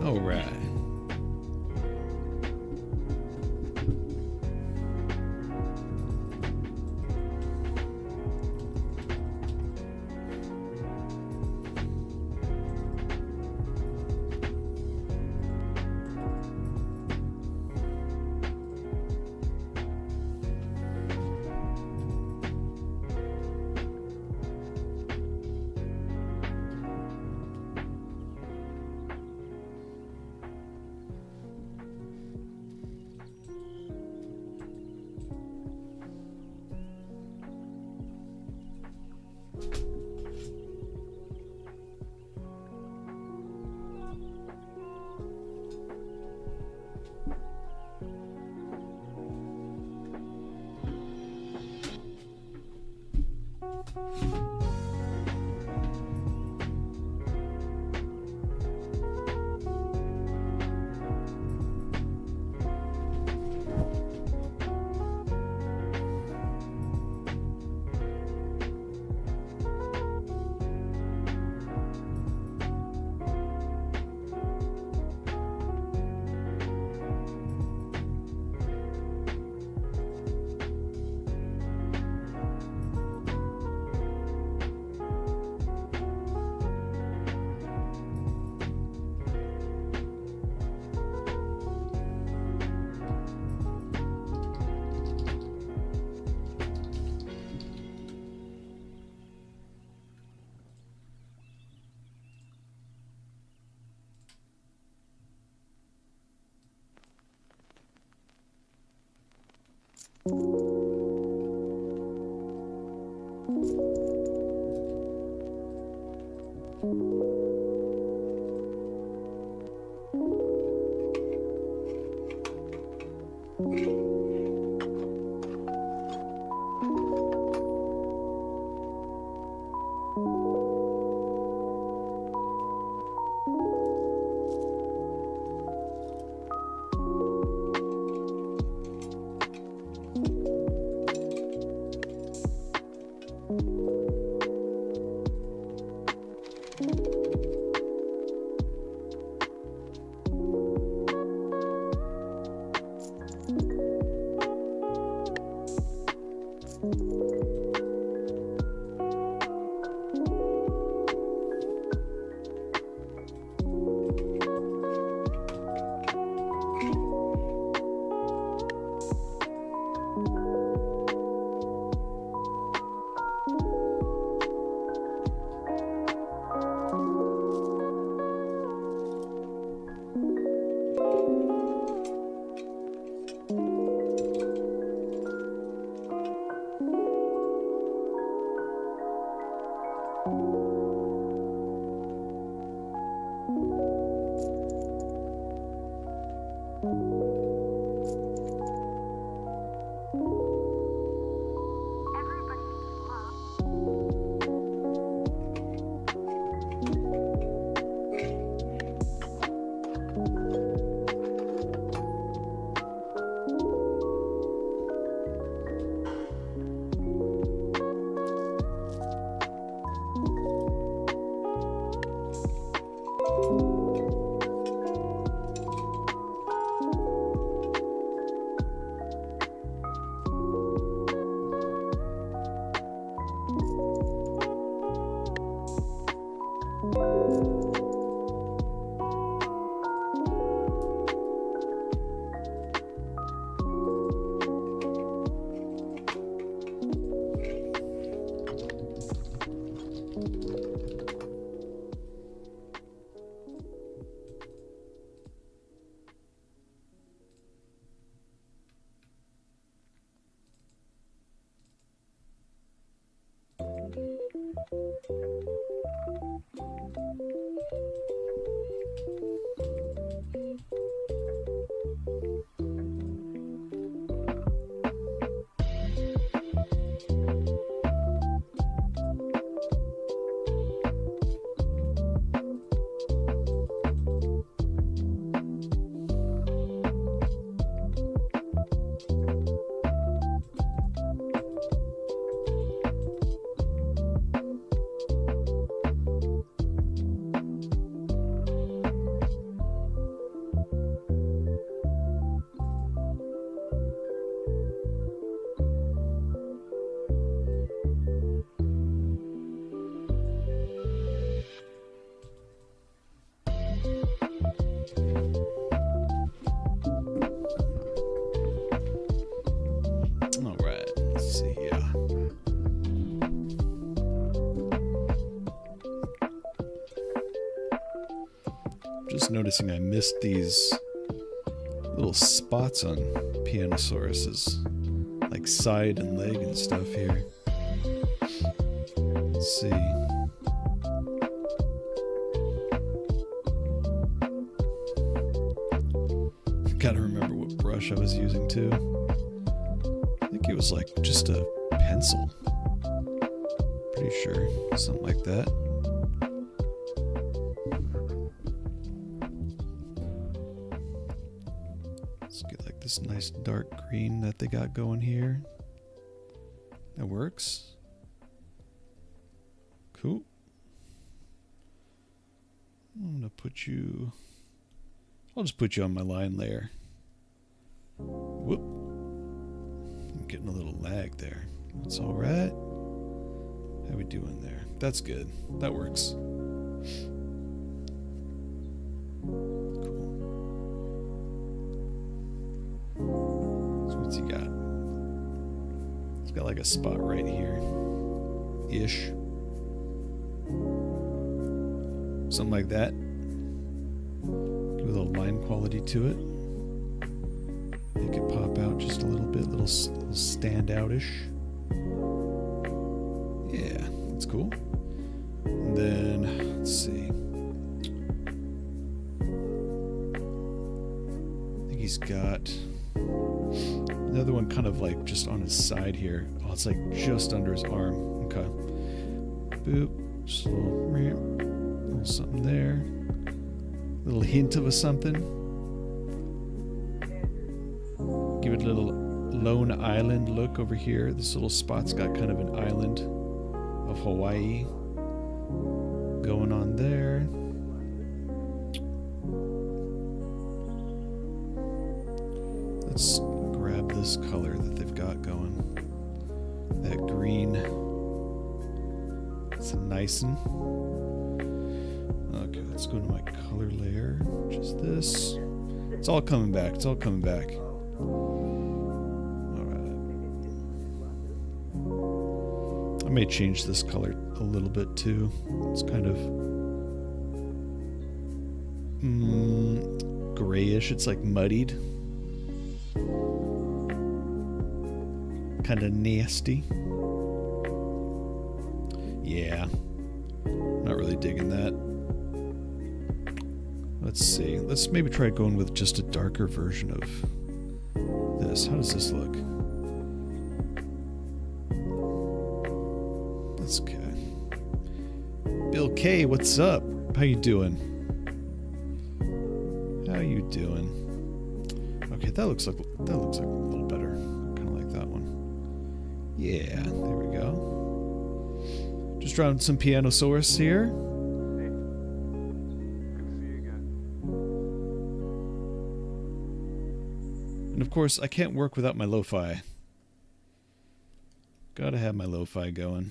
All right. Just noticing I missed these little spots on Pianosaurus's like side and leg and stuff here. Let's see. Gotta remember what brush I was using too. I think it was like just a pencil. Pretty sure. Something like that. Let's get like this nice dark green that they got going here. That works. Cool. I'm gonna put you... I'll just put you on my line layer. Whoop. I'm getting a little lag there. That's alright. How we doing there? That's good. That works. Cool. So what's he got? He's got like a spot right here. Ish. Something like that. Give a little line quality to it. Make it pop out just a little bit, little stand out-ish. Yeah, that's cool. And then, let's see. I think he's got another one kind of like just on his side here. Oh, it's like just under his arm. Okay. Boop. Just a little something there. Little hint of a something. Give it a little lone island look over here. This little spot's got kind of an island of Hawaii going on there. Let's grab this color that they've got going. That green. It's a nice one. Okay, let's go to my color layer, which is this. It's all coming back. It's all coming back. I may change this color a little bit too. It's kind of grayish. It's like muddied. Kind of nasty. Yeah. Not really digging that. Let's see. Let's maybe try going with just a darker version of this. How does this look? That's okay. Bill K, what's up? How you doing? How you doing? Okay, that looks like a little better. Kind of like that one. Yeah, there we go. Just drawing some Pianosaurus here. Hey, good to see you again. And of course, I can't work without my lo-fi. Gotta have my lo-fi going.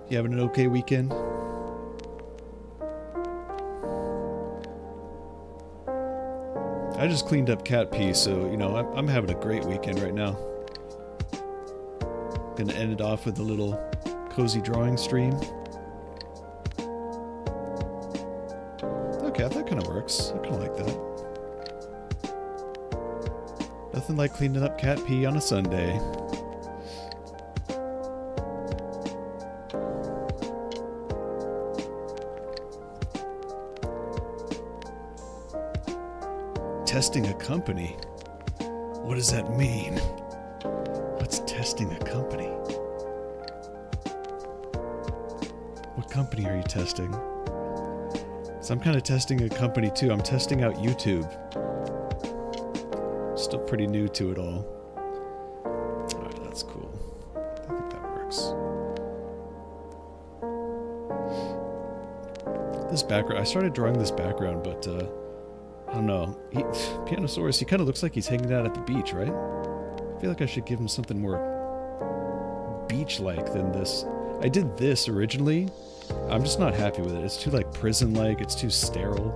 You having an okay weekend? I just cleaned up Catpy, so, you know, I'm having a great weekend right now. Gonna end it off with a little cozy drawing stream. Okay, that kind of works. I kind of like that. Nothing like cleaning up cat pee on a Sunday. Testing a company? What does that mean? What's testing a company? What company are you testing? So I'm kind of testing a company too. I'm testing out YouTube. Still pretty new to it all. Alright, that's cool. I think that works. This background, I started drawing this background, but I don't know. Pianosaurus, he kind of looks like he's hanging out at the beach, right? I feel like I should give him something more beach-like than this. I did this originally. I'm just not happy with it. It's too, like, prison-like. It's too sterile.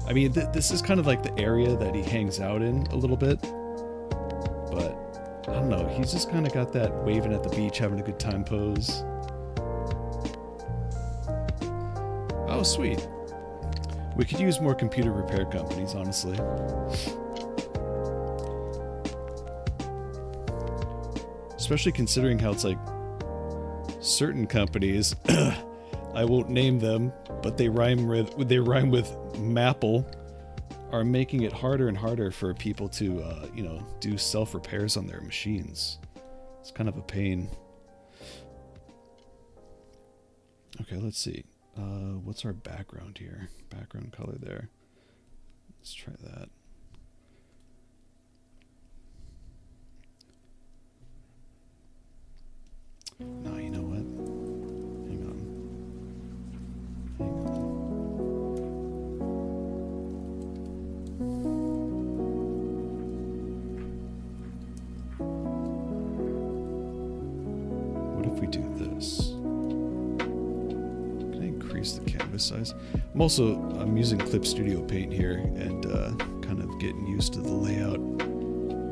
I mean, this is kind of like the area that he hangs out in a little bit. But, I don't know. He's just kind of got that waving at the beach, having a good time pose. Oh, sweet. We could use more computer repair companies, honestly. Especially considering how it's like certain companies, I won't name them, but they rhyme with Maple, are making it harder and harder for people to, you know, do self-repairs on their machines. It's kind of a pain. Okay, let's see. What's our background here? Background color there. Let's try that. No, you know what? Hang on. Hang on. What if we do this? The canvas size. I'm using Clip Studio Paint here and kind of getting used to the layout.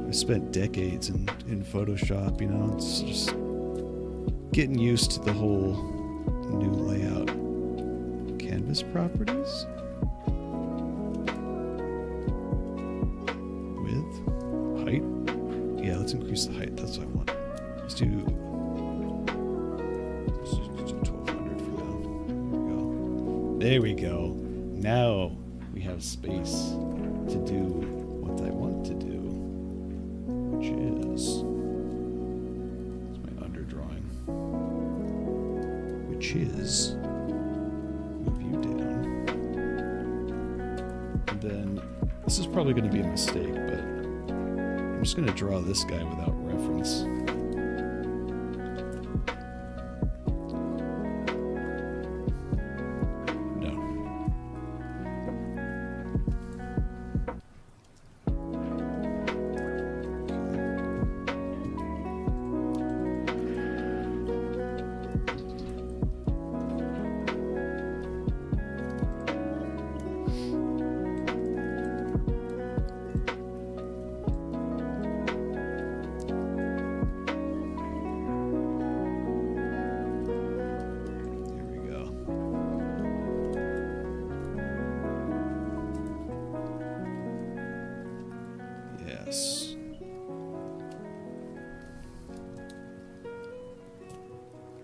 I spent decades in Photoshop, you know, it's just getting used to the whole new layout. Canvas properties? Width? Height? Yeah, let's increase the height, that's what I want. Let's do 1200 for now. There we go. Now we have space to do what I want to do, which is my underdrawing, which is move you down. And then this is probably going to be a mistake, but I'm just going to draw this guy without reference.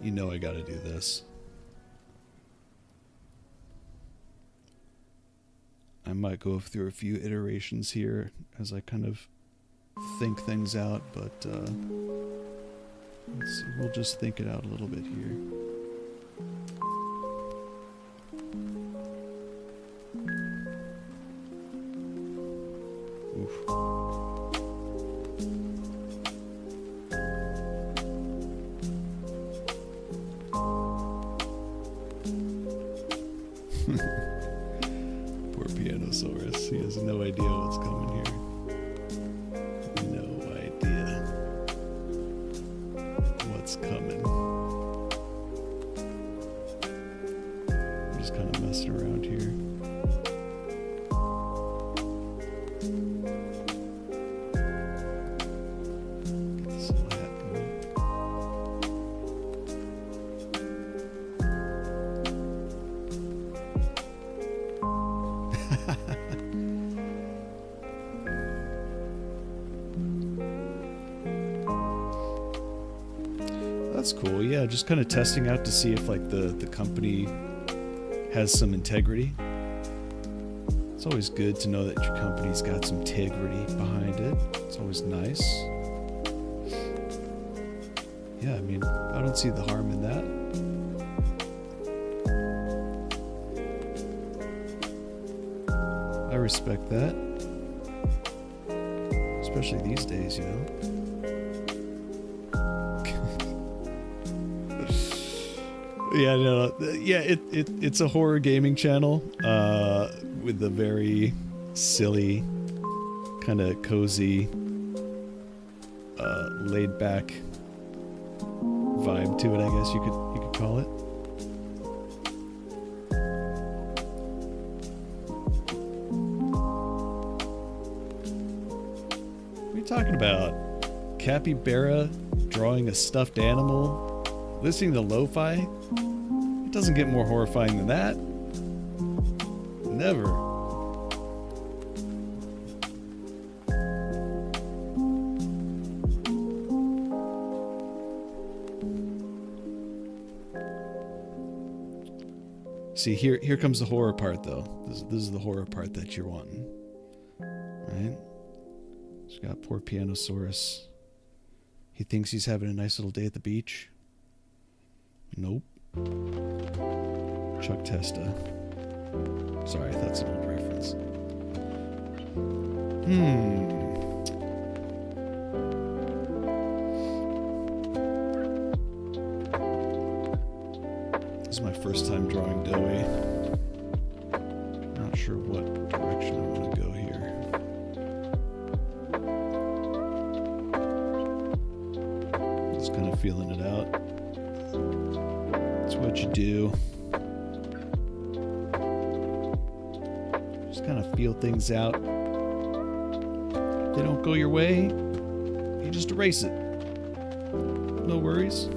You know I gotta do this. I might go through a few iterations here as I kind of think things out, but let's see, we'll just think it out a little bit here. Oof. Poor Pianosaurus. He has no idea what's coming here. No idea what's coming. I'm just kind of messing around here. Get this lap going. That's cool. Yeah, just kind of testing out to see if like the company has some integrity. It's always good to know that your company's got some integrity behind it. It's always nice. Yeah, I mean, I don't see the harm in that. I respect that. Especially these days, you know. Yeah, no, yeah, it's a horror gaming channel with a very silly, kind of cozy, laid back vibe to it, I guess you could call it. What are you talking about? Capybara drawing a stuffed animal? Listening to lo-fi? It doesn't get more horrifying than that. Never. See, here comes the horror part, though. This is the horror part that you're wanting. Right? She's got poor Pianosaurus. He thinks he's having a nice little day at the beach. Nope. Chuck Testa. Sorry, that's an old reference. This is my first time drawing Doey. Not sure what direction I want to go here. Just kind of feeling it out. That's what you do. Just kind of feel things out. If they don't go your way, you just erase it. No worries.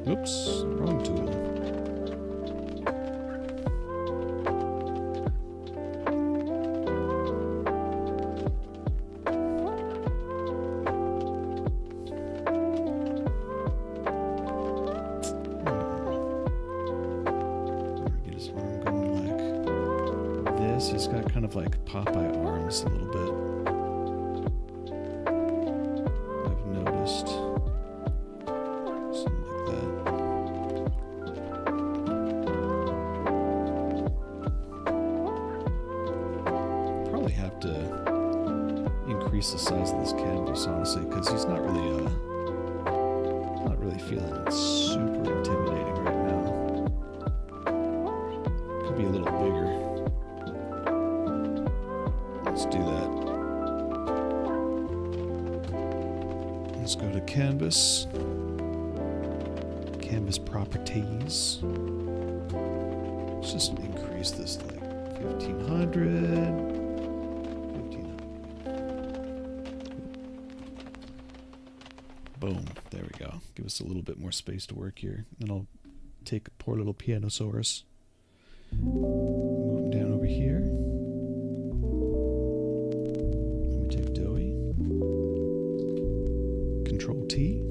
Oops, wrong tool. Get his arm going like this. He's got kind of like Popeye arms a little bit. I've noticed. The size of this canvas, honestly, because he's not really feeling super intimidating right now. Could be a little bigger. Let's do that. Let's go to canvas. Canvas properties. Let's just increase this to like 1500. Boom. There we go. Give us a little bit more space to work here. Then I'll take poor little Pianosaurus. Move him down over here. Then we take Doey. Control T.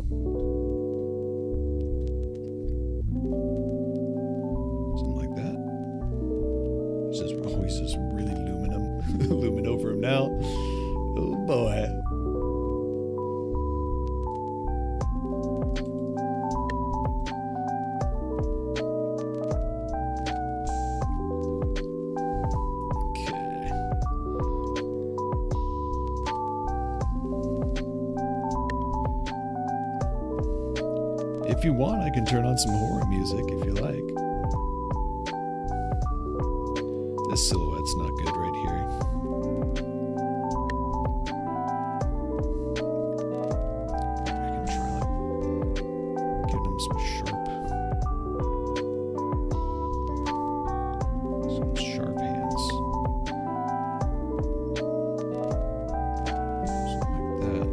Something like that. He's just really looming over him now. Oh boy. If you want, I can turn on some horror music if you like. This silhouette's not good right here. I can try like giving him some sharp hands. Something like that.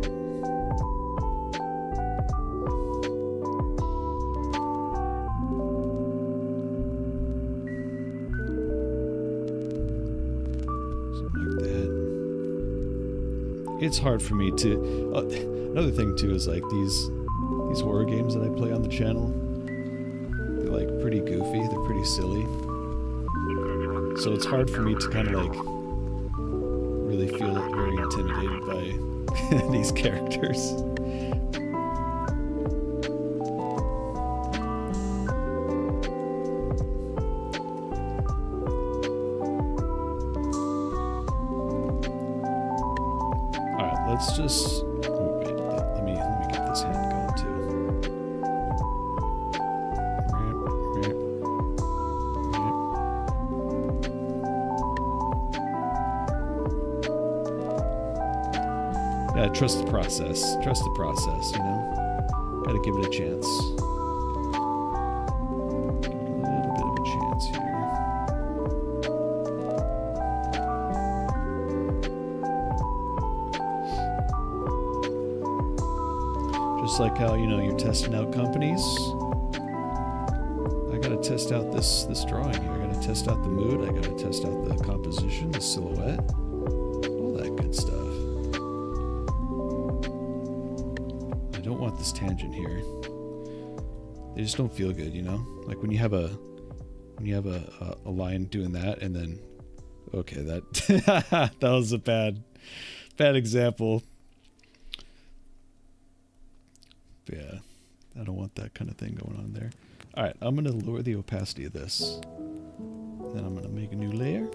it's hard for me to. Another thing too is like these horror games that I play on the channel. They're like pretty goofy. They're pretty silly. So it's hard for me to kind of like really feel very intimidated by these characters. Let's just. Oh, wait, let me get this hand going too. Yeah, trust the process. Trust the process. You know, gotta give it a chance. Give it a little bit of a chance here. Just like how, you know, you're testing out companies. I gotta test out this drawing here. I gotta test out the mood. I gotta test out the composition, the silhouette, all that good stuff. I don't want this tangent here. They just don't feel good, you know? Like when you have a line doing that and then okay, that that was a bad example. Yeah, I don't want that kind of thing going on there. Alright, I'm going to lower the opacity of this. Then I'm going to make a new layer.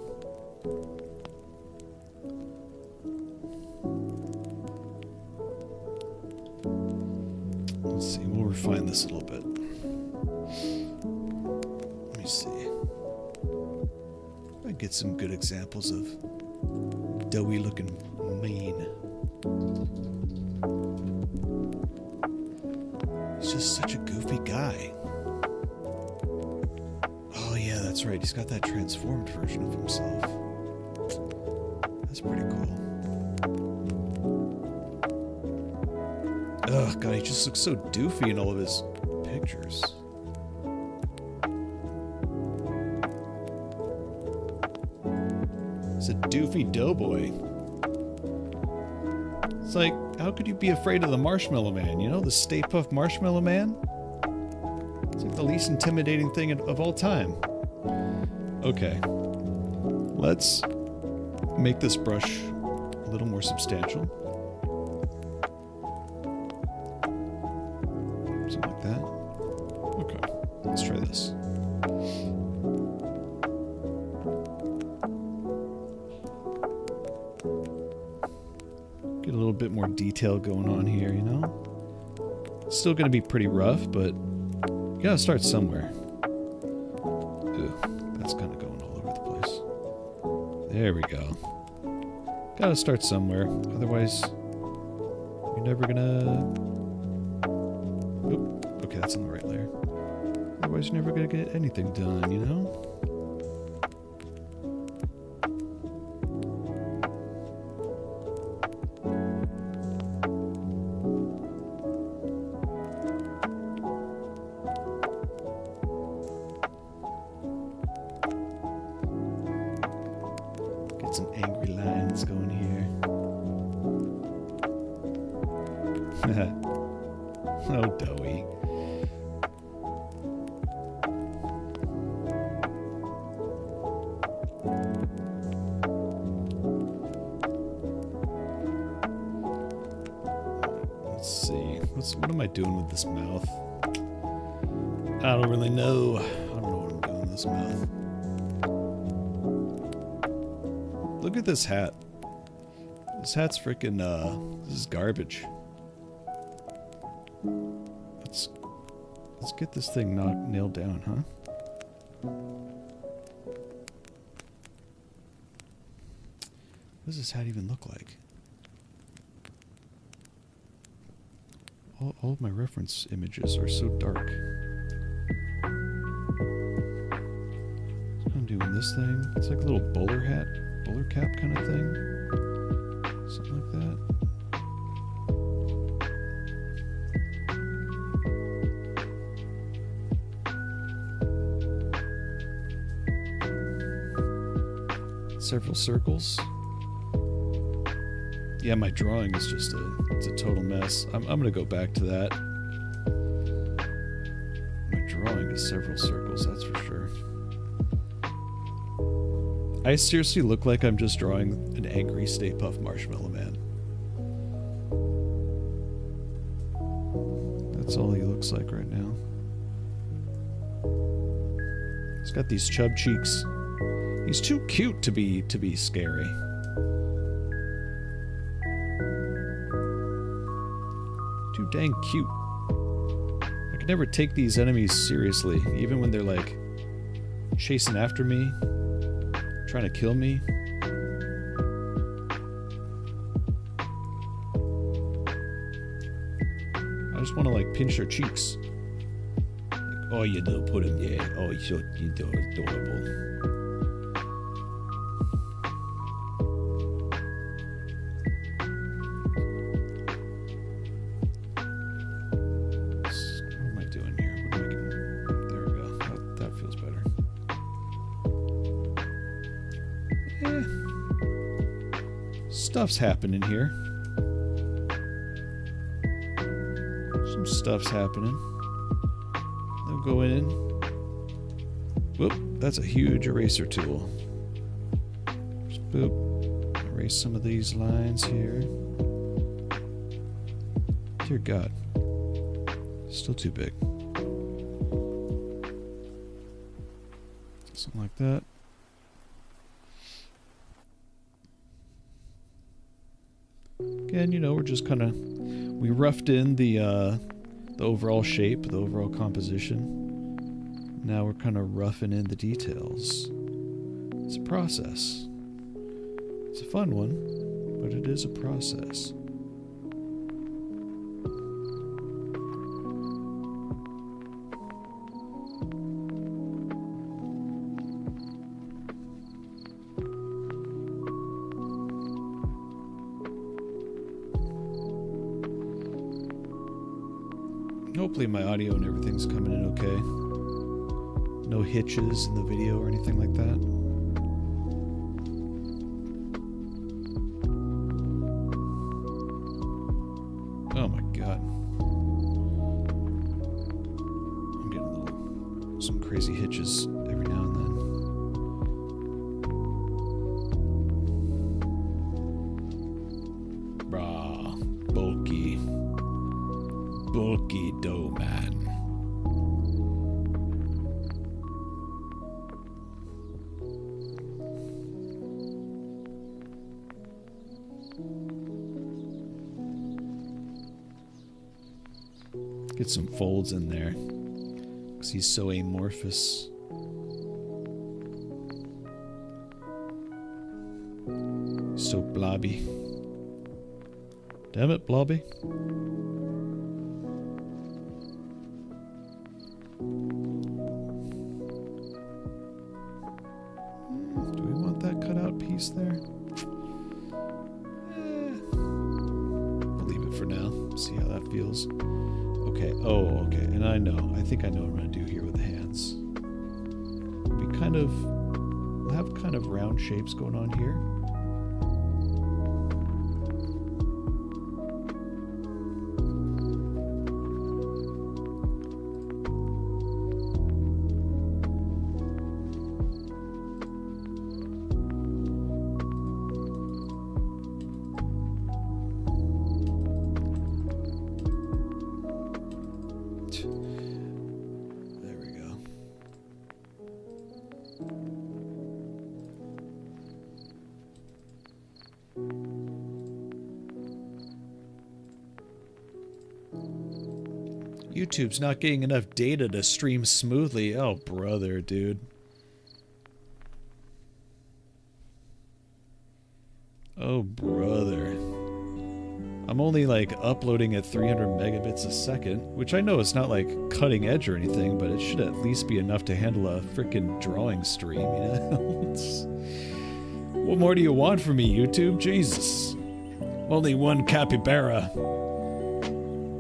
Let's see, we'll refine this a little bit. Let me see. I get some good examples of doughy looking mane. He's just such a goofy guy. Oh yeah, that's right. He's got that transformed version of himself. That's pretty cool. Oh god, he just looks so doofy in all of his pictures. He's a doofy doughboy. It's like, how could you be afraid of the Marshmallow Man? You know, the Stay Puft Marshmallow Man? It's like the least intimidating thing of all time. Okay. Let's make this brush a little more substantial. Something like that. Okay. Let's try this. Get a little bit more detail going on here, you know? It's still going to be pretty rough, but you gotta start somewhere. Ooh, that's kind of going all over the place. There we go. Gotta start somewhere, otherwise you're never gonna... Oop, okay, that's on the right layer. Otherwise you're never gonna get anything done, you know? Some angry lines going here. Oh, Doey. Let's see. What am I doing with this mouth? I don't really know. I don't know what I'm doing with this mouth. Look at this hat. This hat's freaking, this is garbage. Let's get this thing nailed down, huh? What does this hat even look like? All of my reference images are so dark. I'm doing this thing. It's like a little bowler hat. Bowler cap kind of thing. Something like that. Several circles. Yeah, my drawing is just it's a total mess. I'm gonna go back to that. My drawing is several circles, that's for sure. I seriously look like I'm just drawing an angry Stay Puft Marshmallow Man. That's all he looks like right now. He's got these chub cheeks. He's too cute to be scary. Too dang cute. I can never take these enemies seriously, even when they're like chasing after me, trying to kill me. I just want to like pinch their cheeks. Like, oh, you don't put him there. Oh, you're so adorable. Stuff's happening here. Some stuff's happening. They'll go in. Whoop, that's a huge eraser tool. Just boop. Erase some of these lines here. Dear God. Still too big. Something like that. Again, you know, we're just kind of, we roughed in the overall shape, the overall composition. Now we're kind of roughing in the details. It's a process. It's a fun one, but it is a process. Hopefully my audio and everything's coming in okay. No hitches in the video or anything like that. Oh my God. I'm getting some crazy hitches every now and then. Brah, bulky dough man. Get some folds in there, because he's so amorphous. So blobby. Damn it, blobby. Do we want that cutout piece there? We'll leave it for now. See how that feels. Okay, oh, okay, and I think I know what I'm going to do here with the hands. We'll have kind of round shapes going on here. YouTube's not getting enough data to stream smoothly. Oh, brother, dude. Oh, brother. I'm only, like, uploading at 300 megabits a second, which I know is not, like, cutting edge or anything, but it should at least be enough to handle a frickin' drawing stream, you know? What more do you want from me, YouTube? Jesus. Only one capybara.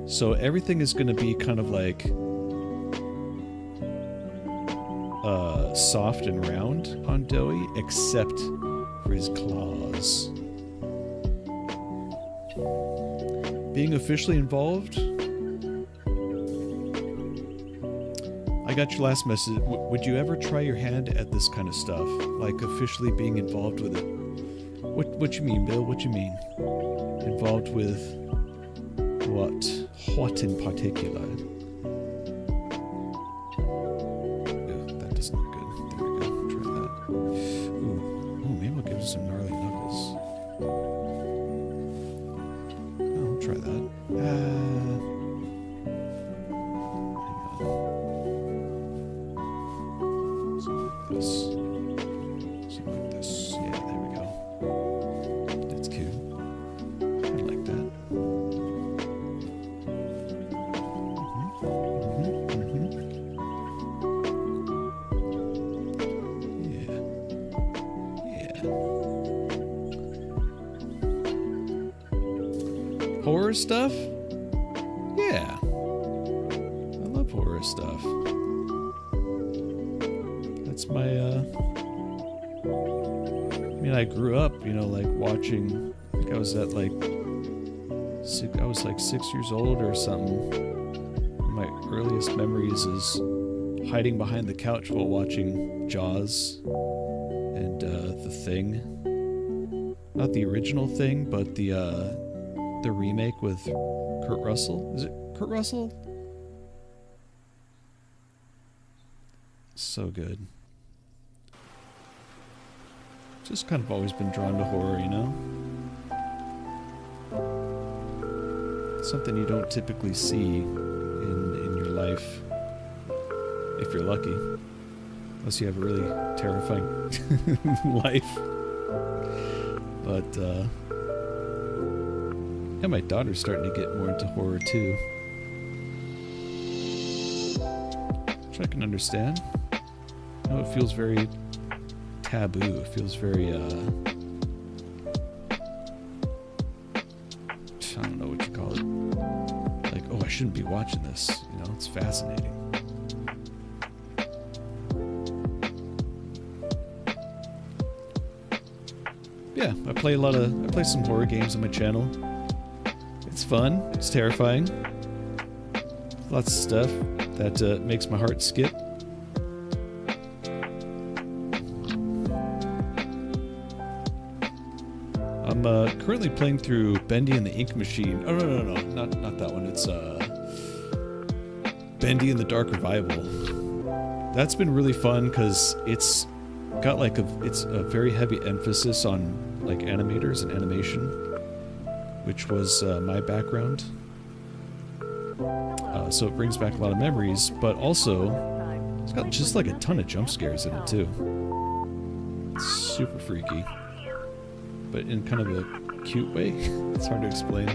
So everything is going to be kind of like soft and round on Doey, except for his claws. Being officially involved? I got your last message. Would you ever try your hand at this kind of stuff? Like officially being involved with it? What you mean, Bill? What you mean? Involved with what? What in particular? Ew, that doesn't look good. There we go. Try that. Ooh, maybe I'll give it some gnarly knuckles. Oh, I'll try that. This. Something like this. Yeah, there we go. That's cute. I like that. Yeah. Yeah. Horror stuff? Yeah. I love horror stuff. That's my, I mean, I grew up, you know, like watching, I think I was at like, I was like 6 years old or something. One of my earliest memories is hiding behind the couch while watching Jaws and The Thing. Not the original Thing, but the remake with Kurt Russell. Is it Kurt Russell? So good. Just kind of always been drawn to horror, you know? It's something you don't typically see in your life, if you're lucky. Unless you have a really terrifying life. But, yeah, my daughter's starting to get more into horror, too. Which I can understand. You know, it feels very taboo. It feels very, I don't know what you call it. Like, oh, I shouldn't be watching this. You know, it's fascinating. Yeah, I play some horror games on my channel. It's fun. It's terrifying. Lots of stuff that makes my heart skip. I'm currently playing through Bendy and the Ink Machine. Oh, no, not that one. It's Bendy and the Dark Revival. That's been really fun because it's got like it's a very heavy emphasis on like animators and animation, which was my background. So it brings back a lot of memories, but also it's got just like a ton of jump scares in it too. It's super freaky, but in kind of a cute way. It's hard to explain.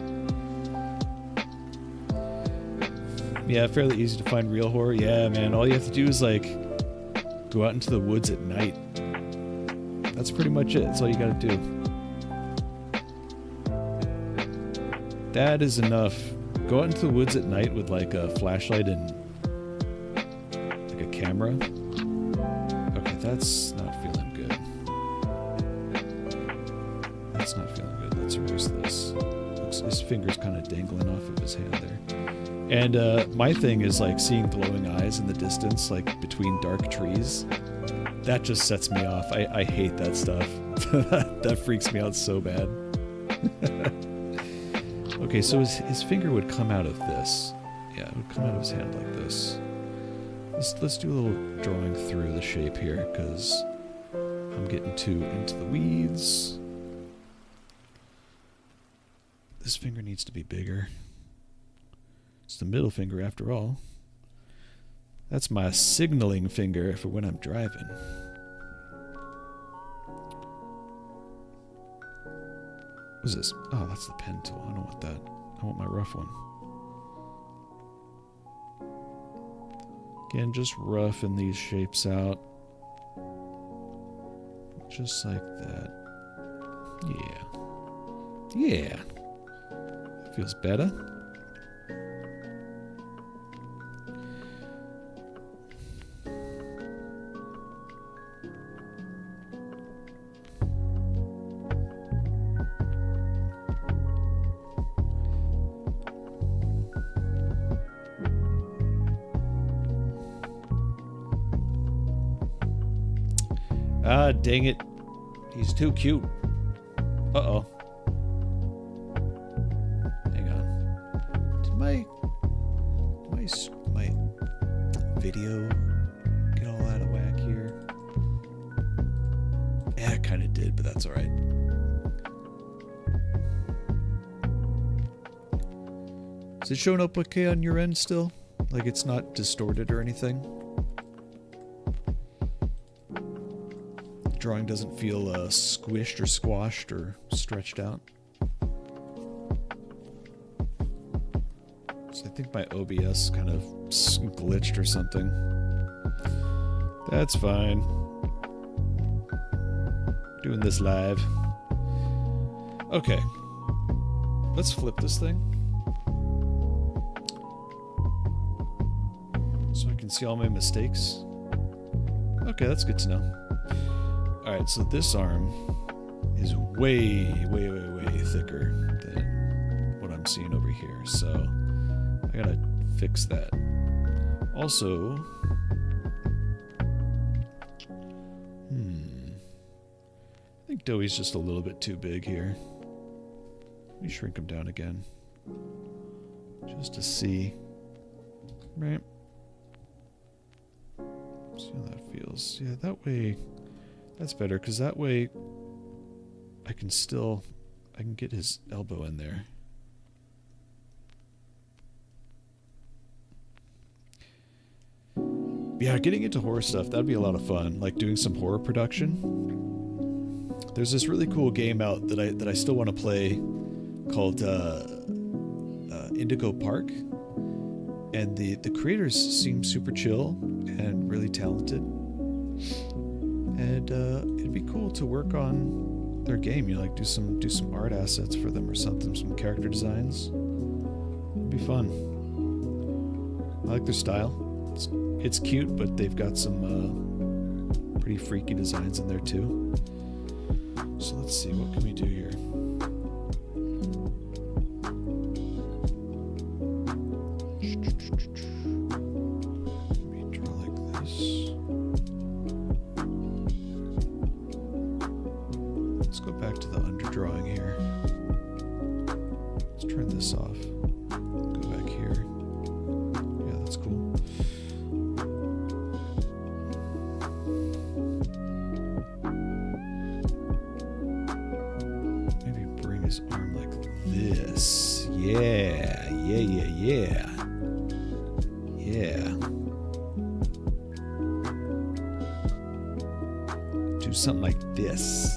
Yeah, fairly easy to find real horror. Yeah, man, all you have to do is like go out into the woods at night. That's pretty much it. That's all you gotta do. That is enough. Go out into the woods at night with like a flashlight and like a camera. Okay, that's not feeling good. That's not feeling good. Let's erase this. Looks, his finger's kind of dangling off of his hand there. And my thing is like seeing glowing eyes in the distance, like between dark trees. That just sets me off. I hate that stuff. That freaks me out so bad. Okay, so his finger would come out of this. Yeah, it would come out of his hand like this. Let's do a little drawing through the shape here, because I'm getting too into the weeds. This finger needs to be bigger. It's the middle finger after all. That's my signaling finger for when I'm driving. What's this? Oh, that's the pen tool. I don't want that. I want my rough one. Again, just roughing these shapes out. Just like that. Yeah. Yeah. Feels better. Ah, dang it. He's too cute. Uh-oh. Hang on. Did my video get all out of whack here? Yeah, it kind of did, but that's alright. Is it showing up okay on your end still? Like it's not distorted or anything? Drawing doesn't feel squished or squashed or stretched out. So I think my OBS kind of glitched or something. That's fine. Doing this live. Okay. Let's flip this thing. So I can see all my mistakes. Okay, that's good to know. Alright, so this arm is way thicker than what I'm seeing over here. So I gotta fix that. Also, I think Doey's just a little bit too big here. Let me shrink him down again. Just to see. Right. See how that feels. Yeah, that way, that's better, because that way I can get his elbow in there. Yeah, getting into horror stuff, that'd be a lot of fun. Like doing some horror production. There's this really cool game out that I still want to play called Indigo Park. And the creators seem super chill and really talented. And it'd be cool to work on their game, you know, like do some art assets for them or something, some character designs. It'd be fun. I like their style. It's cute, but they've got some pretty freaky designs in there too. So let's see, what can we do here? Let me draw like this. Let's go back to the underdrawing here. Let's turn this off. Go back here. Yeah, that's cool. Maybe bring his arm like this. Yeah. Do something like this.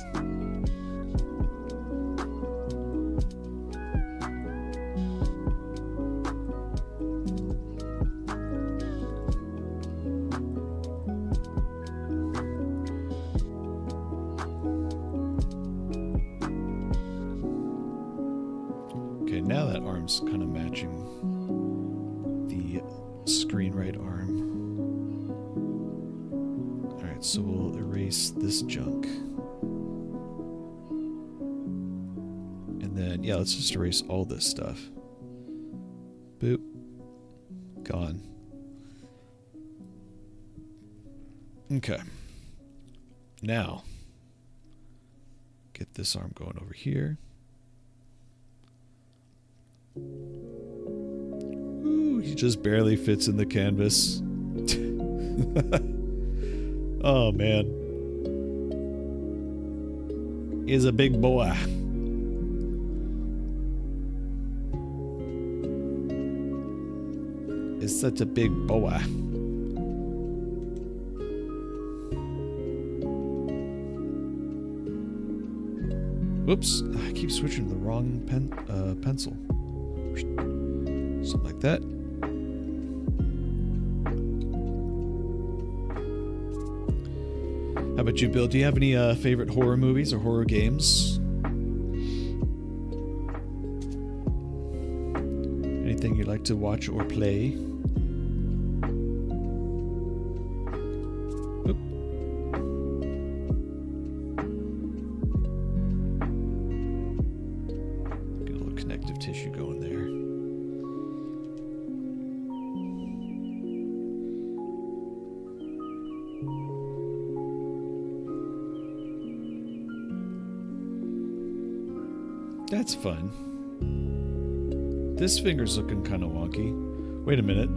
Okay, now that arm's kind of matching the screen right arm. Alright, so we'll erase this junk. And then, yeah, let's just erase all this stuff. Boop. Gone. Okay. Now, get this arm going over here. Ooh, he just barely fits in the canvas. Oh, man. He's a big boy. He's such a big boy. Whoops, I keep switching to the wrong pencil. Something like that. How about you, Bill? Do you have any favorite horror movies or horror games? Anything you'd like to watch or play? Oop. Get a little connective tissue going there. That's fun. This finger's looking kind of wonky. Wait a minute.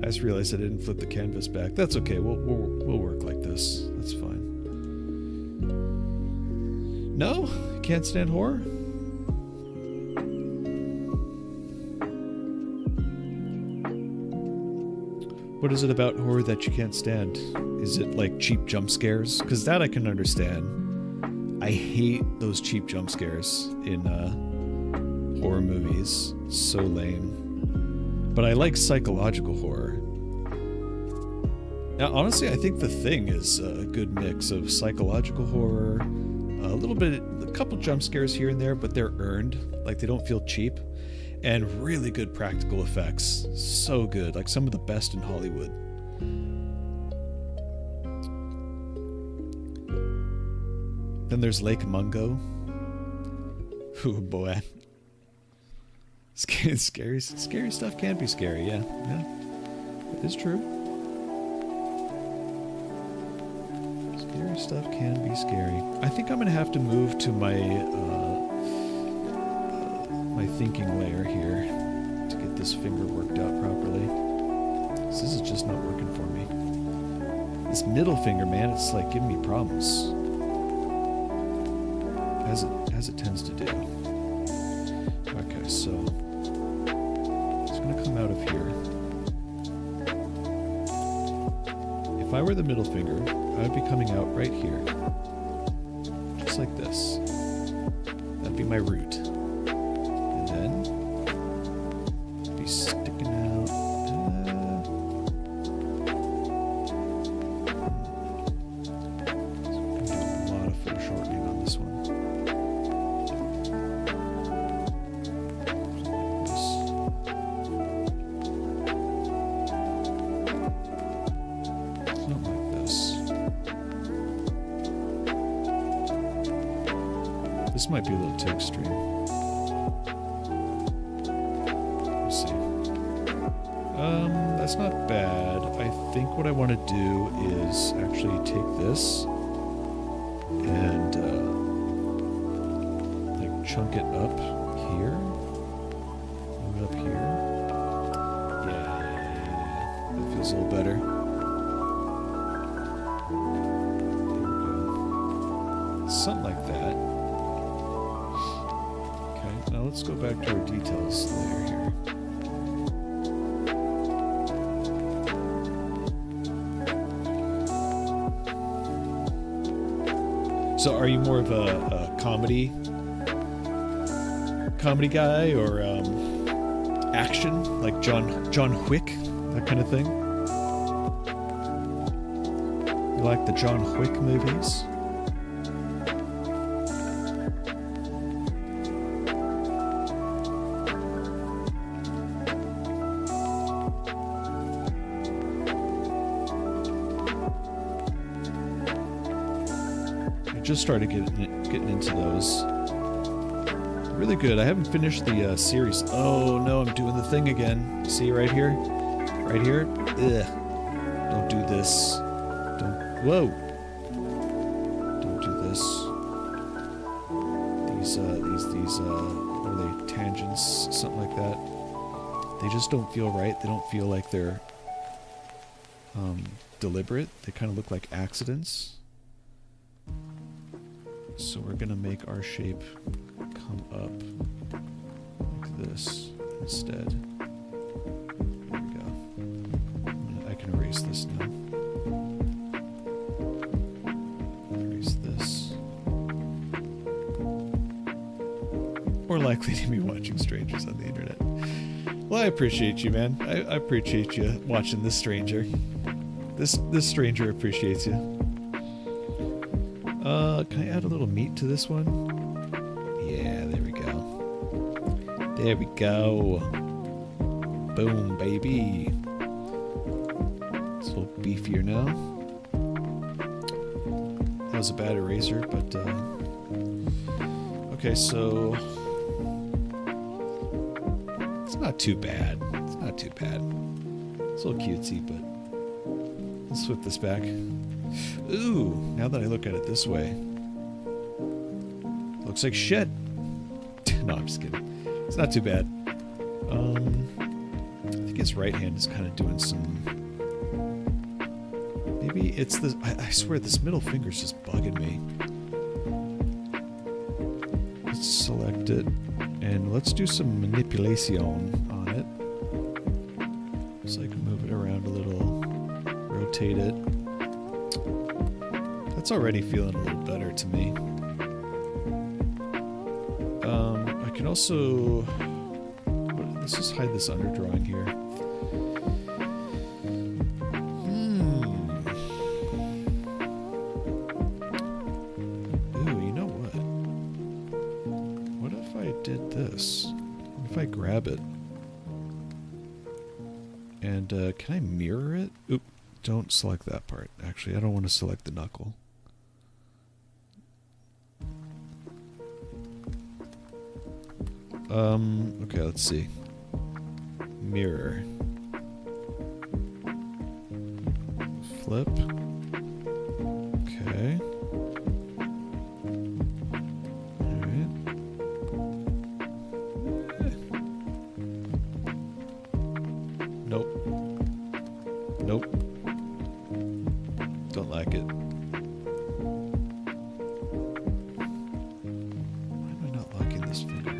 I just realized I didn't flip the canvas back. That's okay. We'll work like this. That's fine. No? Can't stand horror? What is it about horror that you can't stand? Is it like cheap jump scares? Because that I can understand. I hate those cheap jump scares in horror movies. So lame. But I like psychological horror. Now, honestly, I think The Thing is a good mix of psychological horror, a couple jump scares here and there, but they're earned. Like, they don't feel cheap. And really good practical effects. So good. Like some of the best in Hollywood. Then there's Lake Mungo. Ooh, boy. Scary stuff can be scary, yeah. Yeah. That is true. Scary stuff can be scary. I think I'm going to have to move to my my thinking layer here to get this finger worked out properly. This is just not working for me. This middle finger, man, it's like giving me problems. As it tends to do. Okay, so it's going to come out of here. If I were the middle finger, I would be coming out right here. Just like this. That'd be my root. And then be sticking out. So I'm gonna do a lot of foreshortening on this one. This might be a little too extreme. Let's see. That's not bad. I think what I want to do is actually take this and like chunk it up here. Move it up here. Yeah. That feels a little better. There we go. Something like that. Now let's go back to our details layer here. So are you more of a comedy guy or action, like John Wick, that kind of thing? You like the John Wick movies? Just started getting into those. Really good. I haven't finished the series. Oh no, I'm doing the thing again. See right here? Right here? Ugh. Don't do this. Whoa. Don't do this. These what are they? Tangents? Something like that. They just don't feel right. They don't feel like they're deliberate. They kind of look like accidents. So we're going to make our shape come up like this instead. There we go. I can erase this now. Erase this. More likely to be watching strangers on the internet. Well, I appreciate you, man. I appreciate you watching this stranger. This stranger appreciates you. Can I add a little meat to this one? Yeah, there we go. There we go. Boom, baby. It's a little beefier now. That was a bad eraser, but okay, so it's not too bad. It's not too bad. It's a little cutesy, but let's flip this back. Ooh, now that I look at it this way, looks like shit. No, I'm just kidding. It's not too bad. I think his right hand is kind of doing some... Maybe it's the... I swear, this middle finger's just bugging me. Let's select it, and let's do some manipulation on it. So I can move it around a little, rotate it. That's already feeling a little better to me. I can also... Let's just hide this underdrawing here. Ooh, you know what? What if I did this? What if I grab it? And, can I mirror it? Oop, don't select that part. Actually, I don't want to select the knuckle. Okay, let's see. Mirror. Flip. Okay. Alright. Nope. Nope. Don't like it. Why am I not liking this finger?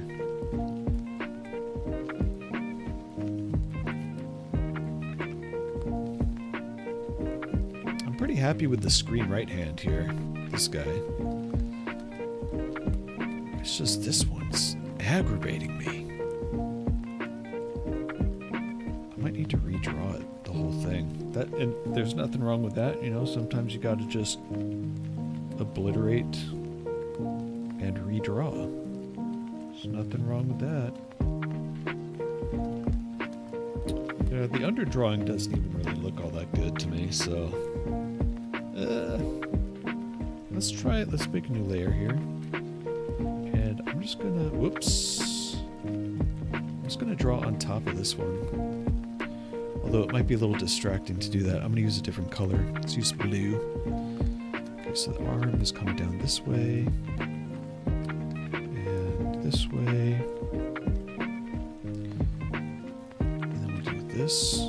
Pretty happy with the screen right hand here. This guy. It's just this one's aggravating me. I might need to redraw it, the whole thing. And there's nothing wrong with that, you know. Sometimes you gotta just obliterate and redraw. There's nothing wrong with that. Yeah, the underdrawing doesn't even really look all that good to me, so... let's try it. Let's make a new layer here. And I'm just gonna... Whoops. I'm just gonna draw on top of this one. Although it might be a little distracting to do that. I'm gonna use a different color. Let's use blue. Okay, so the arm is coming down this way. And this way. And then we'll do this.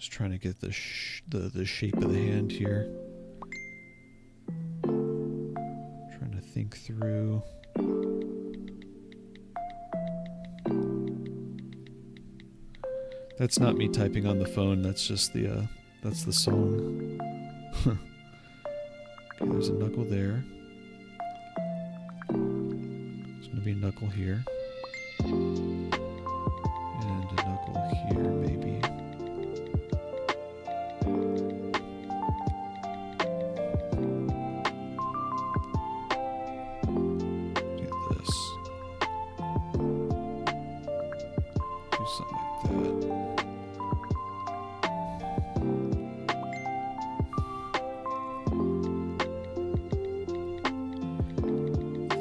Trying to get the shape of the hand here. Trying to think through. That's not me typing on the phone. That's just the that's the song. Okay, there's a knuckle there. There's gonna be a knuckle here. And a knuckle here, maybe.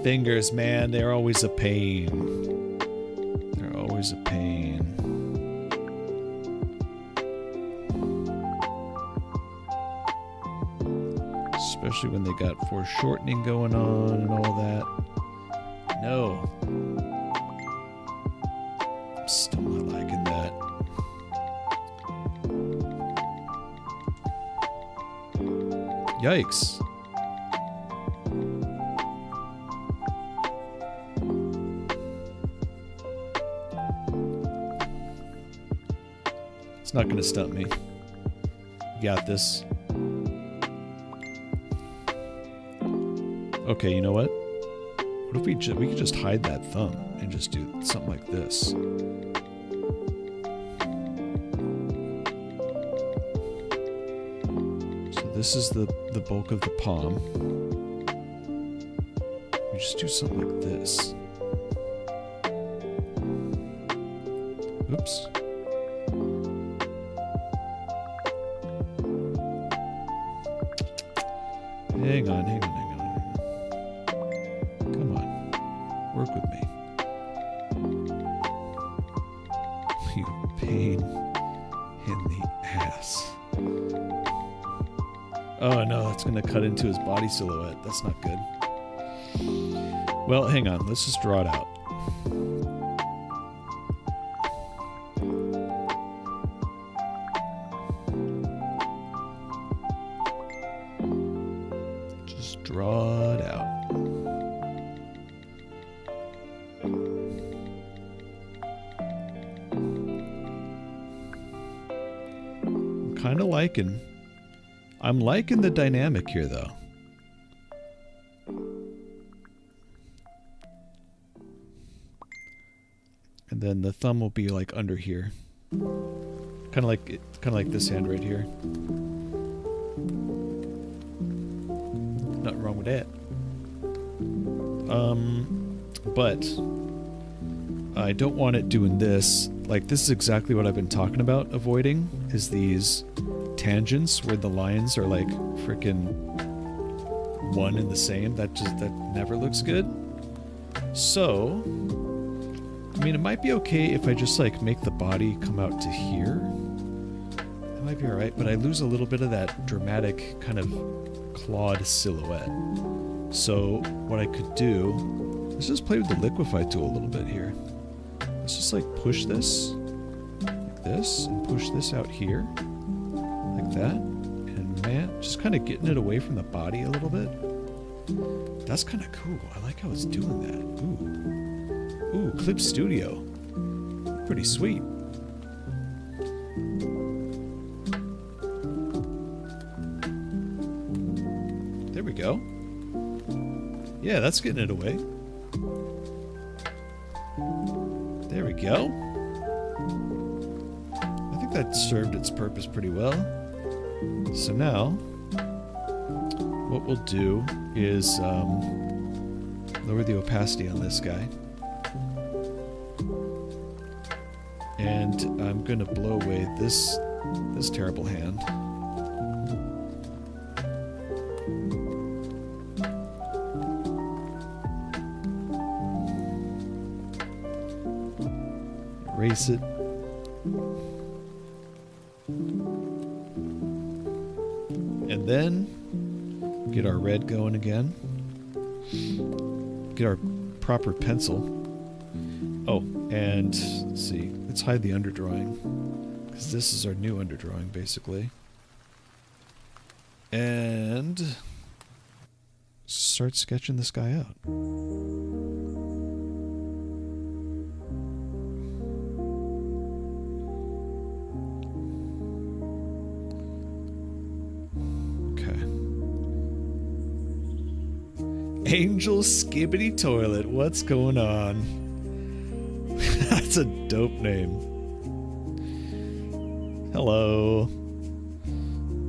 Fingers, man, they're always a pain. They're always a pain. Especially when they got foreshortening going on and all that. No. I'm still not liking that. Yikes. Not gonna stump me. You got this. Okay, you know what? What if we could just hide that thumb and just do something like this? So this is the bulk of the palm. We just do something like this. Oops. Hang on. Come on. Work with me. You pain in the ass. Oh no, that's going to cut into his body silhouette. That's not good. Well, hang on. Let's just draw it out. Just draw it out. I'm liking the dynamic here, though. And then the thumb will be like under here, kind of like this hand right here. Nothing wrong with that. But I don't want it doing this. Like, this is exactly what I've been talking about avoiding, is these tangents where the lines are like freaking one and the same. That never looks good. So, I mean, it might be okay if I just like make the body come out to here. That might be alright, but I lose a little bit of that dramatic kind of clawed silhouette. So what I could do, let's just play with the liquefy tool a little bit here. Let's just like push this like this and push this out here like that. And man, just kind of getting it away from the body a little bit. That's kind of cool. I like how it's doing that. Ooh, Clip Studio. Pretty sweet. There we go. Yeah, that's getting it away. There we go. I think that served its purpose pretty well. So now, what we'll do is lower the opacity on this guy. And I'm going to blow away this terrible hand. Erase it. And then get our red going again. Get our proper pencil. Oh, and let's see. Let's hide the underdrawing, because this is our new underdrawing, basically. And start sketching this guy out. Angel Skibbity Toilet. What's going on? That's a dope name. Hello.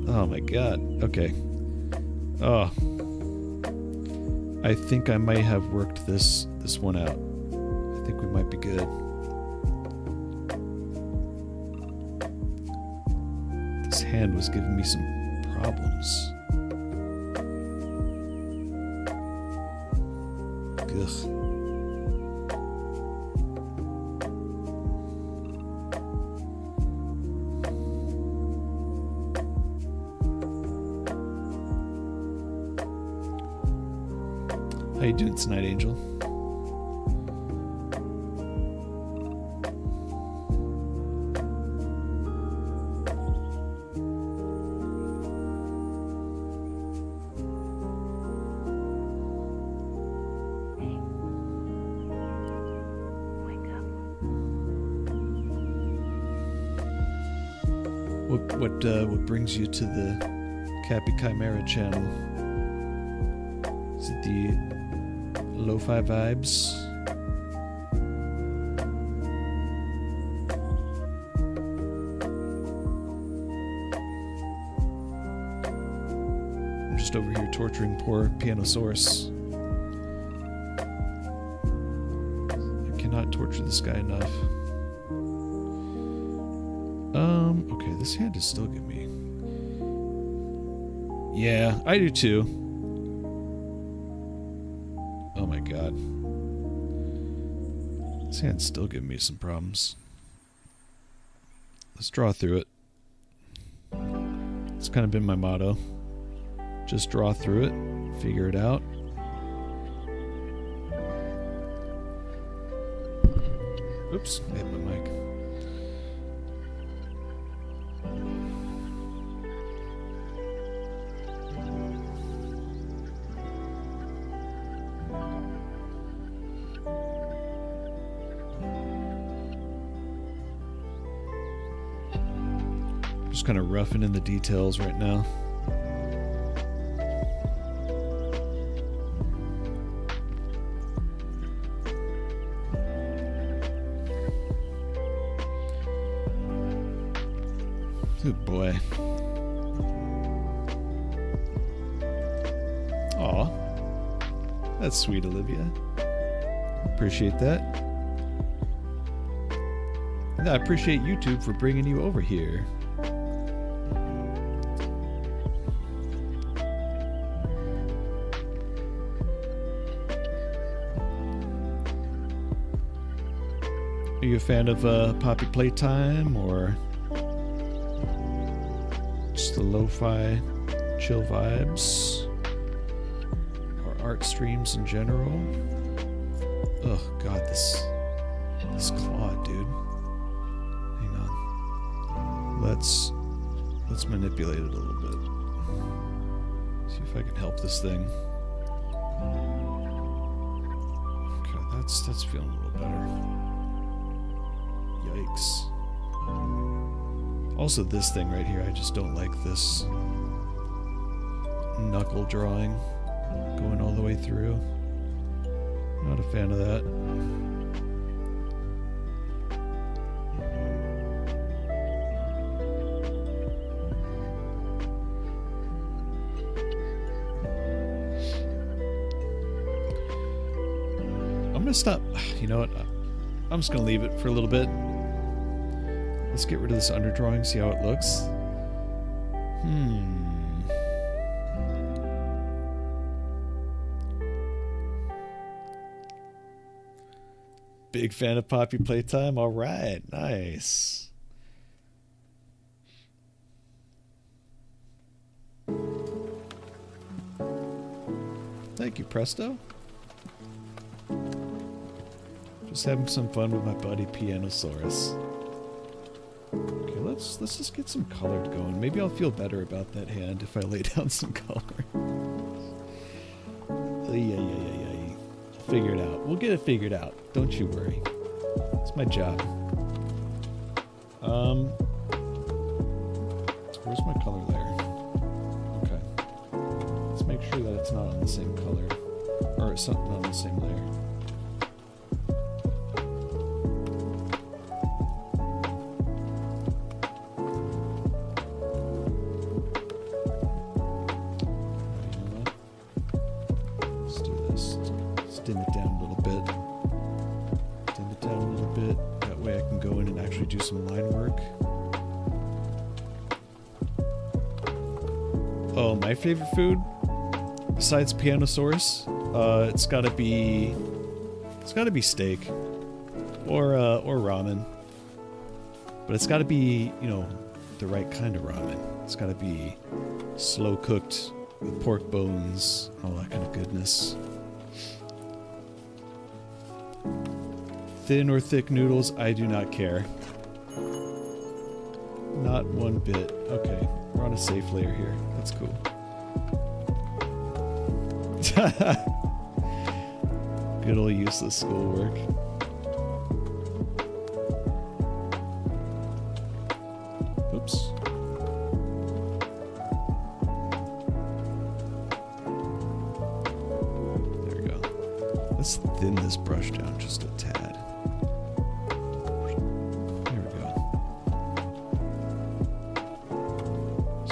Oh my god. Okay. Oh. I think I might have worked this one out. I think we might be good. This hand was giving me some problems. Ugh. How you doing tonight, Angel? What brings you to the Capy Chimera channel? Is it the lo-fi vibes? I'm just over here torturing poor Pianosaurus. I cannot torture this guy enough. Okay, this hand is still giving me. Yeah, I do too. Oh my god. This hand's still giving me some problems. Let's draw through it. It's kind of been my motto. Just draw through it, figure it out. Oops, I hit my mic. Just kind of roughing in the details right now. Good boy. Aw. That's sweet, Olivia. Appreciate that. And I appreciate YouTube for bringing you over here. Are you a fan of Poppy Playtime or just the lo-fi chill vibes or art streams in general? Oh god, this claw, dude. Hang on. Let's manipulate it a little bit. See if I can help this thing. Okay, that's feeling a little better. Yikes. Also this thing right here, I just don't like this knuckle drawing going all the way through. Not a fan of that. I'm gonna stop. You know what? I'm just gonna leave it for a little bit. Let's get rid of this underdrawing, see how it looks. Big fan of Poppy Playtime. All right, nice. Thank you, Presto. Just having some fun with my buddy Pianosaurus. Okay, let's just get some colored going. Maybe I'll feel better about that hand if I lay down some color. Figure it out. We'll get it figured out. Don't you worry. It's my job. Where's my color layer? Okay. Let's make sure that it's not on the same color. Or it's not on the same layer. Dim it down a little bit. Dim it down a little bit. That way I can go in and actually do some line work. Oh, my favorite food? Besides Pianosaurus? It's gotta be steak. Or ramen. But it's gotta be, you know, the right kind of ramen. It's gotta be slow cooked with pork bones, all that kind of goodness. Thin or thick noodles, I do not care. Not one bit. Okay, we're on a safe layer here. That's cool. Good old useless schoolwork. Oops. There we go. Let's thin this brush down just a tad.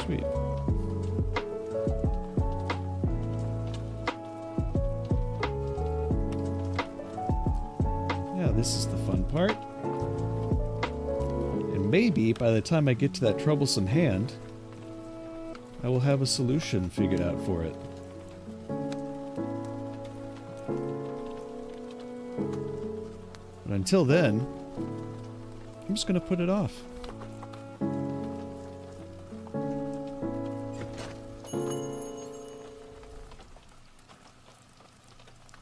Sweet. Yeah, this is the fun part. And maybe by the time I get to that troublesome hand, I will have a solution figured out for it. until then, I'm just going to put it off.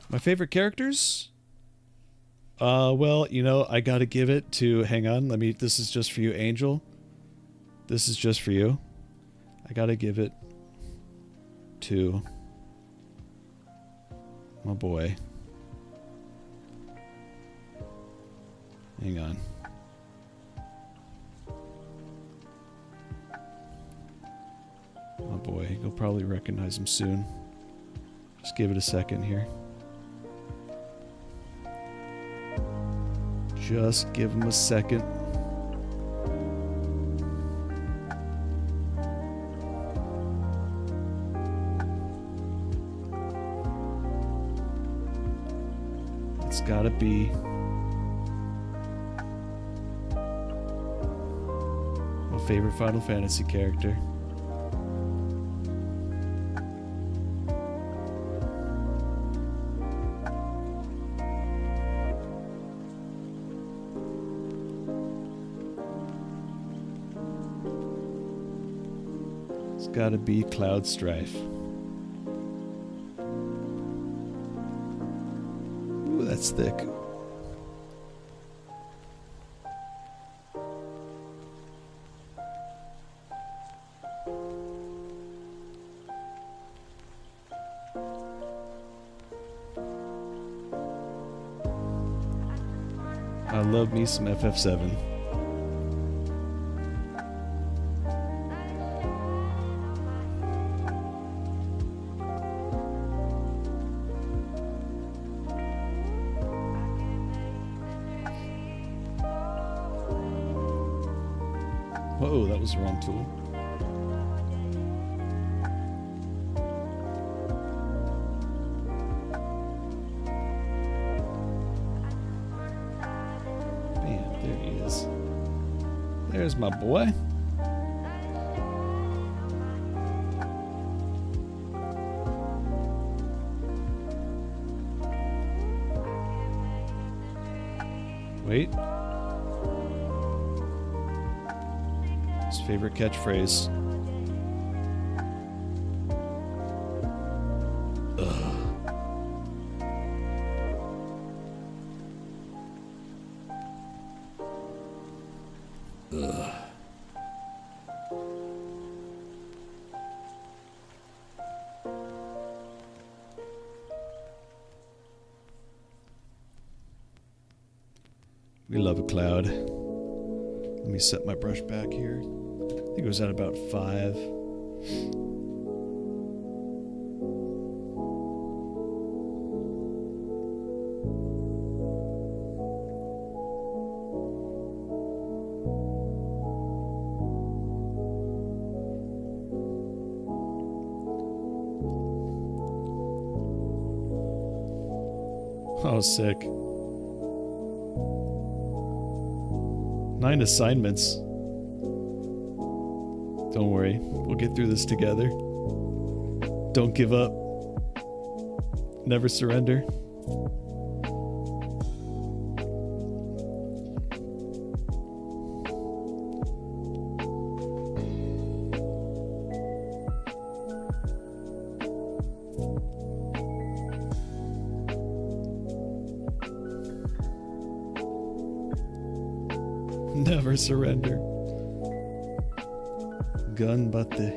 My favorite characters? Well, you know, I gotta give it to... Hang on, this is just for you, Angel. This is just for you. I gotta give it to my boy. Hang on. My boy. You'll probably recognize him soon. Just give it a second here. Just give him a second. It's gotta be my favorite Final Fantasy character. Gotta be Cloud Strife. Ooh, that's thick. I love me some FF7. Whoa, that was the wrong tool. Bam, there he is. There's my boy. Wait. His favorite catchphrase. Ugh. Ugh. We love a cloud. Let me set my brush back here. I think it was at about 5. Oh, sick. 9 assignments. Don't worry, we'll get through this together. Don't give up. Never surrender. Never surrender. Gunbate.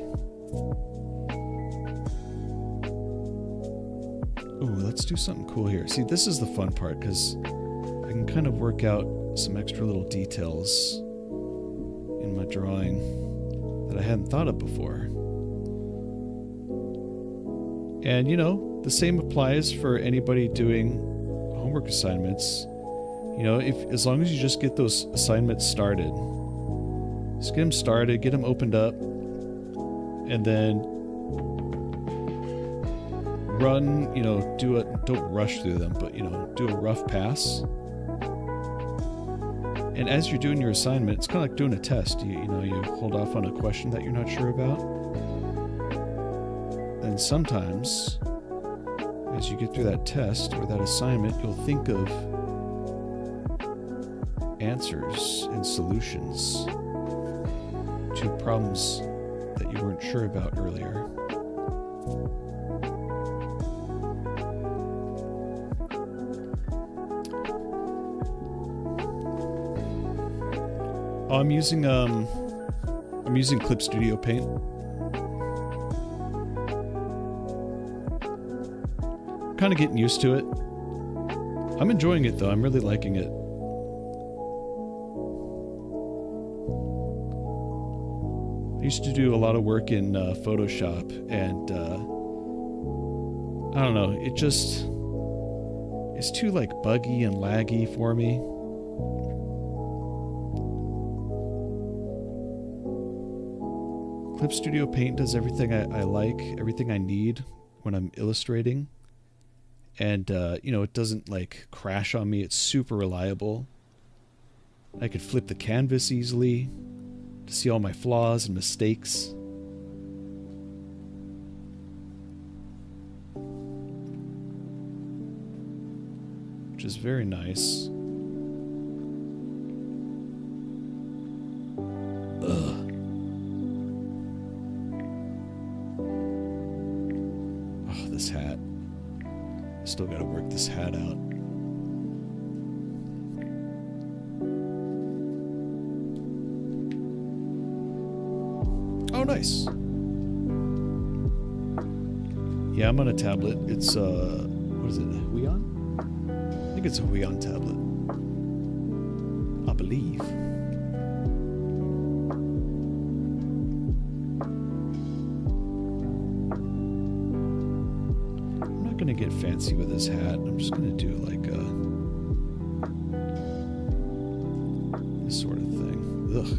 Ooh, let's do something cool here. See, this is the fun part, because I can kind of work out some extra little details in my drawing that I hadn't thought of before. And, you know, the same applies for anybody doing homework assignments. You know, as long as you just get those assignments started. Just get them started, get them opened up, and then run, you know, don't rush through them, but, you know, do a rough pass. And as you're doing your assignment, it's kind of like doing a test. You know, you hold off on a question that you're not sure about. And sometimes, as you get through that test or that assignment, you'll think of answers and solutions to problems that you weren't sure about earlier. Oh, I'm using Clip Studio Paint. Kind of getting used to it. I'm enjoying it though. I'm really liking it. I used to do a lot of work in Photoshop, and I don't know. It's too like buggy and laggy for me. Clip Studio Paint does everything I like, everything I need when I'm illustrating. And, you know, it doesn't, like, crash on me. It's super reliable. I could flip the canvas easily to see all my flaws and mistakes. Which is very nice. Ugh. Oh, this hat. Still gotta work this hat out. Oh, nice. Yeah, I'm on a tablet. It's, what is it, a Huion? I think it's a Huion tablet. I believe. Gonna get fancy with this hat. I'm just gonna do like this sort of thing. Ugh.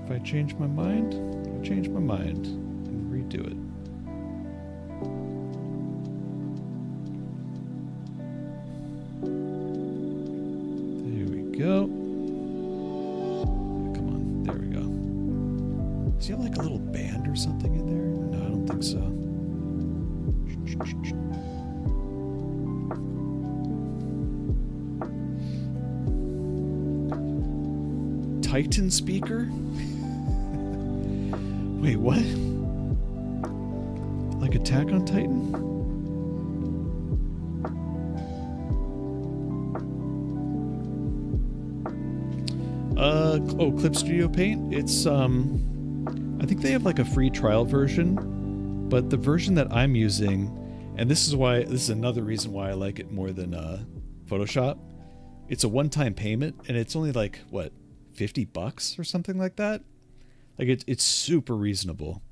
If I change my mind, I'll change my mind and redo it. There we go. Does he have like a little band or something in there? No, I don't think so. Titan speaker? Wait, what? Like Attack on Titan? Oh, Clip Studio Paint? It's, I think they have like a free trial version, but the version that I'm using, and this is another reason why I like it more than Photoshop. It's a one-time payment, and it's only like, what, $50 or something like that? Like, it's super reasonable.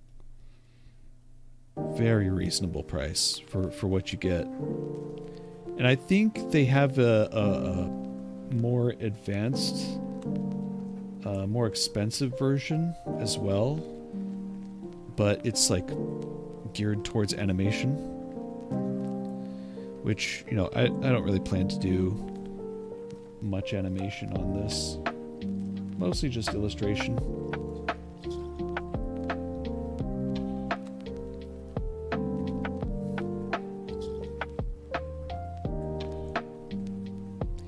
Very reasonable price for what you get. And I think they have a more advanced, more expensive version as well, but it's like geared towards animation, which, you know, I don't really plan to do much animation on this. Mostly just illustration.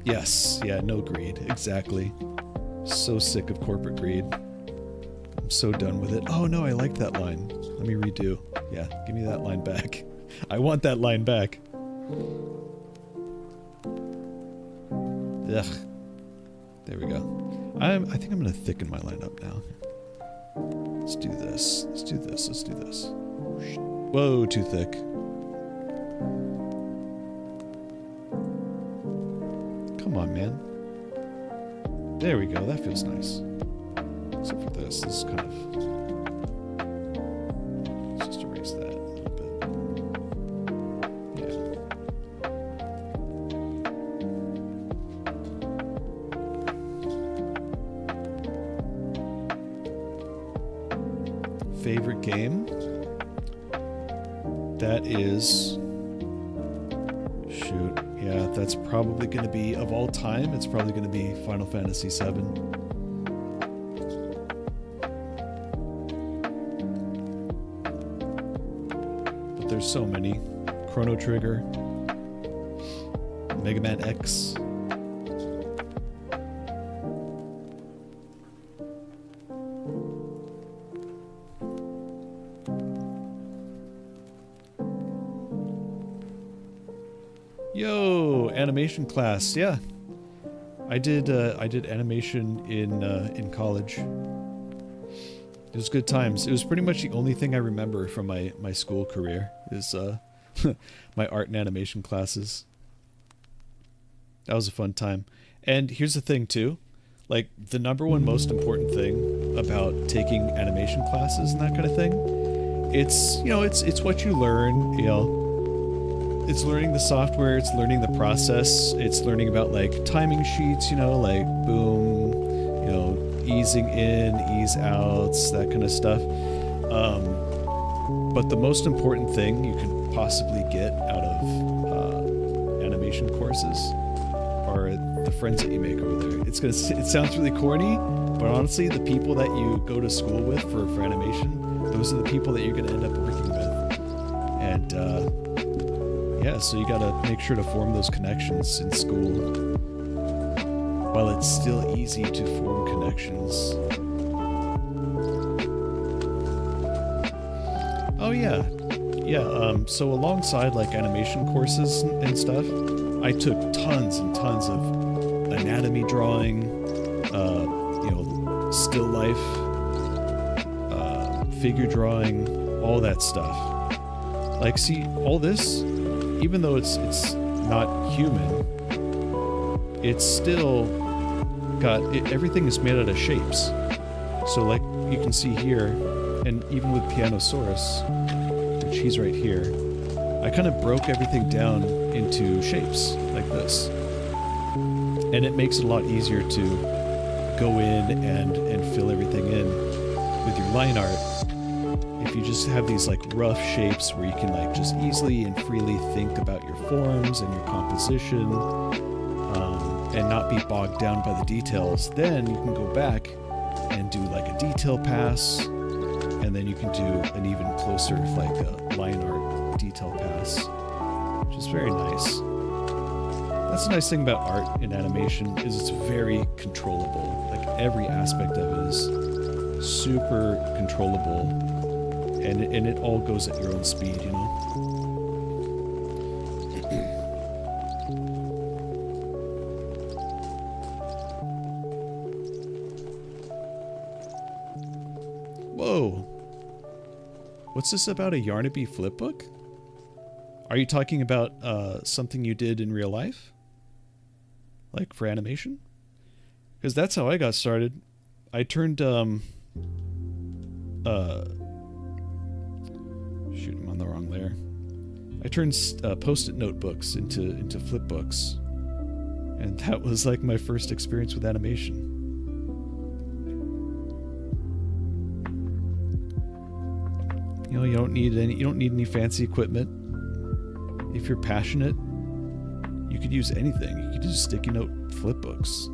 Yes, yeah, no greed, exactly. So sick of corporate greed. I'm so done with it. Oh no, I like that line. Let me redo. Yeah, give me that line back. I want that line back. Ugh. There we go. I think I'm gonna thicken my line up now. Let's do this. Let's do this. Let's do this. Whoa, too thick. Come on, man. There we go. That feels nice. Except for this. This is kind of... Let's just erase that a little bit. Yeah. Favorite game? That is... Shoot. Yeah, that's probably going to be, of all time, it's probably going to be Final Fantasy VII. there's so many. Chrono Trigger, Mega Man X. Yo, animation class. Yeah, I did animation in college. It was good times. It was pretty much the only thing I remember from my school career is my art and animation classes. That was a fun time. And here's the thing too, like the number one most important thing about taking animation classes and that kind of thing, it's, you know, it's what you learn, you know. It's learning the software, it's learning the process, it's learning about like timing sheets, you know, like boom, you know, easing in, ease outs, that kind of stuff. But the most important thing you could possibly get out of animation courses are the friends that you make over there. It sounds really corny, but honestly, the people that you go to school with for animation, those are the people that you're going to end up working with. And yeah, so you gotta make sure to form those connections in school while it's still easy to form connections. Oh yeah. Yeah, so alongside like animation courses and stuff, I took tons and tons of anatomy drawing, you know, still life, figure drawing, all that stuff. Like, see, all this, even though it's not human, it's still got everything is made out of shapes. So like you can see here, and even with Pianosaurus, which he's right here, I kind of broke everything down into shapes like this, and it makes it a lot easier to go in and fill everything in with your line art. If you just have these like rough shapes where you can like just easily and freely think about your forms and your composition, and not be bogged down by the details, then you can go back and do like a detail pass, and then you can do an even closer like a line art detail pass, which is very nice. That's the nice thing about art in animation, is it's very controllable. Like every aspect of it is super controllable. And it all goes at your own speed, you know? Whoa! What's this about, a Yarnaby flipbook? Are you talking about something you did in real life? Like for animation? Because that's how I got started. I turned, shoot, I'm on the wrong layer. I turned post-it notebooks into flip books, and that was like my first experience with animation. You know, you don't need any fancy equipment. If you're passionate, you could use anything. You could use sticky note flip books.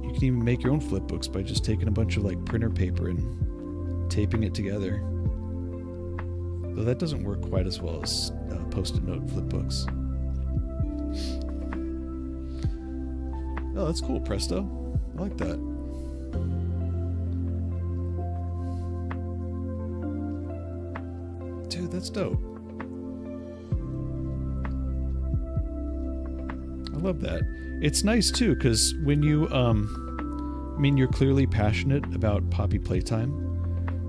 You can even make your own flip books by just taking a bunch of like printer paper and taping it together. Though that doesn't work quite as well as post-it note flip books. Oh, that's cool, Presto. I like that. Dude, that's dope. I love that. It's nice too, because when you, I mean, you're clearly passionate about Poppy Playtime.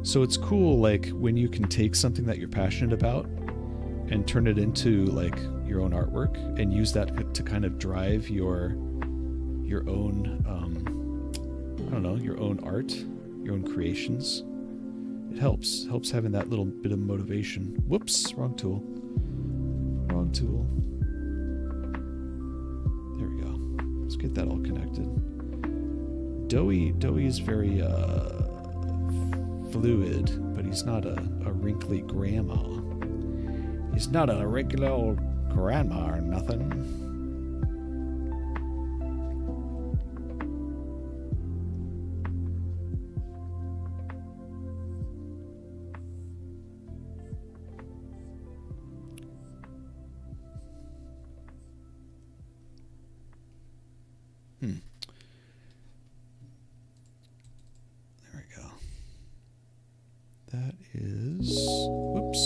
So it's cool, like, when you can take something that you're passionate about and turn it into, like, your own artwork and use that to kind of drive your own, I don't know, your own art, your own creations. It helps having that little bit of motivation. Whoops, wrong tool. Wrong tool. There we go. Let's get that all connected. Doey is very, fluid, but he's not a wrinkly grandma. He's not a regular old grandma or nothing. That is... Whoops.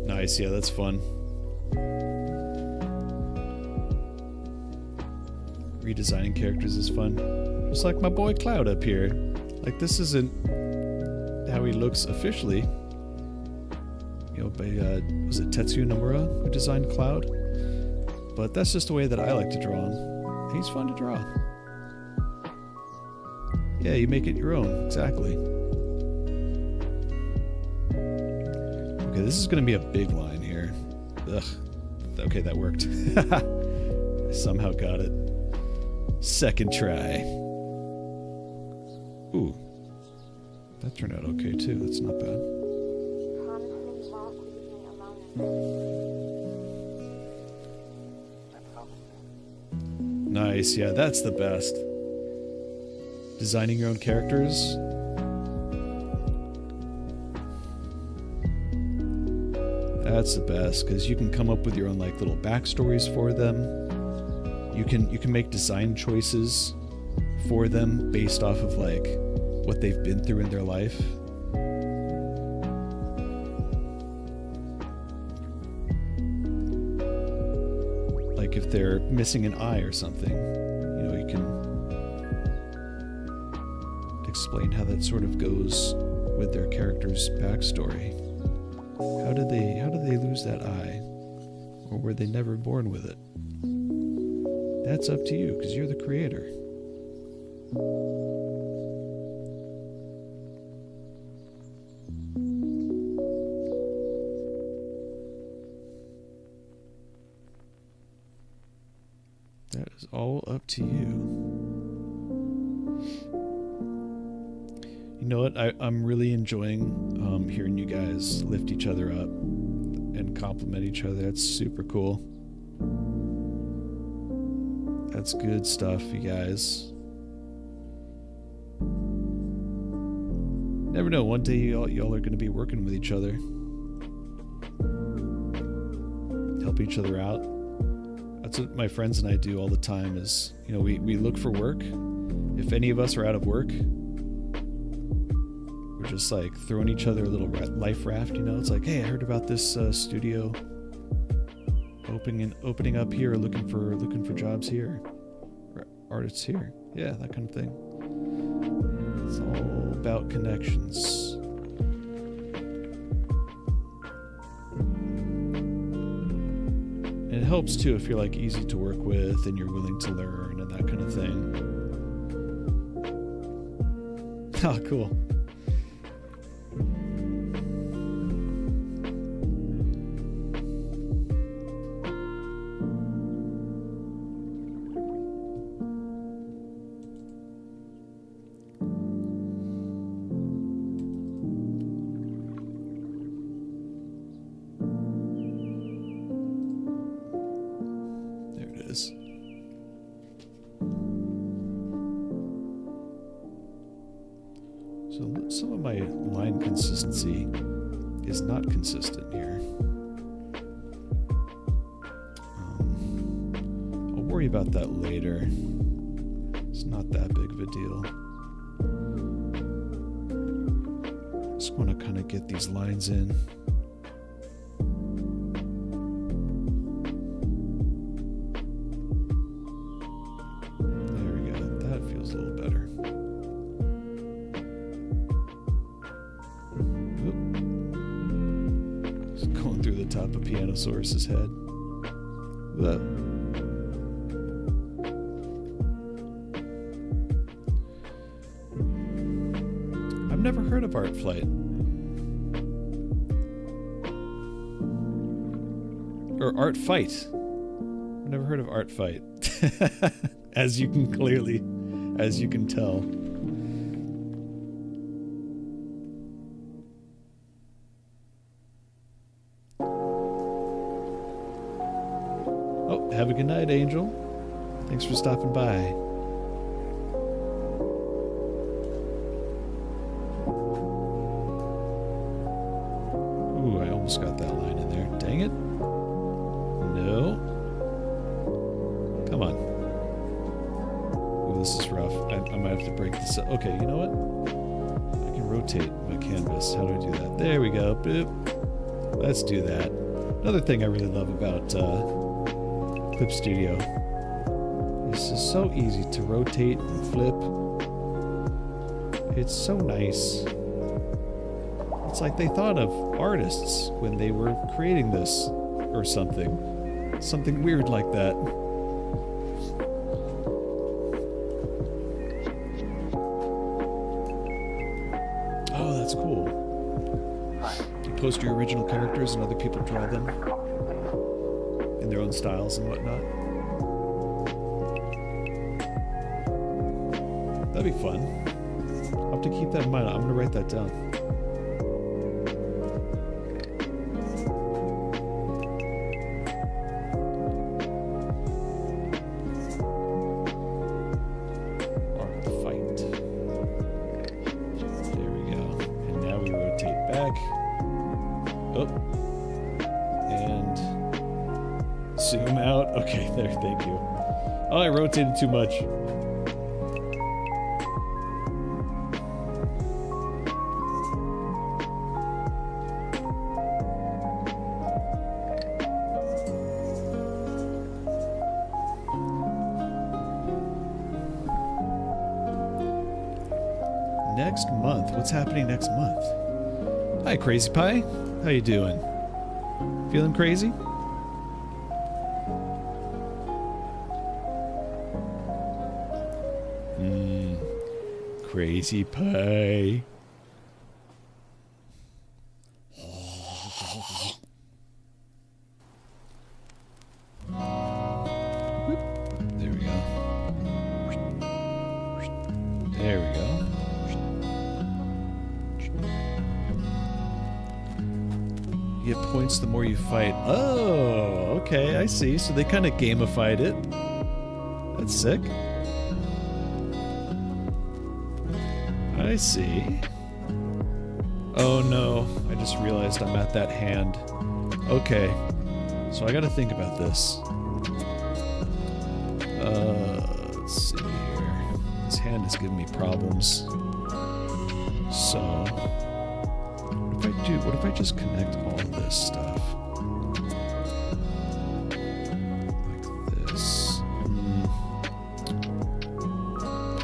Nice, yeah, that's fun. Redesigning characters is fun. Just like my boy Cloud up here. Like, this isn't how he looks officially. You know, by, was it Tetsuya Nomura who designed Cloud? But that's just the way that I like to draw him. He's fun to draw. Yeah, you make it your own, exactly. Okay, this is going to be a big line here. Ugh. Okay, that worked. I somehow got it. Second try. Ooh. That turned out okay too. That's not bad. Nice, yeah, that's the best. Designing your own characters. That's the best, because you can come up with your own like little backstories for them. You can make design choices for them based off of like what they've been through in their life. Like if they're missing an eye or something, you know, you can explain how that sort of goes with their character's backstory. How did they lose that eye? Or were they never born with it? That's up to you, because you're the creator. That is all up to you. You know what? I'm really enjoying hearing you guys lift each other up and compliment each other. That's super cool. That's good stuff, you guys. Never know, one day y'all are going to be working with each other. Help each other out. That's what my friends and I do all the time is, you know, we look for work. If any of us are out of work, we're just like throwing each other a little life raft, you know? It's like, hey, I heard about this studio opening up here, looking for jobs here, or artists here. Yeah, that kind of thing. It's all about connections. And it helps too if you're like easy to work with and you're willing to learn and that kind of thing. Oh, cool. So some of my line consistency is not consistent here. I'll worry about that later. It's not that big of a deal. Just want to kind of get these lines in. There we go. That feels a little better. Going through the top of Pianosaurus's head. I've never heard of Art Flight. Or Art Fight. I've never heard of Art Fight. As you can tell. Have a good night, Angel. Thanks for stopping by. almost got that line in there. Dang it. No. Come on. Ooh, this is rough. I might have to break this up. Okay, you know what? I can rotate my canvas. How do I do that? There we go. Boop. Let's do that. Another thing I really love about Clip Studio. This is so easy to rotate and flip. It's so nice. It's like they thought of artists when they were creating this or something. Something weird like that. Oh, that's cool. You post your original characters and other people draw them in their own styles and whatnot. That'd be fun. I'll have to keep that in mind. I'm going to write that down. Art fight. There we go. And now we rotate back. Oh. And zoom out. Okay, there. Thank you. Oh, I rotated too much. Next month? What's happening next month? Hi, Crazy Pie. How you doing? Feeling crazy? Crazy Pie. Whoop. There we go. There we go. You get points the more you fight. Oh, okay, I see. So they kind of gamified it. That's sick. I see. Oh no, I just realized I'm at that hand. Okay, so I gotta think about this. Let's see here. This hand is giving me problems. So, what if I just connect all of this stuff? Like this.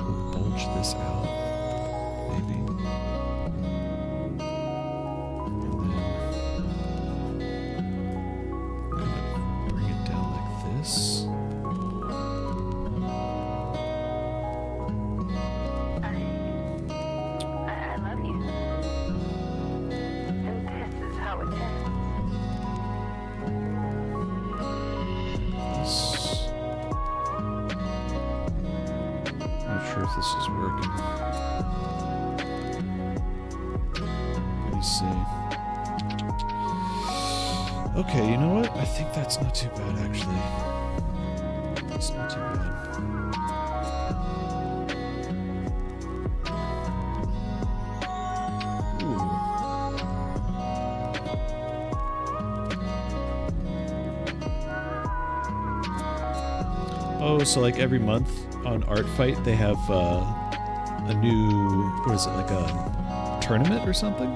We'll bulge this out. Maybe. And then kind of bring it down like this. I love you. And this is how it ends. Not sure if this is working. Let me see. Okay, you know what? I think that's not too bad, actually. It's not too bad. Ooh. Oh, so like every month on Art Fight, they have a new, what is it, like a tournament or something?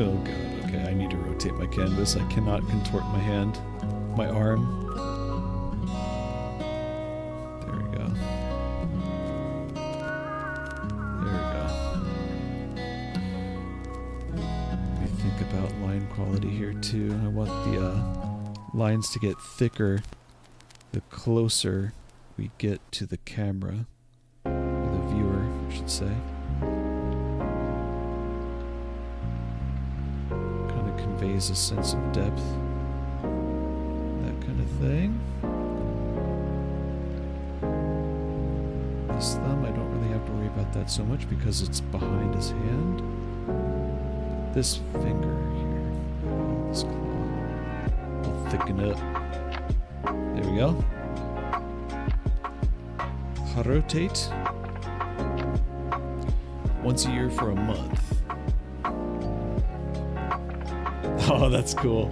Oh god, okay, I need to rotate my canvas. I cannot contort my hand, my arm. There we go. There we go. Let me think about line quality here too. I want the lines to get thicker the closer we get to the camera, or the viewer, I should say. Conveys a sense of depth, that kind of thing. This thumb, I don't really have to worry about that so much because it's behind his hand. But this finger here. This claw. We'll thicken up. There we go. Rotate. Once a year for a month. Oh, that's cool.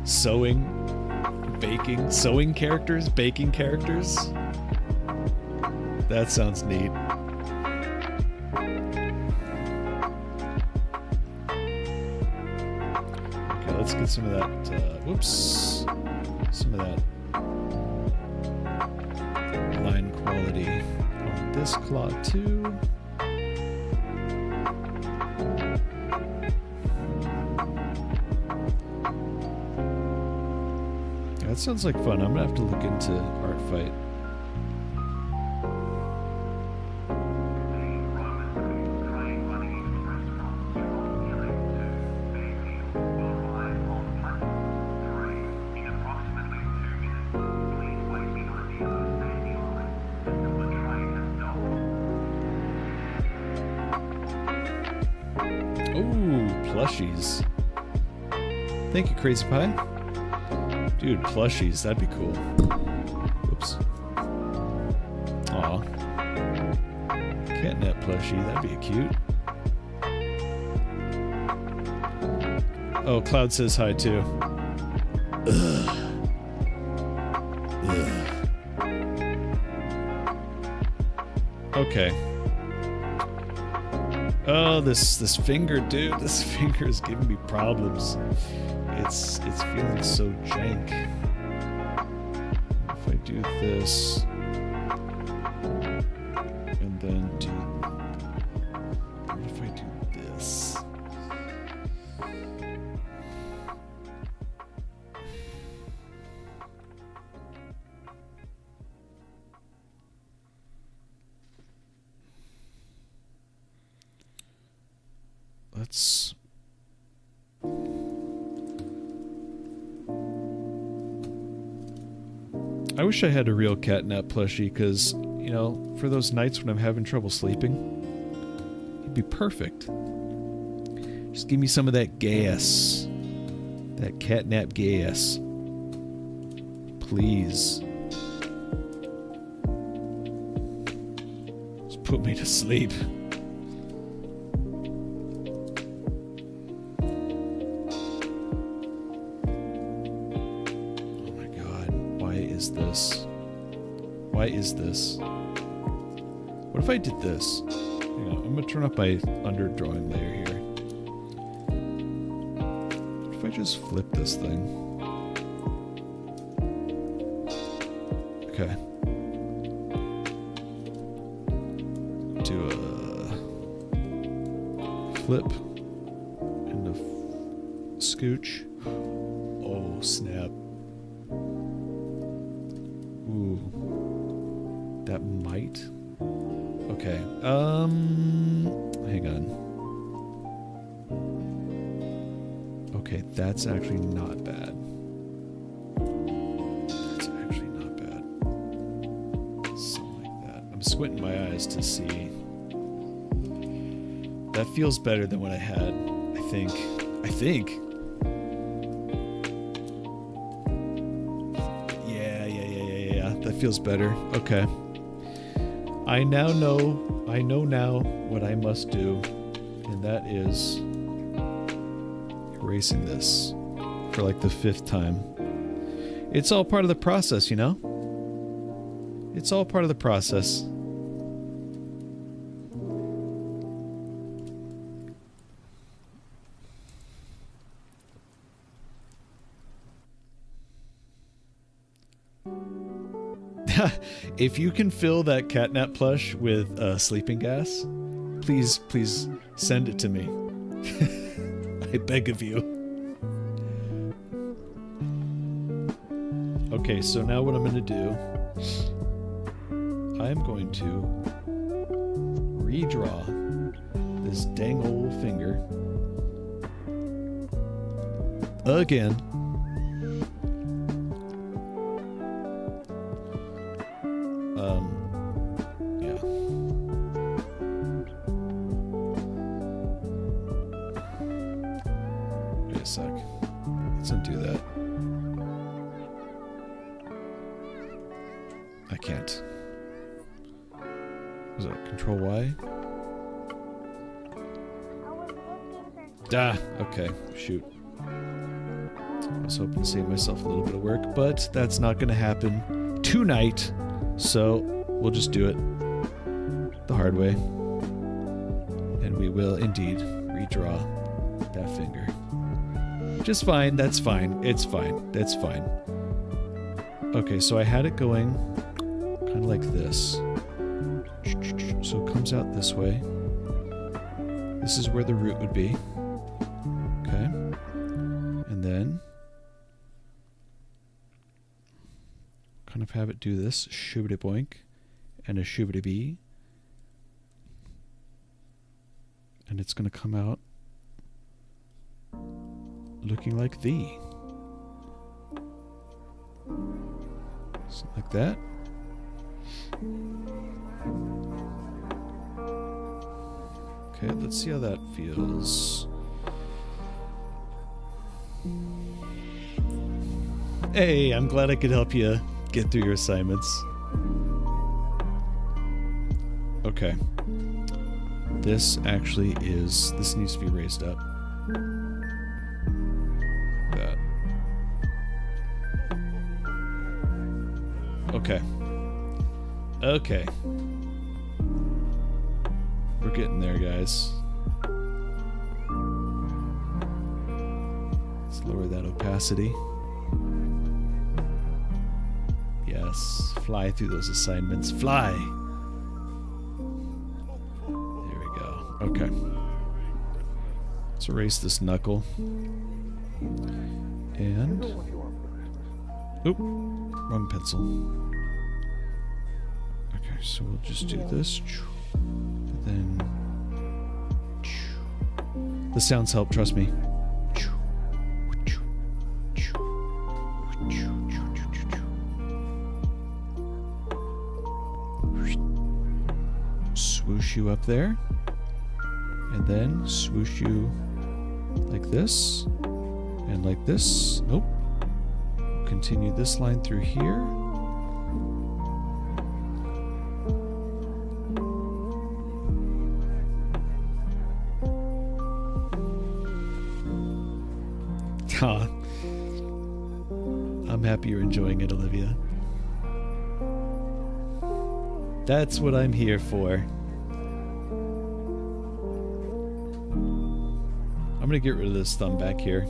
Sewing, baking, sewing characters, baking characters. That sounds neat. Okay, let's get some of that, whoops, some of that line quality on this claw too. That sounds like fun. I'm gonna have to look into Art Fight. Plushies. Thank you, Crazy Pie. Dude, plushies, that'd be cool. Whoops. Aw. Catnap plushie, that'd be cute. Oh, Cloud says hi too. Ugh. Ugh. Okay. Oh, this finger, dude. This finger is giving me problems. It's feeling so jank. If I do this and then do, what if I do this? Let's I wish I had a real Catnap plushie, because, you know, for those nights when I'm having trouble sleeping, it'd be perfect. Just give me some of that gas. That Catnap gas. Please. Just put me to sleep. Why is this? What if I did this? Hang on, I'm gonna turn up my underdrawing layer here. What if I just flip this thing? Okay. Do a flip and a scooch. Oh, snap. Ooh. That might. Okay. Hang on. Okay, that's actually not bad. That's actually not bad. Something like that. I'm squinting my eyes to see. That feels better than what I had, I think. Yeah. That feels better. Okay. I know now what I must do, and that is erasing this for like the 5th time. It's all part of the process, you know? It's all part of the process. If you can fill that Catnap plush with sleeping gas, please send it to me. I beg of you. Okay, so now what I'm going to do, I'm going to redraw this dang old finger again. Yeah. Let's undo that. I can't. Was that Control Y? Ah, okay. Shoot. I was hoping to save myself a little bit of work, but that's not going to happen tonight. So we'll just do it the hard way. And we will indeed redraw that finger. Just fine. That's fine. It's fine. That's fine. Okay, so I had it going kind of like this. So it comes out this way. This is where the root would be. Okay. And then kind of have it do this. Shoobity boink and a shoobity bee. And it's going to come out looking like thee. Something like that. Okay, let's see how that feels. Hey, I'm glad I could help you get through your assignments. Okay. This actually is... This needs to be raised up. Like that. Okay. Okay. We're getting there, guys. Let's lower that opacity. Yes. Fly through those assignments. Fly! There we go. Okay. Let's erase this knuckle. And... Oop. Wrong pencil. Okay, so we'll just do this. And then... The sounds help, trust me. Swoosh you up there. And then swoosh you like this. And like this. Nope. Continue this line through here. Huh. I'm happy you're enjoying it, Olivia. That's what I'm here for. I'm gonna get rid of this thumb back here.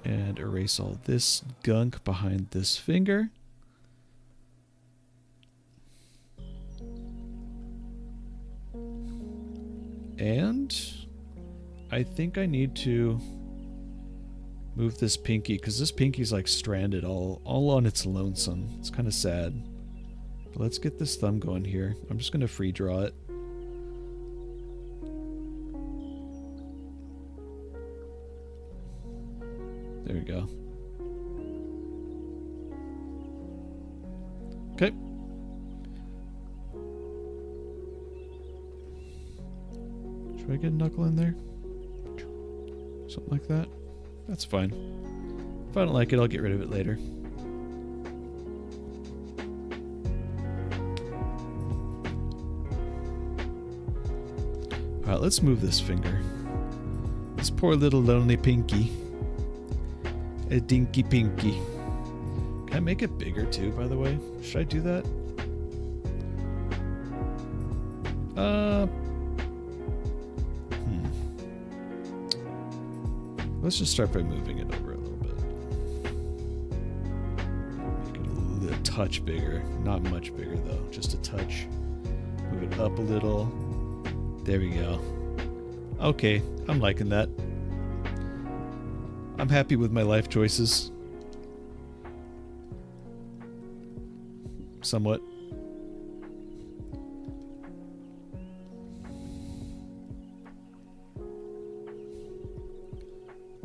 And erase all this gunk behind this finger. And I think I need to move this pinky, because this pinky's like stranded all on its lonesome. It's kind of sad. But let's get this thumb going here. I'm just going to free draw it. There we go. Okay. Should I get a knuckle in there? Something like that. That's fine. If I don't like it, I'll get rid of it later. Alright, let's move this finger. This poor little lonely pinky. A dinky pinky. Can I make it bigger too, by the way? Should I do that? Let's just start by moving it over a little bit. Make it a touch bigger. Not much bigger though, just a touch. Move it up a little. There we go. Okay, I'm liking that. I'm happy with my life choices. Somewhat.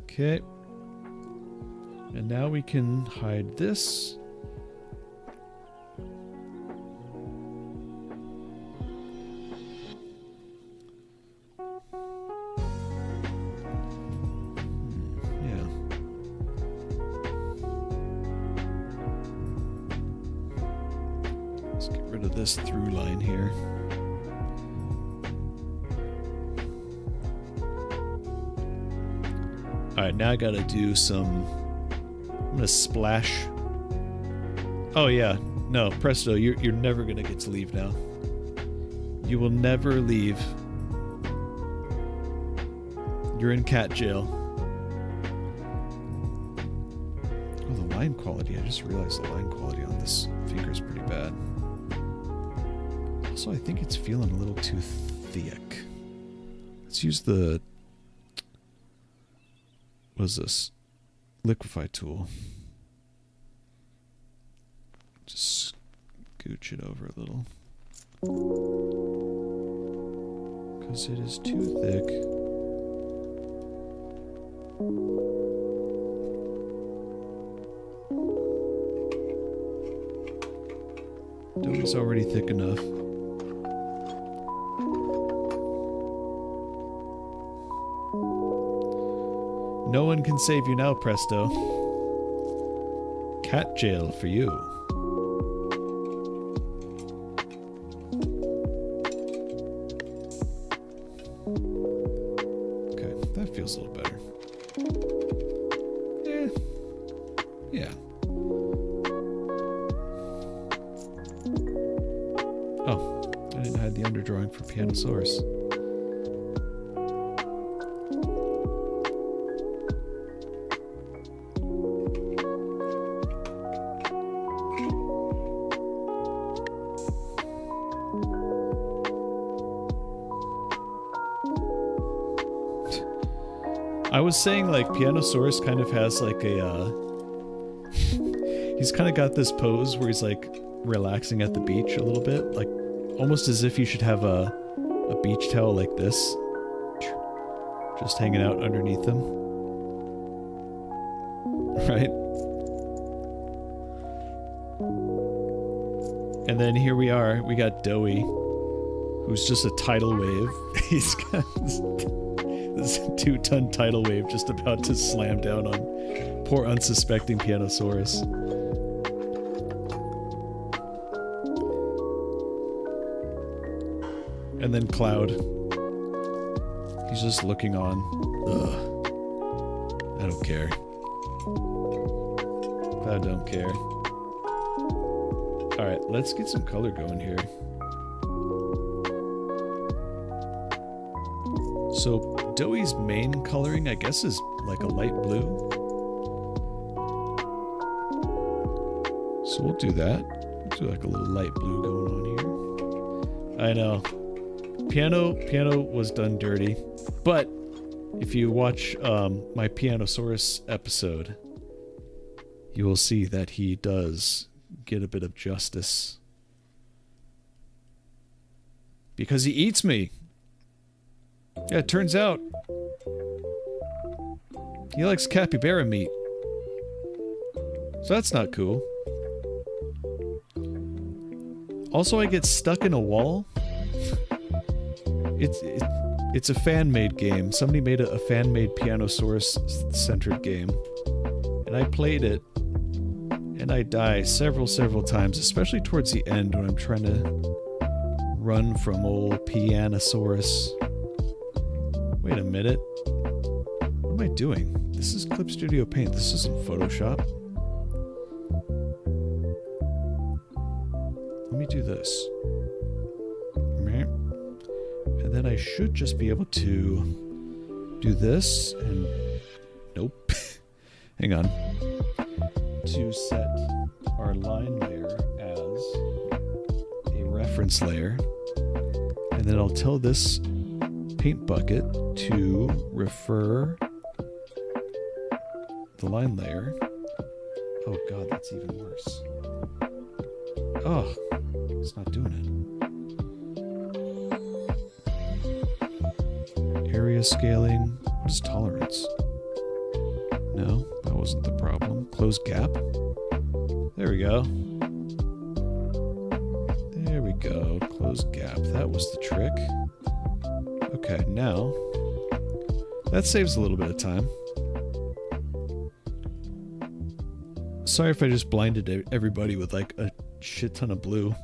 Okay. And now we can hide this. Let's get rid of this through line here. Alright, now I gotta do some... I'm gonna splash. Oh yeah, no, presto, you're never gonna get to leave now. You will never leave. You're in cat jail. Oh, the line quality. I just realized the line quality on this finger is pretty bad. Also, I think it's feeling a little too thick. Let's use the... What is this? Liquify tool. Just scooch it over a little. Because it is too thick. Doey's already thick enough. No one can save you now, Presto. Cat jail for you. Okay, that feels a little better. Yeah. Oh, I didn't hide the underdrawing for Pianosaurus. I was saying, like, Pianosaurus kind of has, like, a, he's kind of got this pose where he's, like, relaxing at the beach a little bit. Like, almost as if you should have a beach towel like this. Just hanging out underneath him. Right? And then here we are. We got Doey, who's just a tidal wave. He's got this 2-ton tidal wave just about to slam down on poor unsuspecting Pianosaurus. And then Cloud. He's just looking on. Ugh. I don't care. Cloud don't care. Alright, let's get some color going here. So, Doey's main coloring, I guess, is like a light blue. So we'll do that. We'll do like a little light blue going on here. I know. Piano was done dirty. But if you watch my Pianosaurus episode, you will see that he does get a bit of justice. Because he eats me. Yeah, it turns out he likes capybara meat. So that's not cool. Also, I get stuck in a wall. It's a fan-made game. Somebody made a fan-made Pianosaurus-centered game. And I played it, and I die several times, especially towards the end when I'm trying to run from old Pianosaurus. Wait a minute. What am I doing? This is Clip Studio Paint. This isn't Photoshop. Let me do this. And then I should just be able to do this and... Nope. Hang on. To set our line layer as a reference layer. And then I'll tell this paint bucket to refer the line layer. Oh god, that's even worse. Oh, it's not doing it. Area scaling. What is tolerance? No, that wasn't the problem. Close gap. There we go. There we go. Close gap. That was the trick. Okay, now that saves a little bit of time. Sorry if I just blinded everybody with like a shit ton of blue.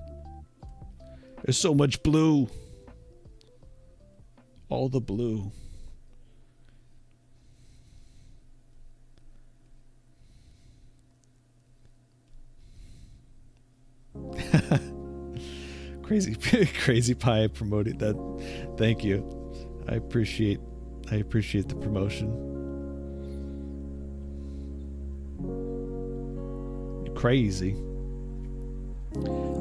There's so much blue. All the blue. Crazy Pie promoted that. Thank you. I appreciate the promotion. Crazy.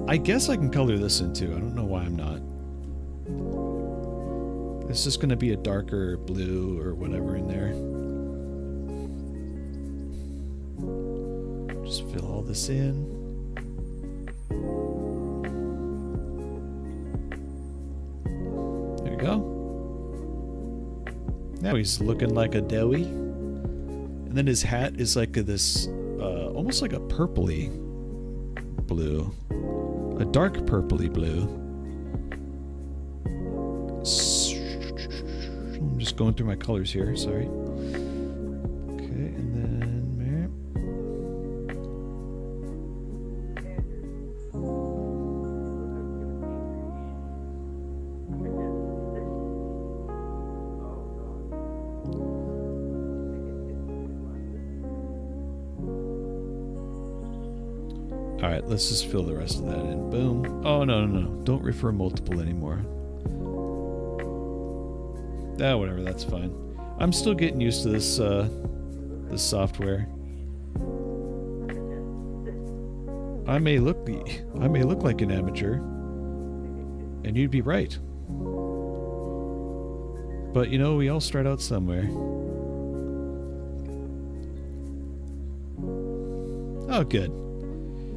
I guess I can color this in too. I don't know why I'm not. It's just going to be a darker blue or whatever in there. Just fill all this in. There you go. Now he's looking like a Doey. And then his hat is like this, almost like a purpley blue. A dark purpley blue. I'm just going through my colors here, sorry. Okay, and then... Alright, let's just fill the rest of that in. Boom. Oh, no. Don't refer multiple anymore. Ah, whatever, that's fine. I'm still getting used to this, this software. I may look like an amateur, and you'd be right. But, you know, we all start out somewhere. Oh, good.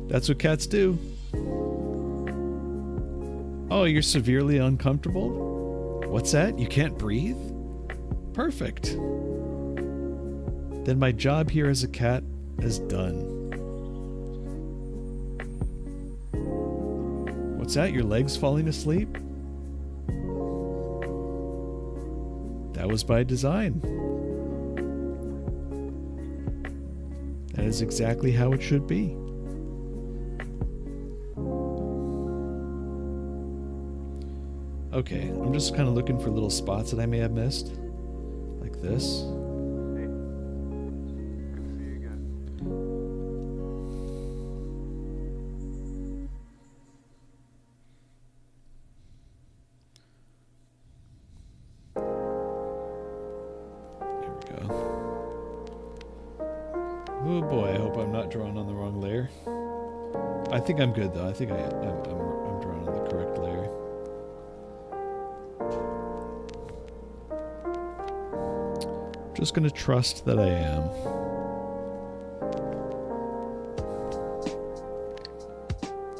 That's what cats do. Oh, you're severely uncomfortable? What's that? You can't breathe? Perfect. Then my job here as a cat is done. What's that? Your legs falling asleep? That was by design. That is exactly how it should be. Okay, I'm just kind of looking for little spots that I may have missed. Like this. Hey. Good to see you again. There we go. Oh boy, I hope I'm not drawing on the wrong layer. I think I'm good though. I think I'm drawing on the correct layer. Just gonna trust that I am.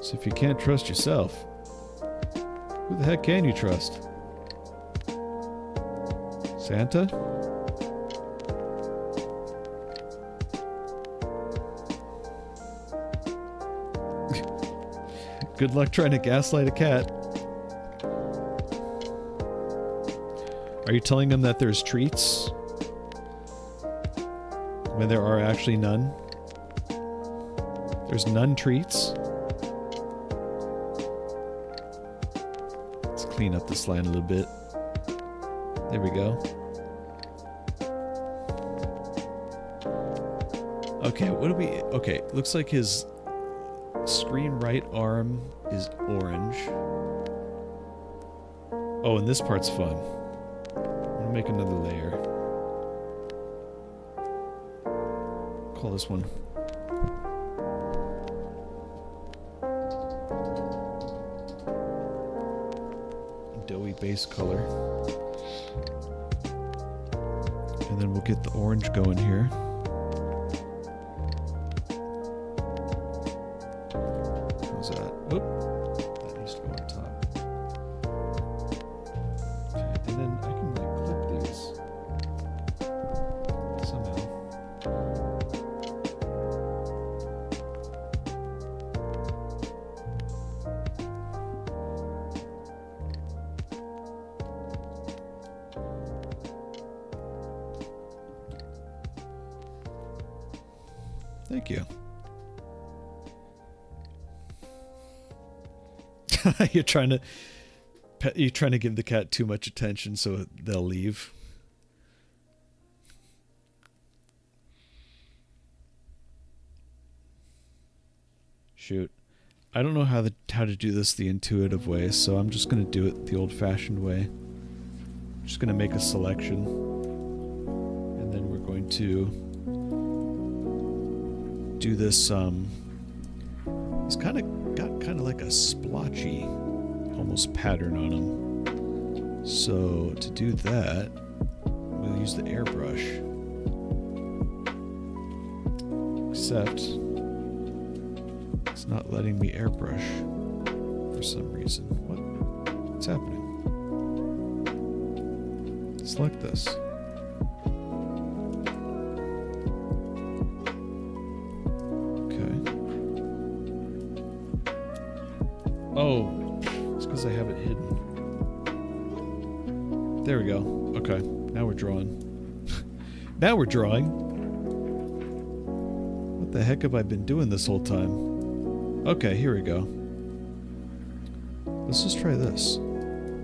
So if you can't trust yourself, who the heck can you trust? Santa? Good luck trying to gaslight a cat. Are you telling him that there's treats when there are actually none? There's none treats? Let's clean up this line a little bit. There we go. Okay, what do we... Okay, looks like his screen right arm is orange. Oh, and this part's fun. I'm gonna make another layer. Call this one Doey base color. And then we'll get the orange going here. How's that? Oop. That needs to go on top. Okay, and then I can like clip these somehow. Thank you. you're trying to give the cat too much attention so they'll leave. Shoot. I don't know how to do this the intuitive way, so I'm just going to do it the old-fashioned way. I'm just going to make a selection, and then we're going to do this. He's got kind of like a splotchy, almost pattern on him. So to do that, we'll use the airbrush. Except it's not letting me airbrush for some reason. What's happening? Select this. Okay. Oh, it's because I have it hidden. There we go. Okay, now we're drawing. Now we're drawing. What the heck have I been doing this whole time? Okay, here we go. Let's just try this.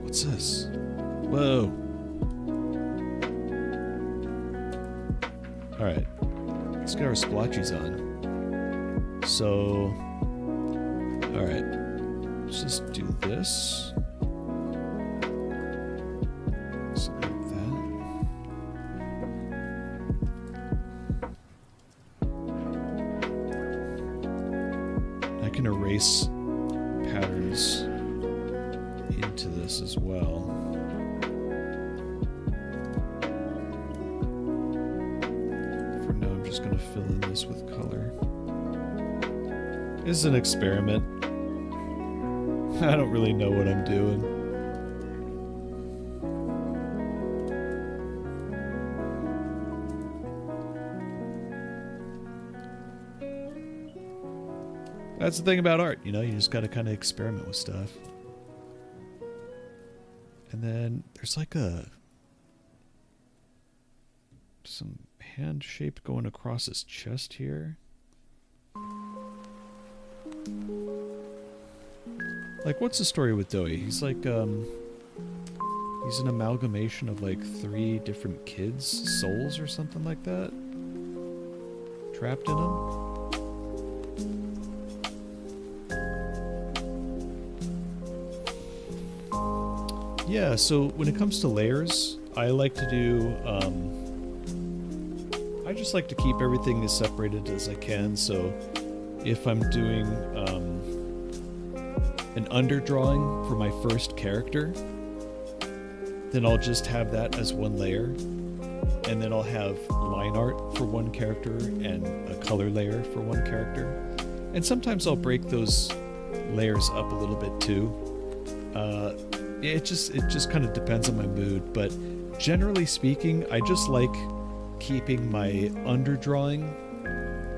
What's this? Whoa. Alright. Let's get our splotchies on. So... Alright. Let's just do this. Something like that. I can erase patterns into this as well. For now, I'm just going to fill in this with color. This is an experiment. I don't really know what I'm doing. That's the thing about art, you know, you just gotta kind of experiment with stuff. And then there's like some hand shape going across his chest here. Like, what's the story with Doey? He's like, he's an amalgamation of like 3 different kids' souls or something like that. Trapped in him. Yeah, so when it comes to layers, I like to do, I just like to keep everything as separated as I can, so if I'm doing, an underdrawing for my first character, then I'll just have that as one layer, and then I'll have line art for one character and a color layer for one character, and sometimes I'll break those layers up a little bit too. It just kind of depends on my mood, but generally speaking, I just like keeping my underdrawing,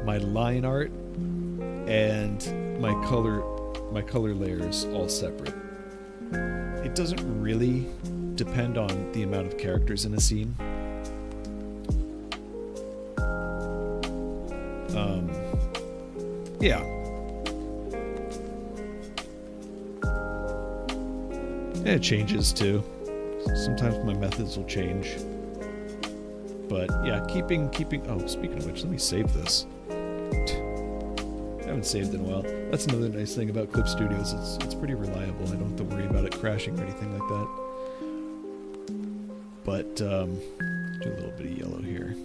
my line art, and my color layers all separate. It doesn't really depend on the amount of characters in a scene. Yeah. And it changes too. Sometimes my methods will change. But yeah, keeping oh, speaking of which, let me save this. I haven't saved in a while. That's another nice thing about Clip Studios. It's pretty reliable. I don't have to worry about it crashing or anything like that. But do a little bit of yellow here.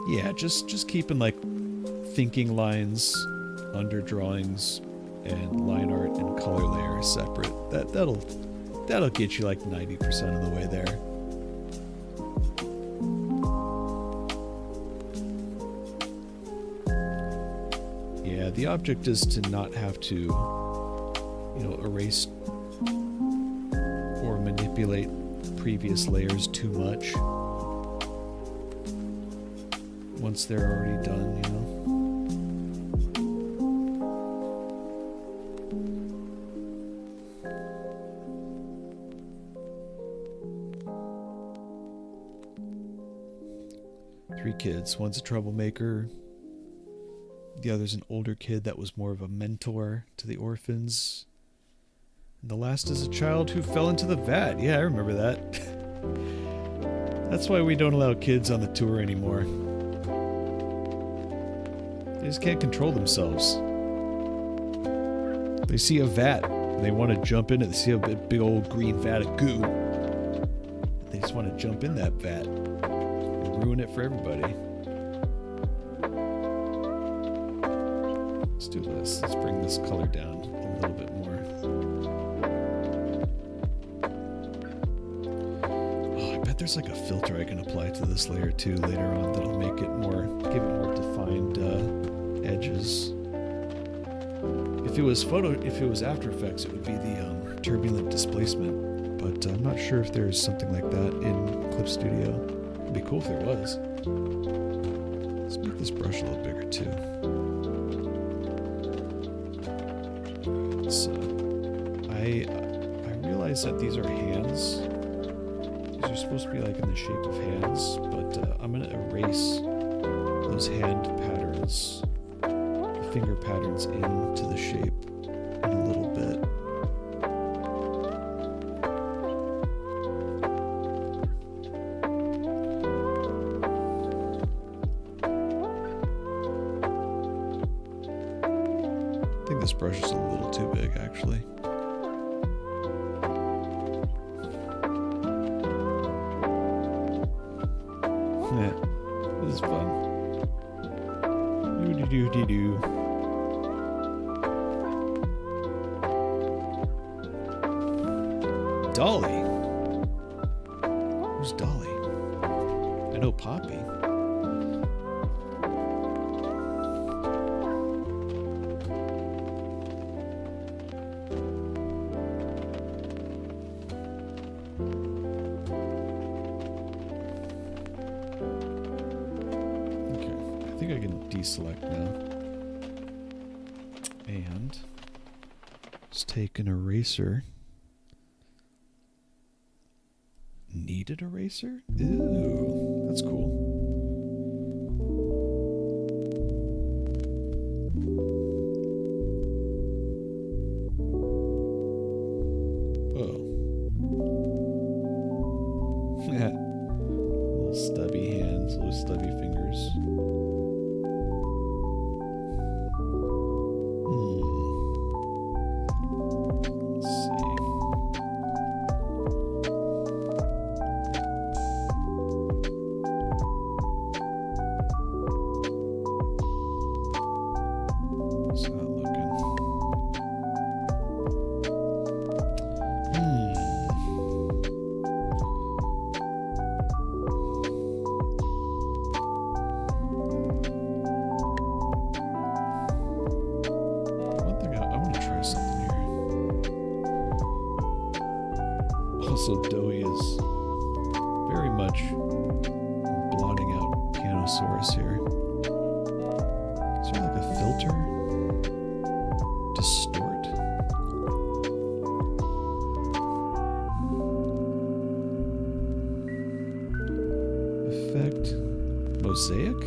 Yeah, just keeping like thinking lines, underdrawings, and line art and color layer separate. That'll get you like 90% of the way there. Yeah, the object is to not have to, you know, erase or manipulate previous layers too much once they're already done, you know. Three kids. One's a troublemaker. Yeah, there's an older kid that was more of a mentor to the orphans. And the last is a child who fell into the vat. Yeah, I remember that. That's why we don't allow kids on the tour anymore. They just can't control themselves. They see a vat, and they want to jump in it. They see a big old green vat of goo. They just want to jump in that vat and ruin it for everybody. Let's do this. Let's bring this color down a little bit more. Oh, I bet there's like a filter I can apply to this layer too later on that'll make it more, give it more defined edges. If it was After Effects, it would be the turbulent displacement, but I'm not sure if there's something like that in Clip Studio. It'd be cool if there was. Let's make this brush a little bigger too. So I realize that these are hands. These are supposed to be like in the shape of hands, but I'm gonna erase those hand patterns, the finger patterns into the shape in a little bit. I think this brush is a little too big, actually. Yeah, this is fun. Do-do-do-do-do. Dolly? Who's Dolly? I know Poppy. I think I can deselect now. And just take an eraser. Kneaded eraser? Ooh, that's cool. Whoa. Little stubby hands, little stubby fingers. Also, Doey is very much blotting out Pianosaurus here. Is there like a filter? Distort? Effect? Mosaic?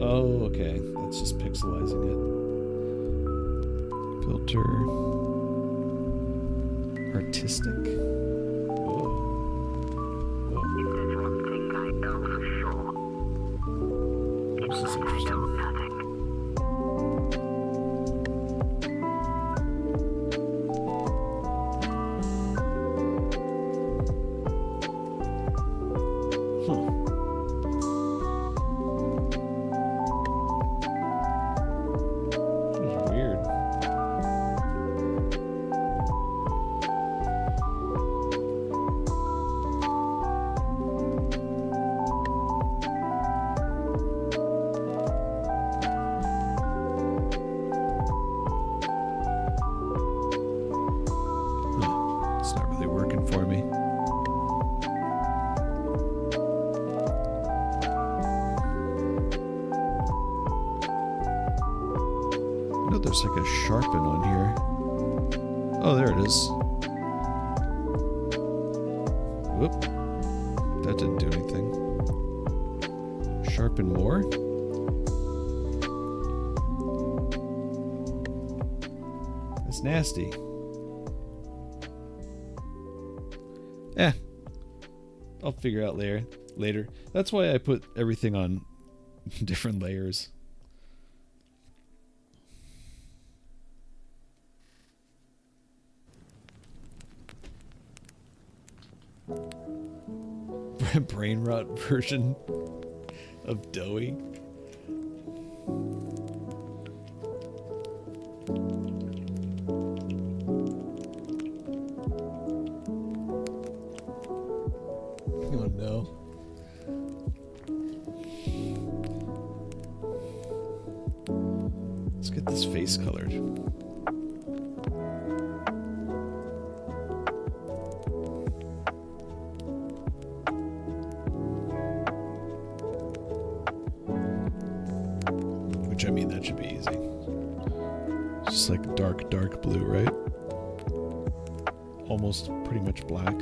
Oh, okay. That's just pixelizing it. Filter. Artistic? Whoa. Whoa. If there's one thing I know for sure, This is interesting. Huh. This is weird. It's not really working for me. I know there's like a sharpen on here. Oh, there it is. Whoop. That didn't do anything. Sharpen more? That's nasty. Eh. I'll figure out later. That's why I put everything on different layers. Brain rot version of Doey. Oh no. Let's get this face colored. Which, I mean, that should be easy. Just like dark blue, right? Almost pretty much black.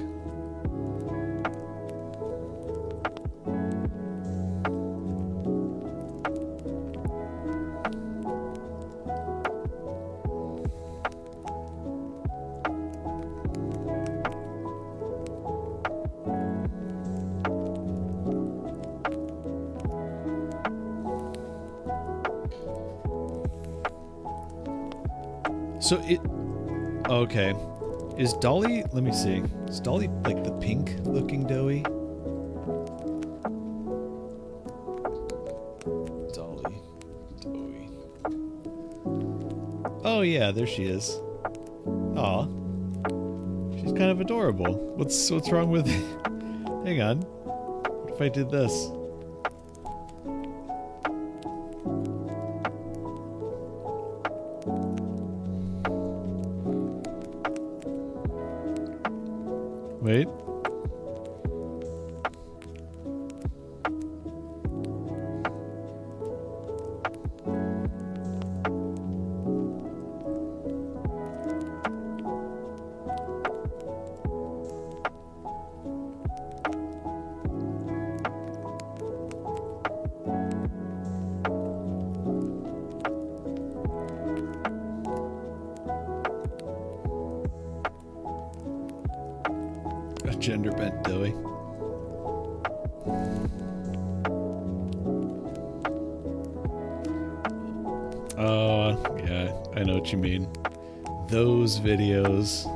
So it... Okay. Is Dolly... Let me see. Is Dolly like the pink looking Doey? Dolly. Doey. Oh yeah, there she is. Aw. She's kind of adorable. What's wrong with... Hang on. What if I did this? Wait. Gender bent Doey. Oh, yeah, I know what you mean. Those videos.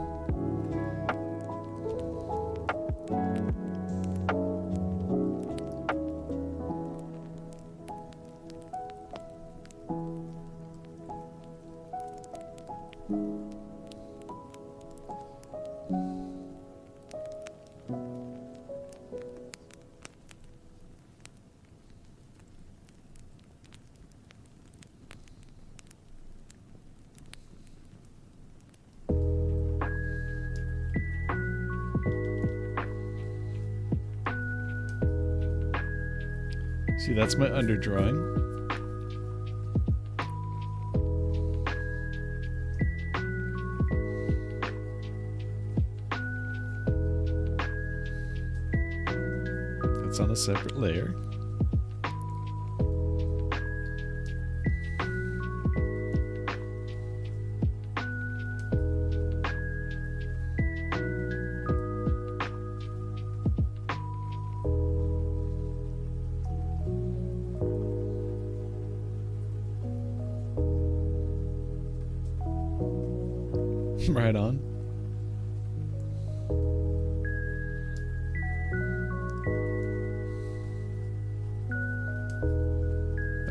See, that's my underdrawing. That's on a separate layer. Right on.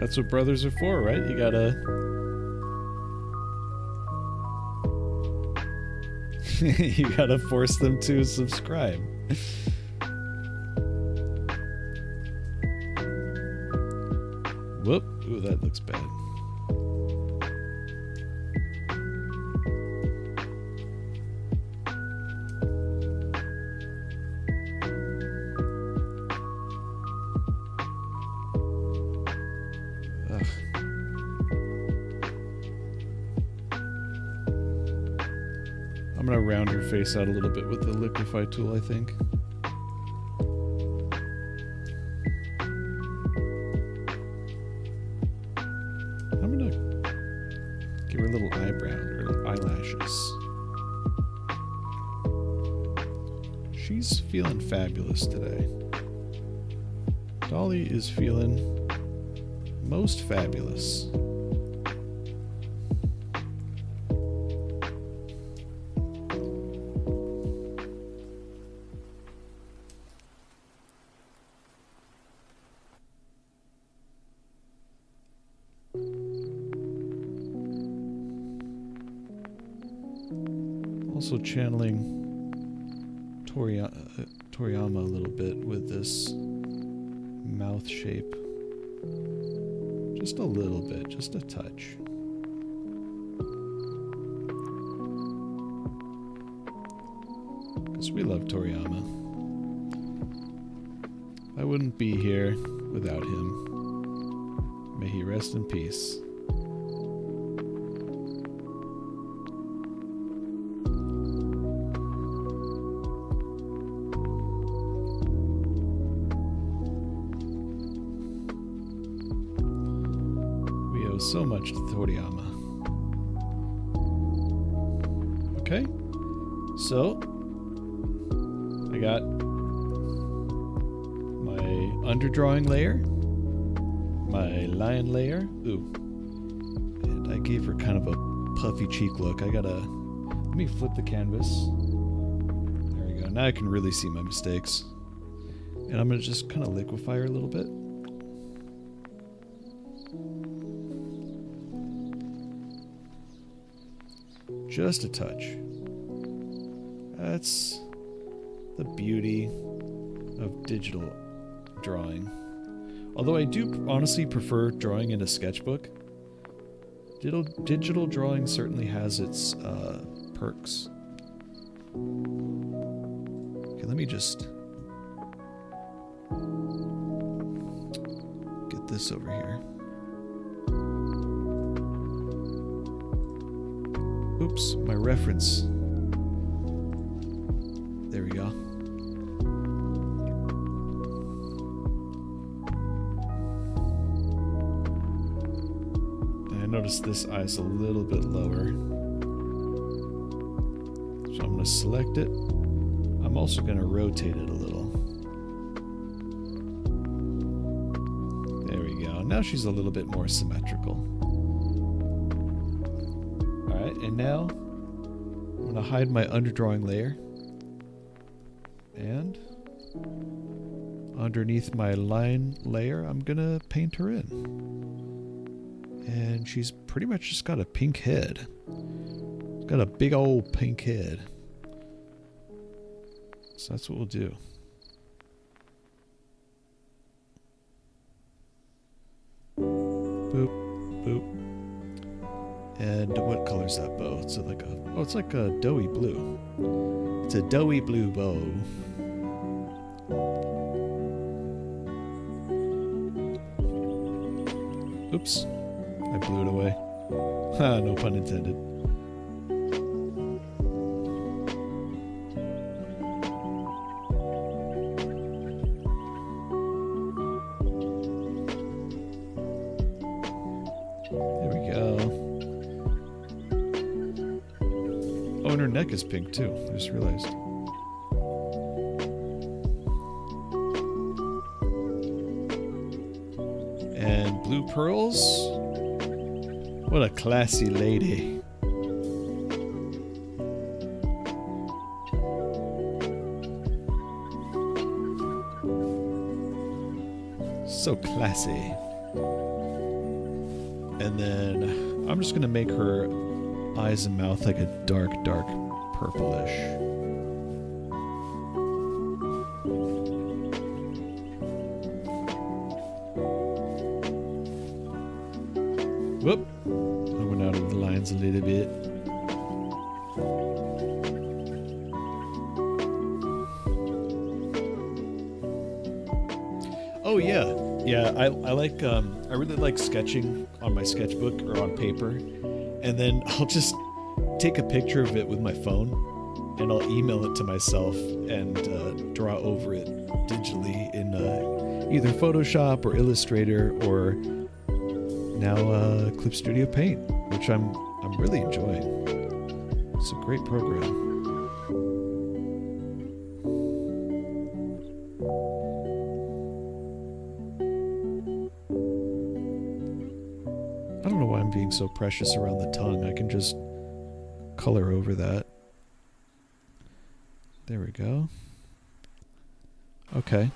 That's what brothers are for, right? You gotta... you gotta force them to subscribe. Whoop. Ooh, that looks bad. I'm gonna round her face out a little bit with the liquify tool, I think. I'm gonna give her a little eyebrow or eyelashes. She's feeling fabulous today. Dolly is feeling most fabulous. Also channeling Toriyama a little bit with this mouth shape. Just a little bit, just a touch. Because we love Toriyama. I wouldn't be here without him. May he rest in peace. So much to Toriyama. Okay, so I got my underdrawing layer, my line layer. Ooh, and I gave her kind of a puffy cheek look. Let me flip the canvas. There we go. Now I can really see my mistakes. And I'm gonna just kind of liquefy her a little bit. Just a touch. That's the beauty of digital drawing. Although I do honestly prefer drawing in a sketchbook, digital drawing certainly has its perks. Okay, let me just get this over here. Oops, my reference. There we go. And I noticed this eye is a little bit lower. So I'm going to select it. I'm also going to rotate it a little. There we go. Now she's a little bit more symmetrical. And now I'm going to hide my underdrawing layer, and underneath my line layer I'm going to paint her in, and she's pretty much just got a pink head. She's got a big old pink head, so that's what we'll do. Boop, boop. And what color is that bow? It's like it's like a doughy blue. It's a doughy blue bow. Oops. I blew it away. Ha, no pun intended. And her neck is pink too, I just realized. And blue pearls. What a classy lady. So classy. And then I'm just gonna make her eyes and mouth like a dark purplish. Whoop! I went out of the lines a little bit. Oh yeah. Yeah, I like I really like sketching on my sketchbook or on paper. And then I'll just take a picture of it with my phone and I'll email it to myself and draw over it digitally in either Photoshop or Illustrator or now Clip Studio Paint, which I'm really enjoying. It's a great program. I don't know why I'm being so precious around the tongue. I can just color over that. There we go. Okay.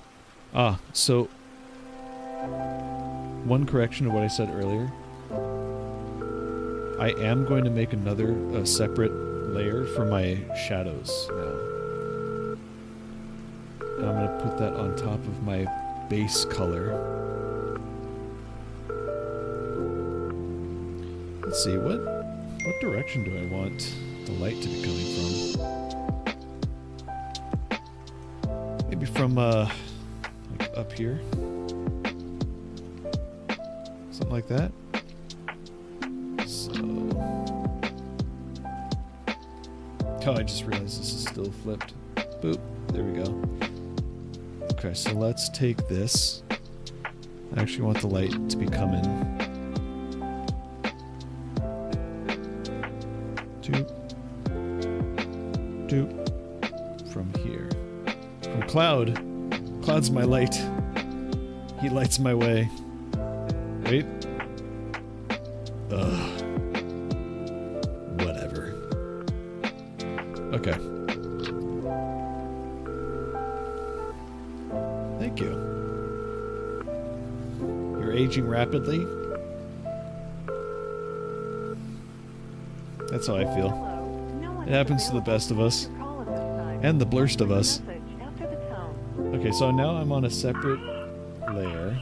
So one correction to what I said earlier. I am going to make a separate layer for my shadows now. And I'm going to put that on top of my base color. Let's see, what direction do I want the light to be coming from? Maybe from, like up here? Something like that? So... Oh, I just realized this is still flipped. Boop. There we go. Okay, so let's take this. I actually want the light to be coming... from here. From Cloud. Cloud's my light. He lights my way. Wait. Ugh. Whatever. Okay. Thank you. You're aging rapidly. That's how I feel. It happens to the best of us. And the blurst of us. Okay, so now I'm on a separate layer.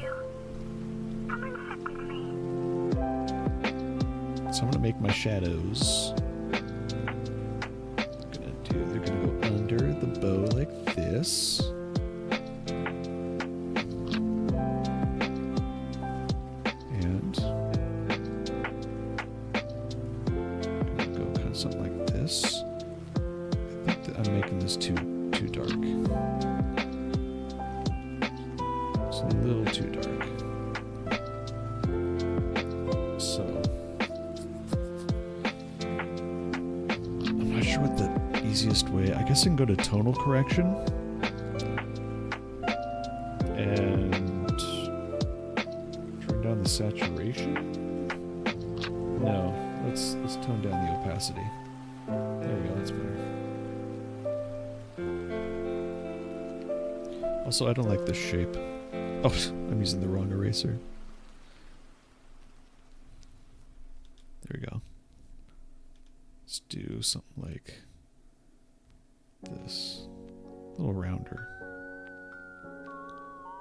So I'm gonna make my shadows. They're gonna go under the bow like this. And gonna go kind of something like this. I think that I'm making this too dark. It's a little too dark. So I'm not sure what the easiest way. I guess I can go to tonal correction and turn down the saturation. No, let's tone down the opacity. There we go, that's better. Also, I don't like this shape. Oh, I'm using the wrong eraser. There we go. Let's do something like this. A little rounder.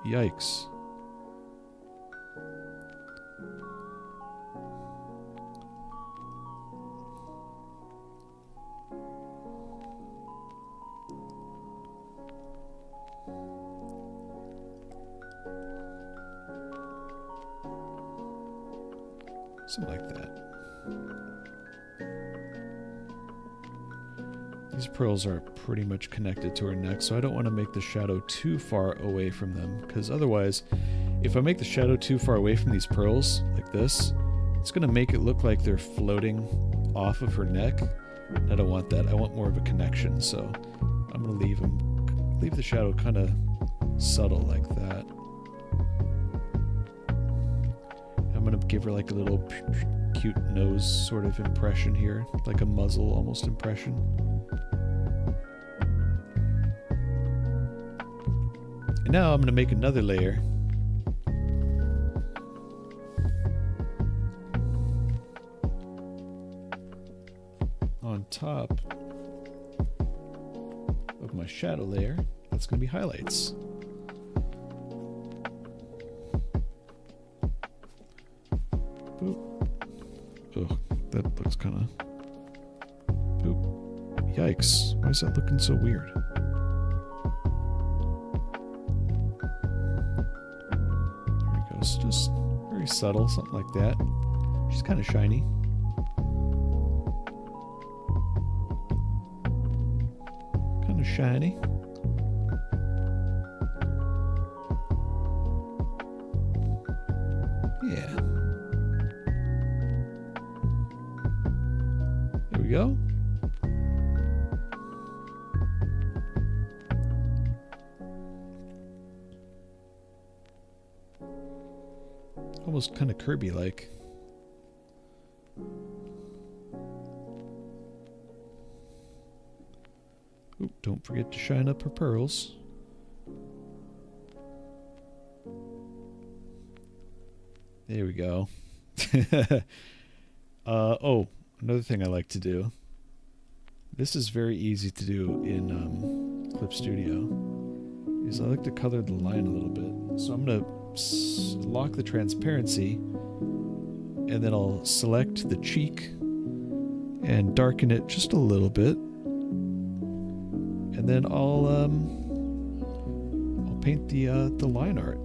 Yikes. Something like that. These pearls are pretty much connected to her neck, so I don't want to make the shadow too far away from them, because otherwise, if I make the shadow too far away from these pearls, like this, it's going to make it look like they're floating off of her neck. I don't want that. I want more of a connection, so I'm going to leave the shadow kind of subtle like that. I'm going to give her like a little cute nose sort of impression here, like a muzzle almost impression. And now I'm going to make another layer. On top of my shadow layer, that's going to be highlights. Boop. Oh, that looks kind of... Boop. Yikes. Why is that looking so weird? There we go. It's just very subtle, something like that. She's kind of shiny. Kind of shiny. Yeah. There we go. almost kind of Kirby-like. Ooh, don't forget to shine up her pearls. There we go. Oh, another thing I like to do. This is very easy to do in Clip Studio. Is I like to color the line a little bit. So I'm going to lock the transparency, and then I'll select the cheek and darken it just a little bit. And then I'll paint the line art.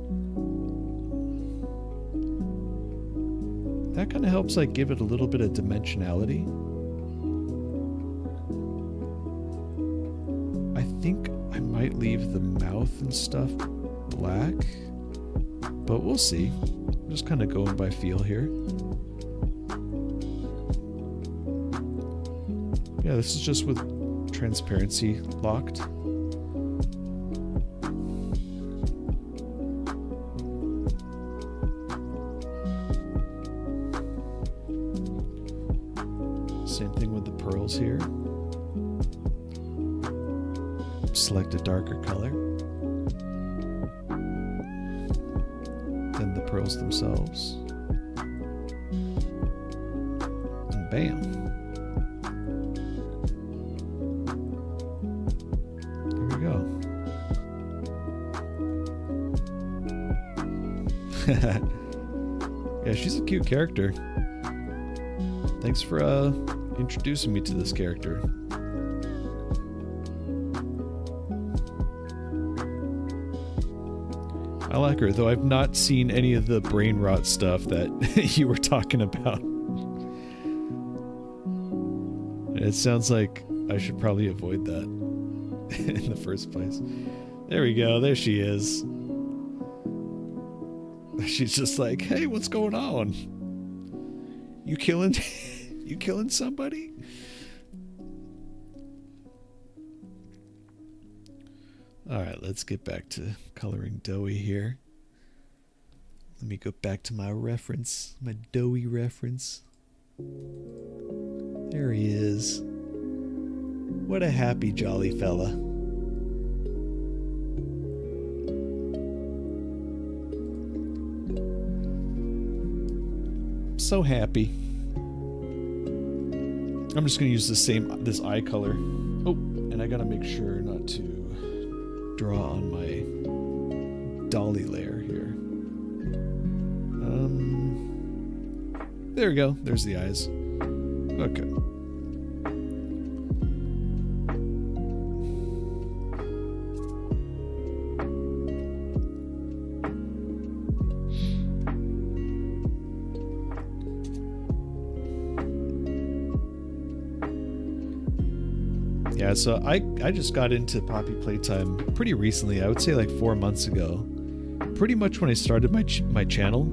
That kind of helps like give it a little bit of dimensionality. I think I might leave the mouth and stuff black, but we'll see. I'm just kind of going by feel here. Yeah, this is just with transparency locked. Same thing with the pearls here. Select a darker color. Then the pearls themselves. And bam. There we go. Yeah, she's a cute character. Thanks for introducing me to this character. I like her, though I've not seen any of the brain rot stuff that you were talking about. It sounds like I should probably avoid that in the first place. There we go, there she is. She's just like, hey, what's going on? You killing you killing somebody? Alright, let's get back to coloring Doey here. Let me go back to my reference, my Doey reference. There he is. What a happy, jolly fella. So happy. I'm just gonna use this eye color. Oh, and I gotta make sure not to draw on my dolly layer here. There we go. There's the eyes. Okay. Yeah, so I just got into Poppy Playtime pretty recently. I would say like 4 months ago. Pretty much when I started my channel.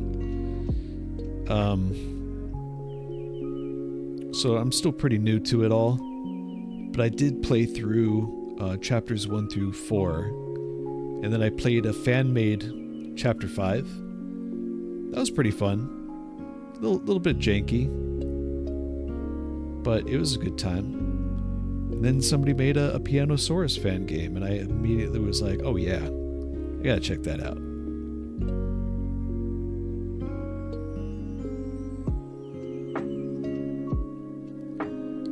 So I'm still pretty new to it all. But I did play through chapters 1 through 4. And then I played a fan-made chapter 5. That was pretty fun. A little bit janky. But it was a good time. And then somebody made a Pianosaurus fan game, and I immediately was like, oh yeah, I gotta check that out.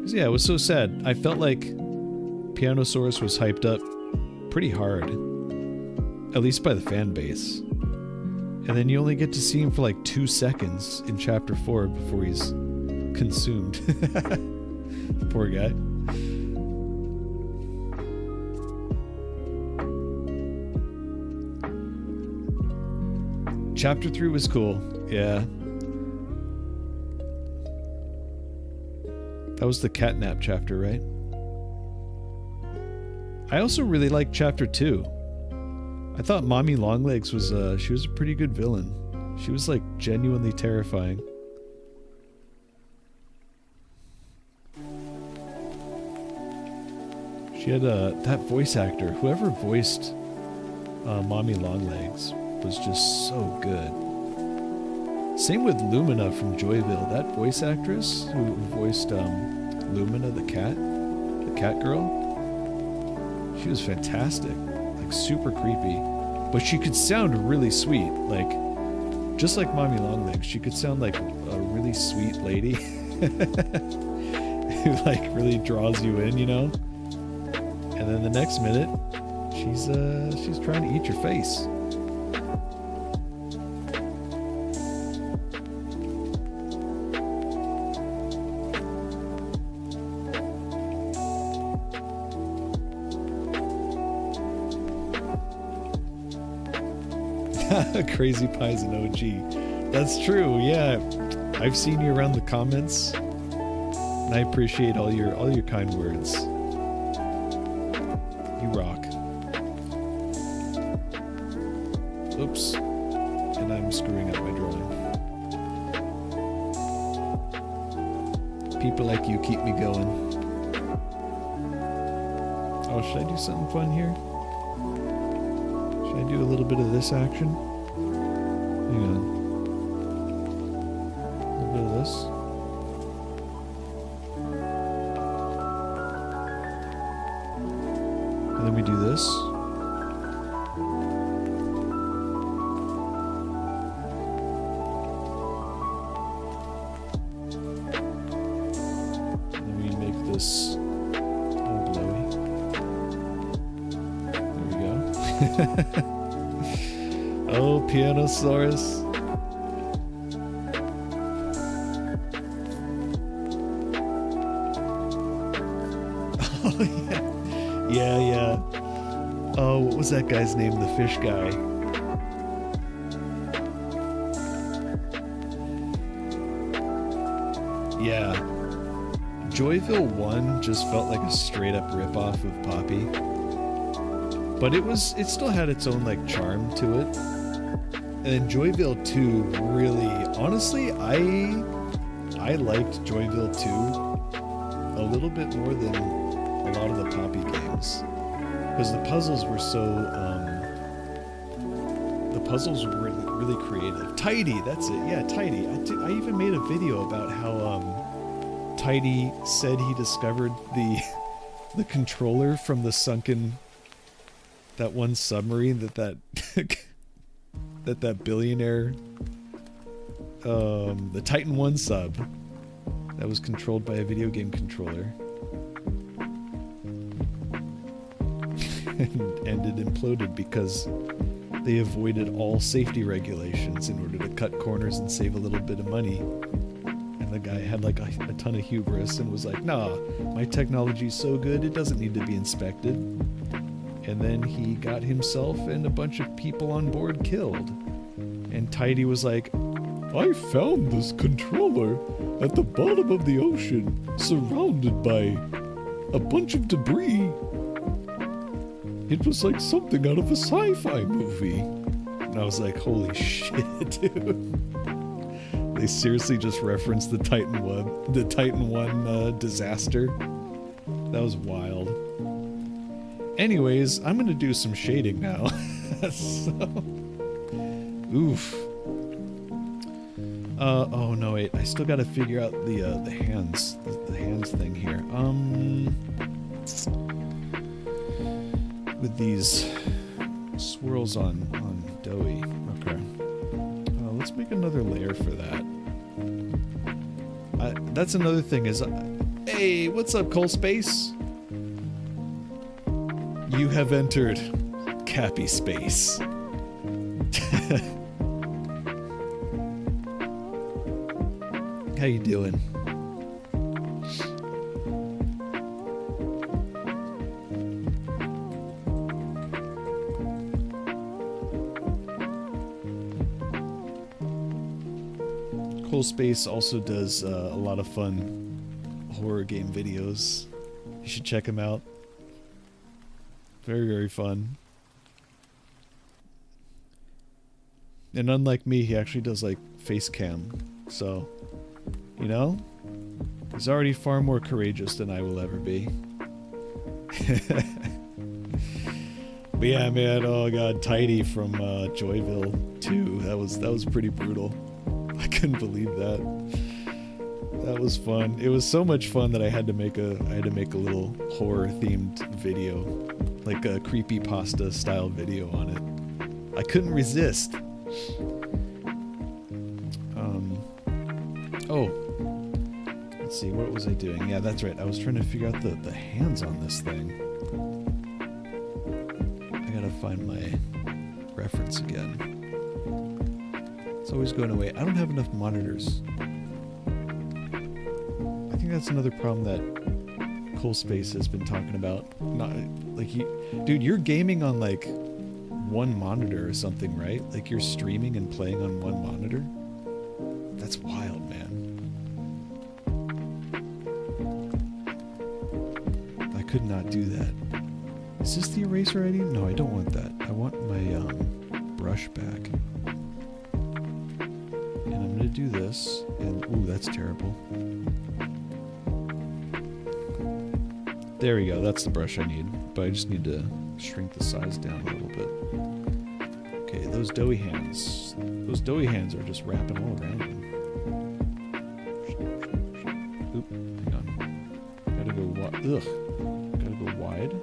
Yeah, it was so sad. I felt like Pianosaurus was hyped up pretty hard, at least by the fan base. And then you only get to see him for like 2 seconds in chapter 4 before he's consumed. Poor guy. Chapter 3 was cool, yeah. That was the Catnap chapter, right? I also really liked chapter 2. I thought Mommy Longlegs was, she was a pretty good villain. She was, like, genuinely terrifying. She had, that voice actor, whoever voiced Mommy Longlegs was just so good. Same with Lumina from Joyville. That voice actress who voiced Lumina, the cat girl, she was fantastic. Like super creepy. But she could sound really sweet. Like, just like Mommy Longlegs, she could sound like a really sweet lady. Who like really draws you in, you know? And then the next minute, she's trying to eat your face. Crazy Pie's an OG. That's true, yeah. I've seen you around the comments, and I appreciate all your kind words. You rock. Oops. And I'm screwing up my drawing. People like you keep me going. Oh, should I do something fun here? Should I do a little bit of this action? Hang on. A little bit of this. And then we do this. And then we make this all glowy. There we go. Oh, Pianosaurus. Oh, yeah. Yeah. Oh, what was that guy's name? The fish guy. Yeah. Joyville 1 just felt like a straight up ripoff of Poppy. But it still had its own like charm to it. And then Joyville 2 really, honestly, I liked Joyville 2 a little bit more than a lot of the Poppy games. Because the puzzles were really creative. Tidy, that's it. Yeah, Tidy. I even made a video about how Tidy said he discovered the controller from the sunken, that one submarine that billionaire, the Titan 1 sub that was controlled by a video game controller. and it imploded because they avoided all safety regulations in order to cut corners and save a little bit of money. And the guy had like a ton of hubris and was like, nah, my technology's so good it doesn't need to be inspected. And then he got himself and a bunch of people on board killed. And Tidy was like, I found this controller at the bottom of the ocean, surrounded by a bunch of debris. It was like something out of a sci-fi movie. And I was like, holy shit, dude. They seriously just referenced the Titan 1 disaster. That was wild. Anyways, I'm gonna do some shading now. Oof. Oh no, wait. I still gotta figure out the hands thing here. With these swirls on Doey. Okay. Let's make another layer for that. That's another thing is, hey, what's up, Cold Space? You have entered Capy Space. How you doing? Cold Space also does a lot of fun horror game videos. You should check him out. Very, very fun. And unlike me, he actually does like face cam. So, you know, he's already far more courageous than I will ever be. But yeah, man, oh god, Tidy from Joyville 2. That was pretty brutal. I couldn't believe that. That was fun. It was so much fun that I had to make a little horror themed video, like a creepypasta style video on it. I couldn't resist. Oh, let's see, what was I doing? Yeah, that's right. I was trying to figure out the hands on this thing. I gotta find my reference again. It's always going away. I don't have enough monitors. I think that's another problem that Cool Space has been talking about. Not like dude, you're gaming on like one monitor or something, right? Like you're streaming and playing on one monitor? That's wild, man. I could not do that. Is this the eraser ID? No, I don't want that. I want my brush back. And I'm gonna do this, and ooh, that's terrible. There we go, that's the brush I need, but I just need to shrink the size down a little bit. Okay, those doughy hands. Those doughy hands are just wrapping all around me. Oop, hang on. Gotta go wide. Ugh. Gotta go wide.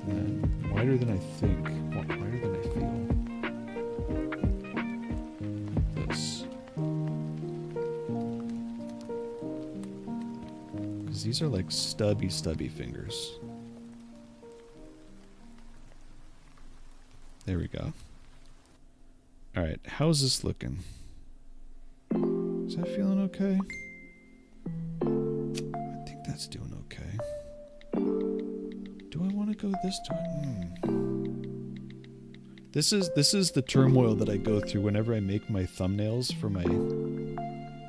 And then wider than I think. Wider than I feel. This. Because these are like stubby fingers. There we go. Alright, how's this looking? Is that feeling okay? I think that's doing okay. Do I want to go this time? This is the turmoil that I go through whenever I make my thumbnails for my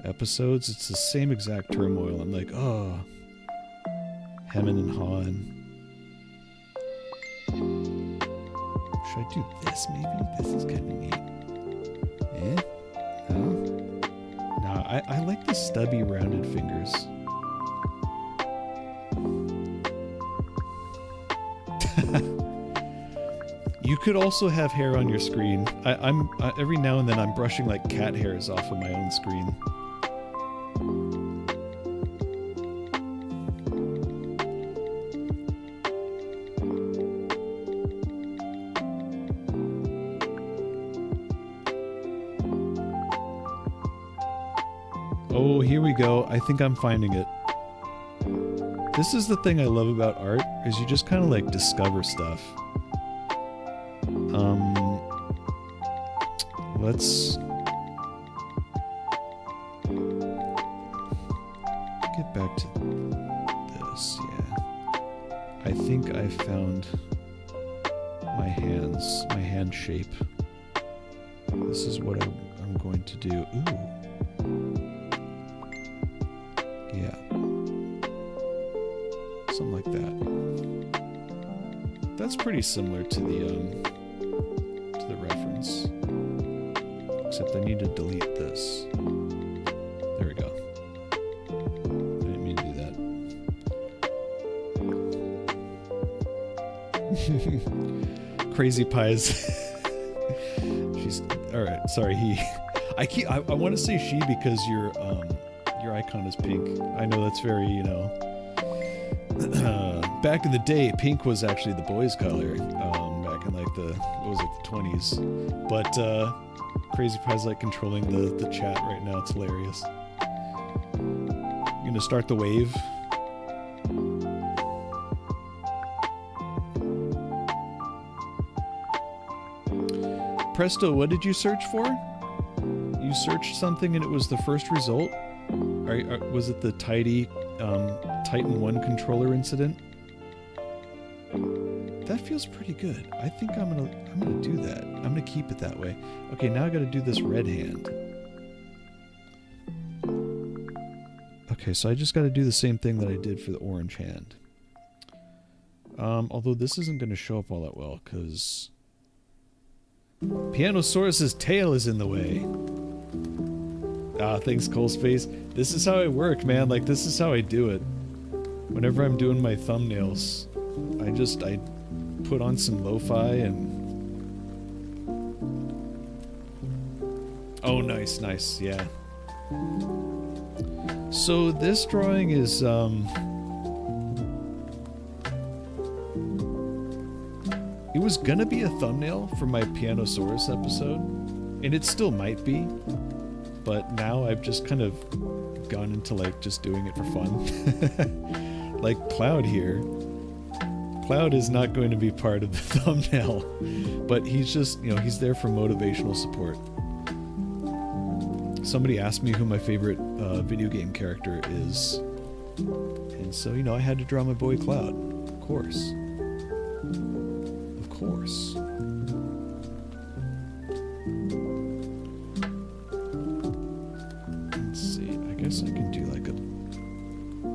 episodes. It's the same exact turmoil. I'm like, oh, hemming and hawing. Should I do this maybe? This is kind of neat. Eh? No? Nah, I like the stubby rounded fingers. You could also have hair on your screen. I'm every now and then I'm brushing like cat hairs off of my own screen. Oh, here we go. I think I'm finding it. This is the thing I love about art, is you just kind of like discover stuff. Let's get back to this, yeah. I think I found my hand shape. This is what I'm going to do. Ooh. Yeah. Something like that. That's pretty similar to the reference. Except I need to delete this. There we go. I didn't mean to do that. Crazy Pies. She's alright, sorry, he. I want to say she because your icon is pink. I know that's very, you know. Back in the day, pink was actually the boys' color. Back in like the 20s. But Crazy Pie's like controlling the chat right now. It's hilarious. You gonna start the wave? Presto, what did you search for? You searched something and it was the first result? Was it the Titan 1 controller incident? That feels pretty good. I think I'm gonna do that. I'm gonna keep it that way. Okay, now I gotta do this red hand. Okay, so I just gotta do the same thing that I did for the orange hand. Although this isn't gonna show up all that well, because Pianosaurus's tail is in the way. Ah, thanks, Cold Space. This is how I work, man. Like, this is how I do it. Whenever I'm doing my thumbnails, I put on some lo-fi and... Oh, nice, nice, yeah. So this drawing is, it was gonna be a thumbnail for my Pianosaurus episode, and it still might be, but now I've just kind of gone into like just doing it for fun. Like Cloud here. Cloud is not going to be part of the thumbnail, but he's just, you know, he's there for motivational support. Somebody asked me who my favorite video game character is, and so, you know, I had to draw my boy Cloud. Of course. Of course. Let's see, I guess I can do like a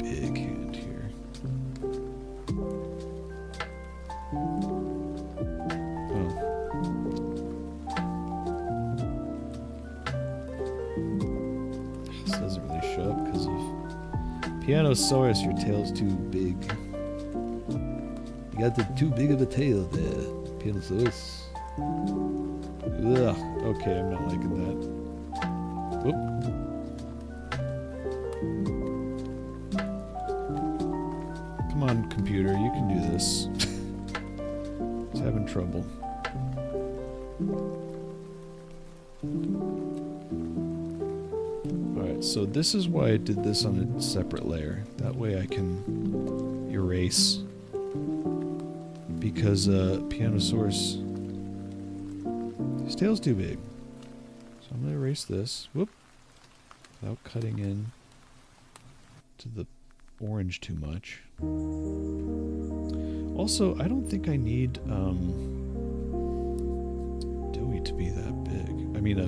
big hand here. Oh. This doesn't really show up because of Pianosaurus, your tail's too big. You got the too big of a tail there, Pianosaurus. Ugh. Okay, I'm not liking that. Whoop. Come on, computer, you can do this. He's having trouble. Alright, so this is why I did this on a separate layer. That way I can erase. Because Pianosaurus, his tail's too big. So I'm going to erase this. Whoop. Without cutting in to the orange too much. Also, I don't think I need Doey to be that big. I mean, I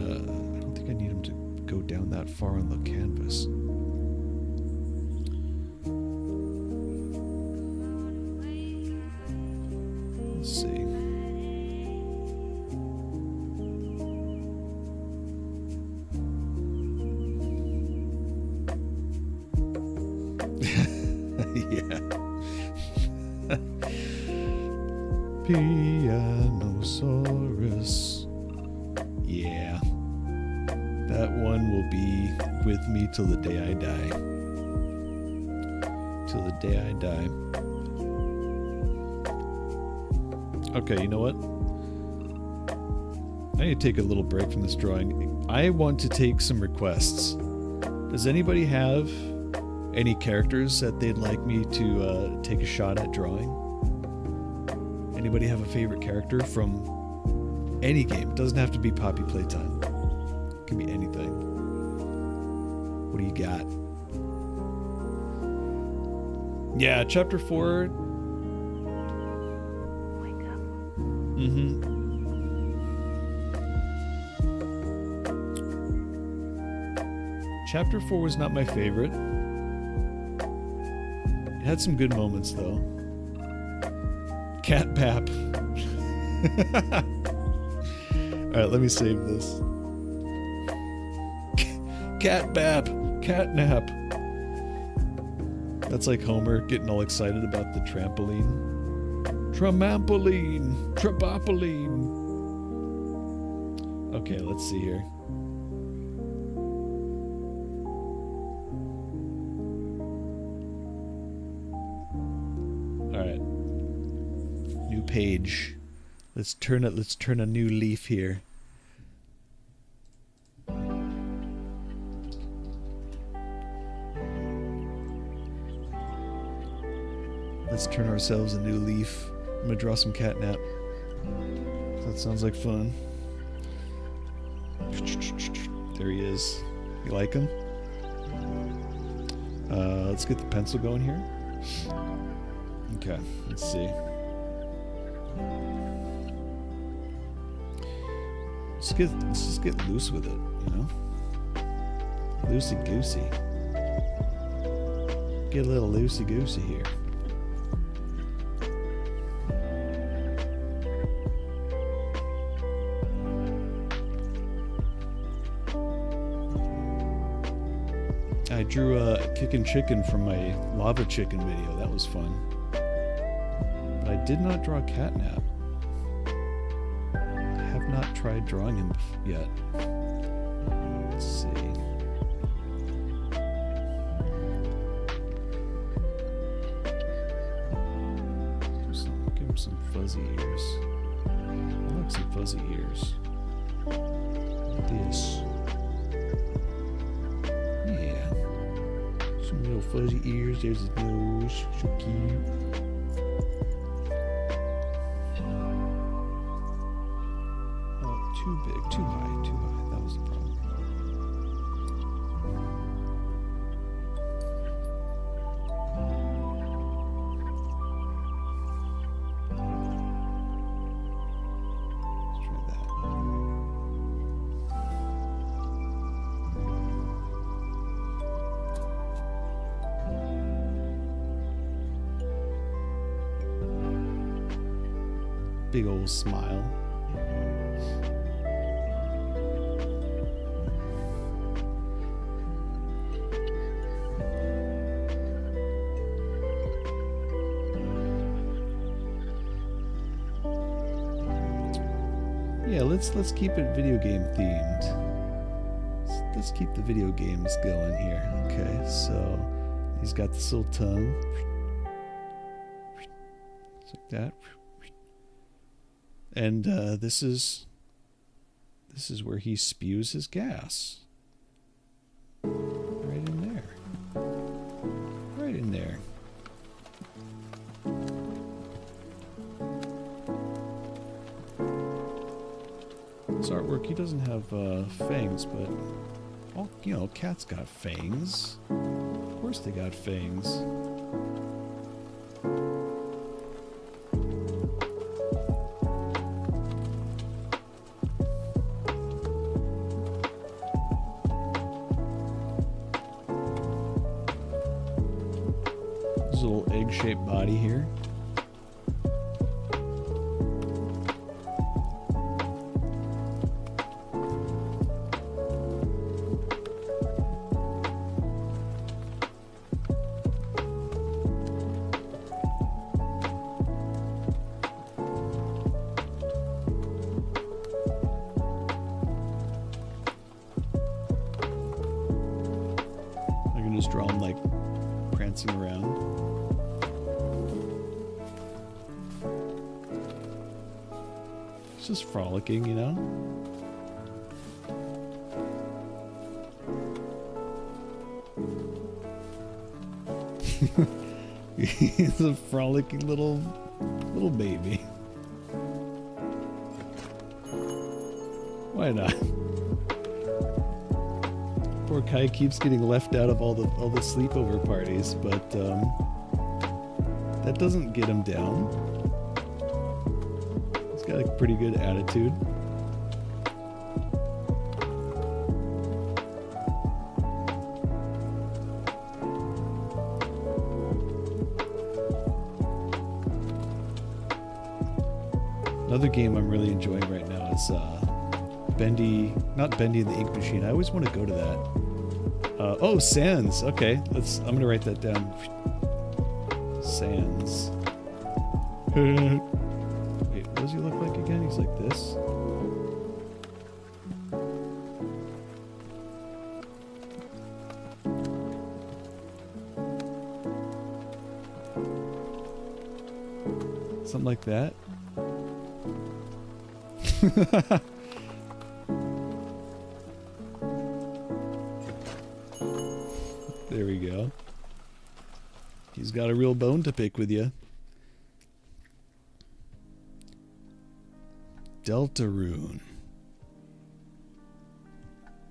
don't think I need him to go down that far on the canvas. Let's see. Yeah. Pianosaurus. Yeah. That one will be with me till the day I die. Till the day I die. Okay, you know what? I need to take a little break from this drawing. I want to take some requests. Does anybody have any characters that they'd like me to take a shot at drawing? Anybody have a favorite character from any game? It doesn't have to be Poppy Playtime. It can be anything. What do you got? Yeah, chapter 4. Wake up. Mm-hmm. Chapter 4 was not my favorite. It had some good moments, though. Catnap. Alright, let me save this. Catnap. That's like Homer getting all excited about the trampoline. Trampoline. Okay, let's see here. Alright. New page. Let's turn a new leaf here. Let's turn ourselves a new leaf. I'm gonna draw some Catnap. That sounds like fun. There he is. You like him? Let's get the pencil going here. Okay, let's see. Let's just get loose with it, you know? Loosey-goosey. Get a little loosey-goosey here. I drew a Kickin' Chicken from my Lava Chicken video. That was fun. But I did not draw Catnap. I have not tried drawing him yet. Let's see. Give him some fuzzy ears. I like some fuzzy ears. Like this. Yeah. Some little fuzzy ears. There's his nose. So cute. Oh, too big. Too high. Too high. That was the problem. Big old smile. Yeah, let's keep it video game themed. Let's keep the video games going here. Okay, so he's got this little tongue. Just like that. And this is where he spews his gas. Right in there. Right in there. This artwork, he doesn't have fangs, but all, you know, cats got fangs. Of course they got fangs. Little egg-shaped body here. I can just draw him like prancing around. Just frolicking, you know? He's a frolicking little baby. Why not? Poor Kai keeps getting left out of all the sleepover parties, but that doesn't get him down. Got a pretty good attitude. Another game I'm really enjoying right now is not Bendy and the Ink Machine. I always want to go to that. Oh, Sans. Okay, I'm gonna write that down. Sans. What does he look like again? He's like this. Something like that. There we go. He's got a real bone to pick with you. Deltarune.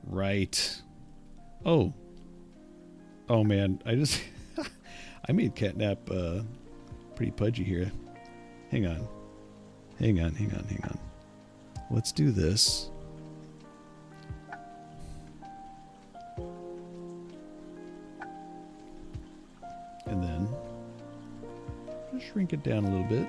Right. Oh. Oh man, I just I made Catnap pretty pudgy here. Hang on. Hang on. Let's do this. And then just shrink it down a little bit.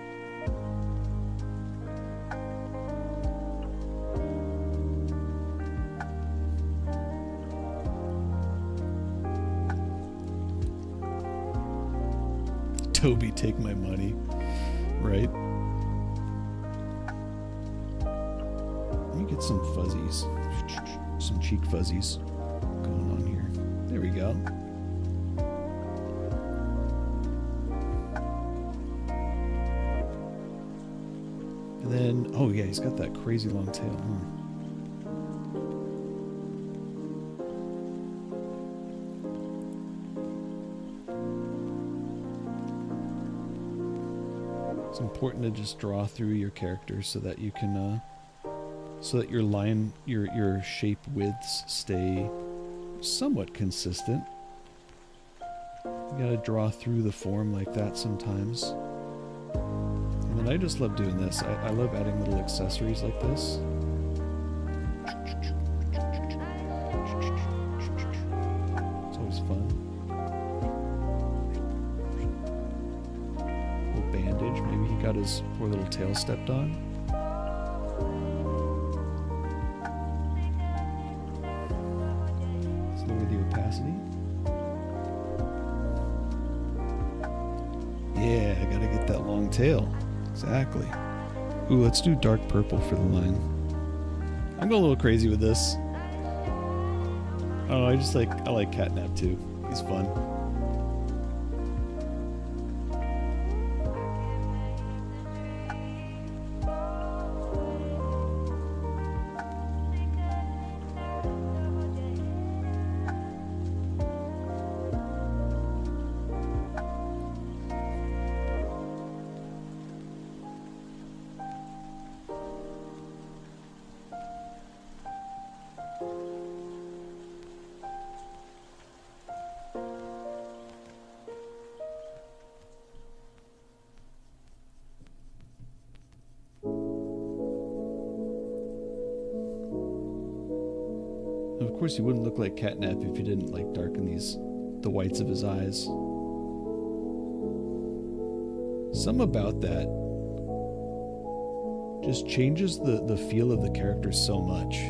Toby, take my money. Right? Let me get some fuzzies. some cheek fuzzies going on here. There we go. And then, oh yeah, he's got that crazy long tail, huh? It's important to just draw through your characters so that you can, so that your line, your shape widths stay somewhat consistent. You gotta draw through the form like that sometimes. And then I just love doing this. I love adding little accessories like this. It's always fun. Little bandage. Maybe he got his poor little tail stepped on. Let's lower the opacity. Yeah, I gotta get that long tail. Exactly. Ooh, let's do dark purple for the line. I'm going a little crazy with this. Oh, I like Catnap too. He's fun. Of course, he wouldn't look like Catnap if you didn't like darken the whites of his eyes. Some about that just changes the feel of the character so much.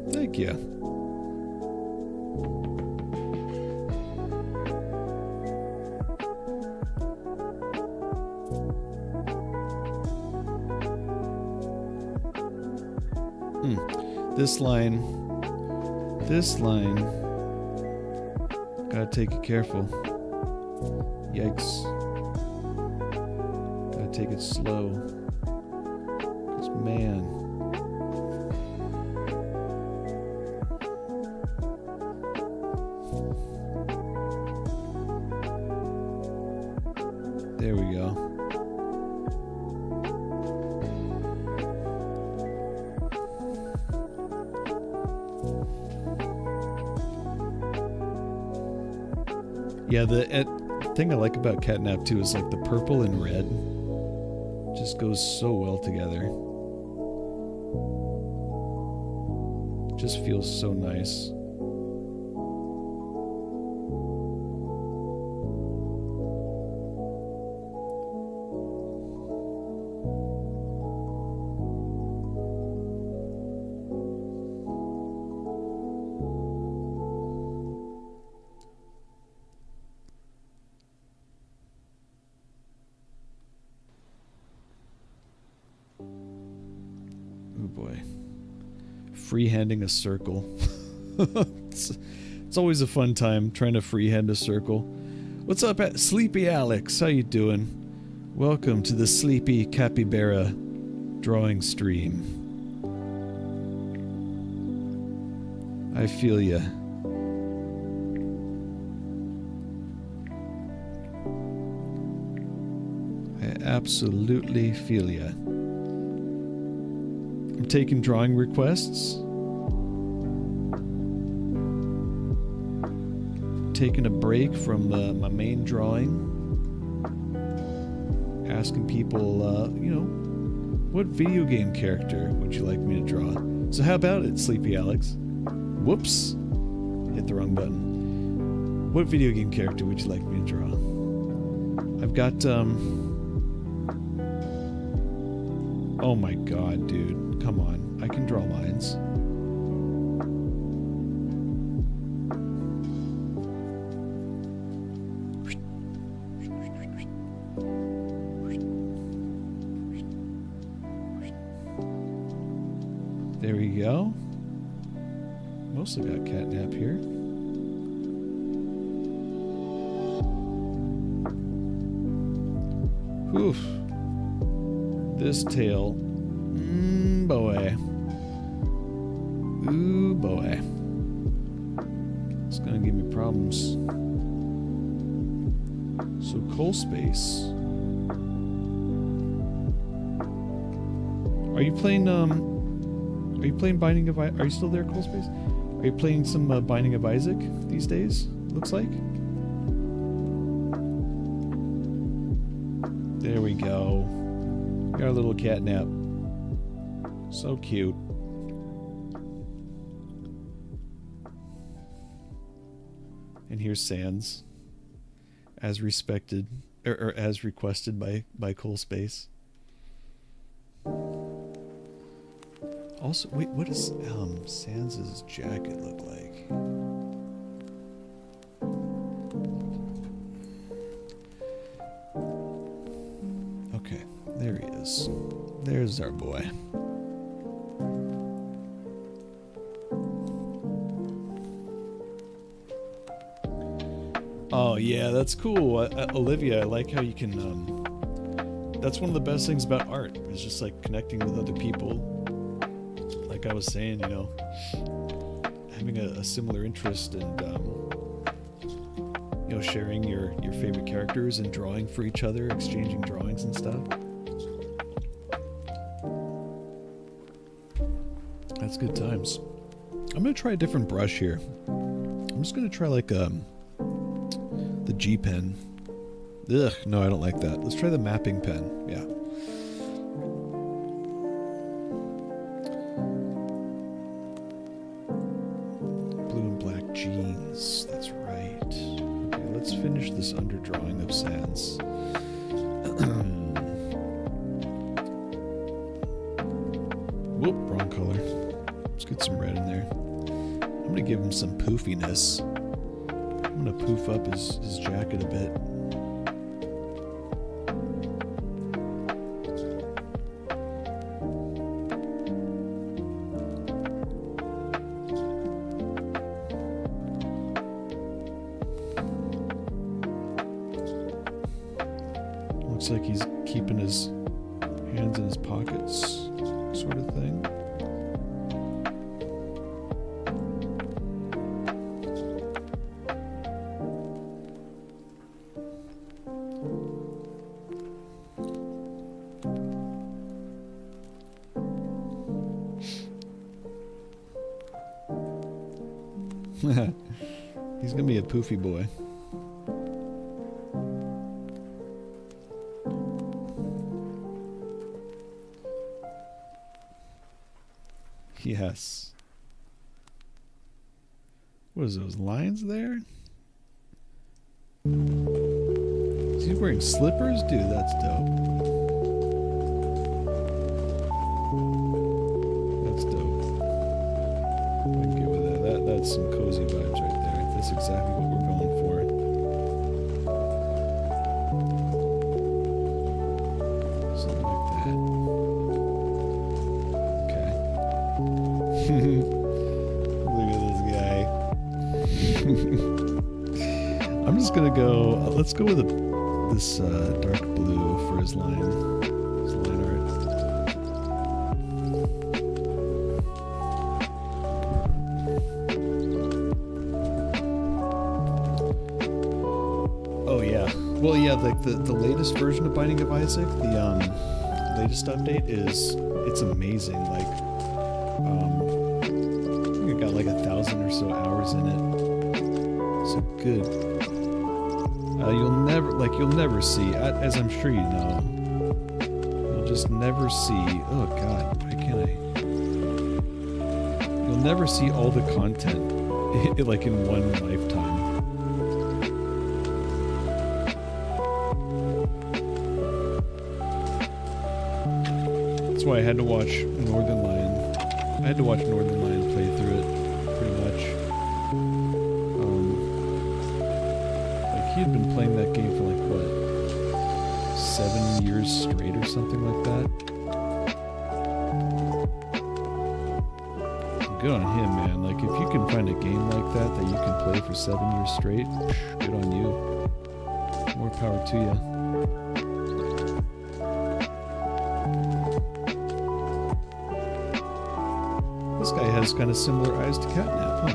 Thank you. This line, gotta take it careful. Yikes. Gotta take it slow. 'Cause man. There we go. Yeah, the thing I like about Catnap too is like the purple and red just goes so well together. Just feels so nice. Freehanding a circle. It's always a fun time trying to freehand a circle. What's up, Sleepy Alex? How you doing? Welcome to the Sleepy Capybara drawing stream. I feel ya. I absolutely feel ya. I'm taking drawing requests. Taking a break from my main drawing. Asking people, you know, what video game character would you like me to draw? So how about it, Sleepy Alex? Whoops. Hit the wrong button. What video game character would you like me to draw? I've got, oh my god, dude. Come on. I can draw lines. There we go. Mostly got Catnap here. Oof. This tail. Boy. Ooh, boy. It's gonna give me problems. So, coal space. Are you playing, Binding of Isaac? Are you still there, Cold Space? Are you playing some Binding of Isaac these days? Looks like. There we go. Got our little Catnap. So cute. And here's Sans, as respected or as requested by Cold Space. Also, wait, what does Sans' jacket look like? Okay, there he is. There's our boy. Oh yeah, that's cool. Olivia, I like how you can, that's one of the best things about art, is just like connecting with other people. Like I was saying, you know, having a similar interest and, you know, sharing your favorite characters and drawing for each other, exchanging drawings and stuff. That's good times. I'm going to try a different brush here. I'm just going to try like the G pen. Ugh, no, I don't like that. Let's try the mapping pen. Yeah. That's right. Okay, let's finish this underdrawing of Sans. Whoop, wrong color. Let's get some red in there. I'm gonna give him some poofiness. I'm gonna poof up his jacket a bit. Looks like he's keeping his hands in his pockets, sort of thing. He's gonna be a poofy boy. Yes. What is those lines there? Is he wearing slippers? Dude, that's dope. That's dope. I'm good with that. That's some cozy vibes right there. That's exactly what we're going for. Something like that. Okay. Look at this guy. I'm just gonna go. Let's go with this dark blue for his line. His line art. Oh yeah. Well, yeah. Like the latest version of Binding of Isaac, the latest update it's amazing. Like, I think it got like 1,000 or so hours in it. So good. You'll never see, as I'm sure you know, you'll just never see, oh god, why can't I? You'll never see all the content, like in one lifetime. That's why I had to watch Northern Lion. I had to watch Northern Lion play through it, pretty much. He had been playing that game for like, what, 7 years straight or something like that? Good on him, man. Like, if you can find a game like that you can play for 7 years straight, good on you. More power to you. This guy has kind of similar eyes to Catnap, huh?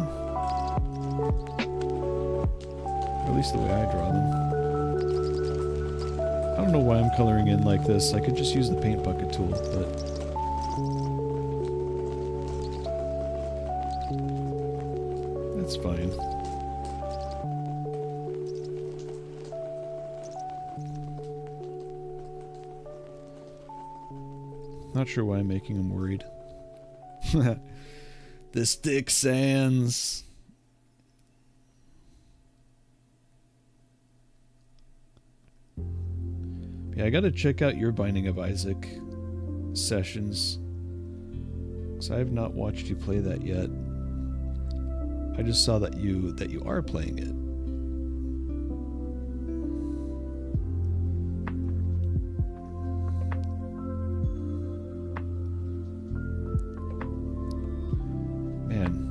At least the way I draw them. I don't know why I'm coloring in like this. I could just use the paint bucket tool, but... it's fine. Not sure why I'm making him worried. The stick sands. Yeah, I gotta check out your Binding of Isaac sessions, because I have not watched you play that yet. I just saw that you are playing it. Man.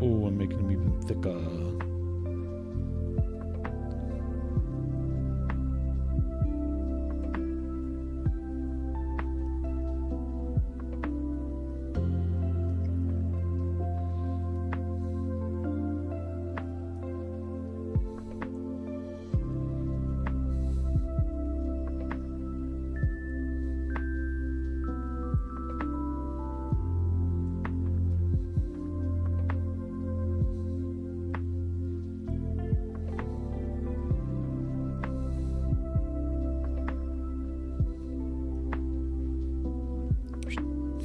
Oh, I'm making them even thicker.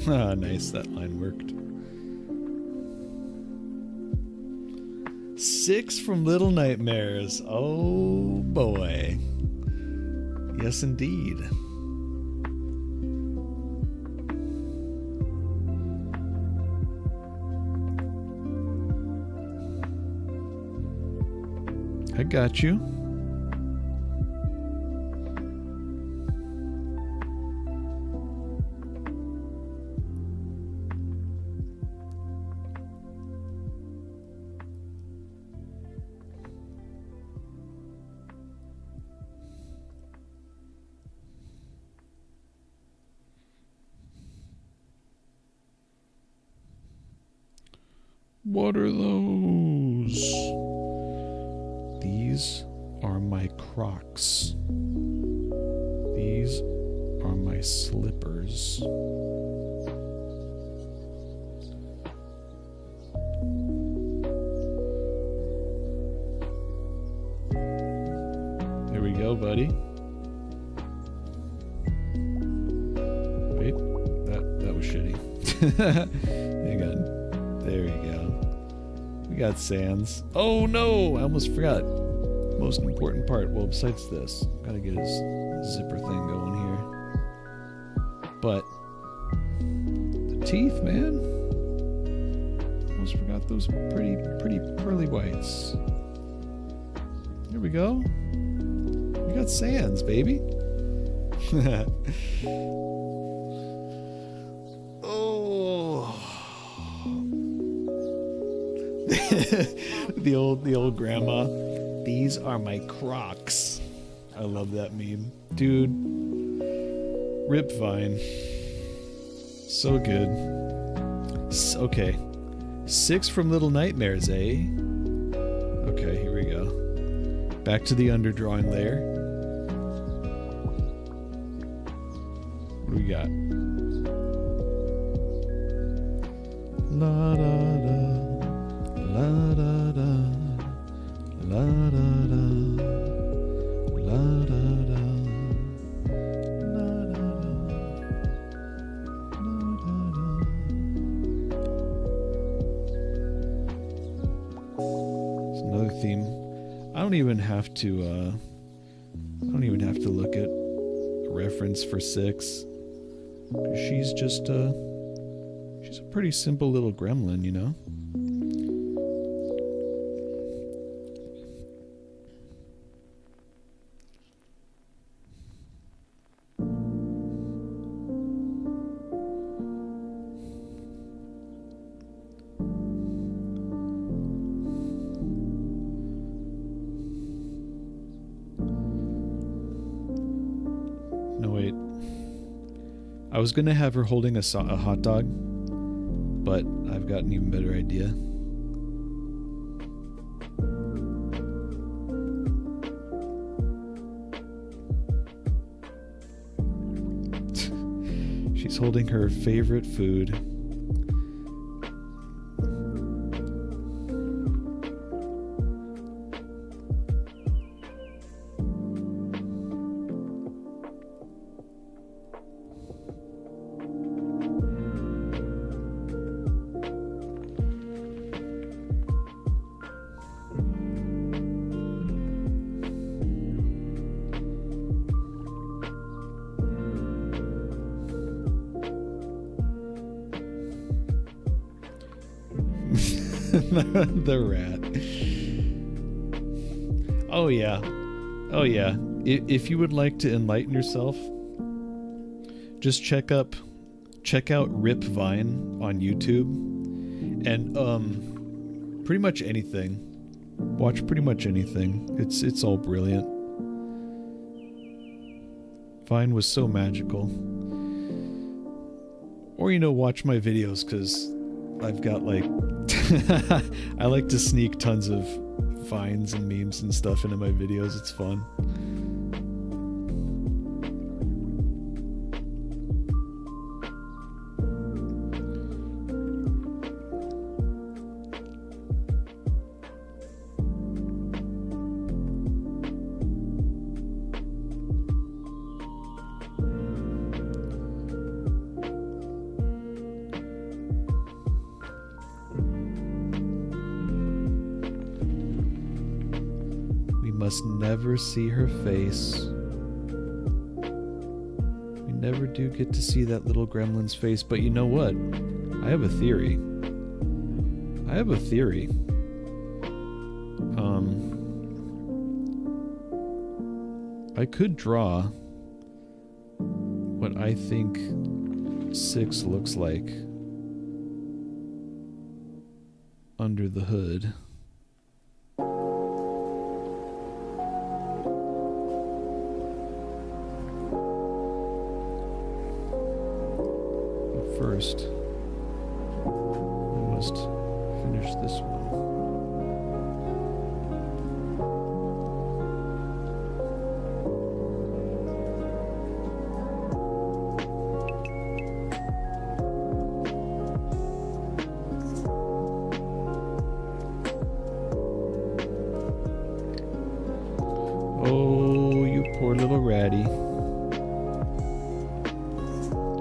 Ah, nice, that line worked. 6 from Little Nightmares. Oh boy. Yes, indeed. I got you. What are those? These are my Crocs. These are my slippers. There we go, buddy. Wait, that was shitty. Hang on. There we go. We got sands. Oh no! I almost forgot. Most important part. Well, besides this, gotta get his zipper thing going here. But the teeth, man. Almost forgot those pretty pearly whites. There we go. We got sands, baby. Oh. the old grandma. These are my Crocs. I love that meme. Dude. Rip Vine. So good. Okay. 6 from Little Nightmares, eh? Okay, here we go. Back to the underdrawing layer. What do we got? La da da, la da da, la da da, la da da, la da da, It's another theme. I don't even have to look at a reference for 6. She's just she's a pretty simple little gremlin, you know? No, wait. I was gonna have her holding a hot dog, but I've got an even better idea. She's holding her favorite food. The rat. Oh yeah. Oh yeah. If you would like to enlighten yourself, just check out Rip Vine on YouTube, and pretty much anything. Watch pretty much anything. It's all brilliant. Vine was so magical. Or, you know, watch my videos, because I've got like I like to sneak tons of vines and memes and stuff into my videos. It's fun. Must never see her face. We never do get to see that little gremlin's face, but you know what? I have a theory. I could draw what I think 6 looks like under the hood. First, we must finish this one. Oh, you poor little ratty.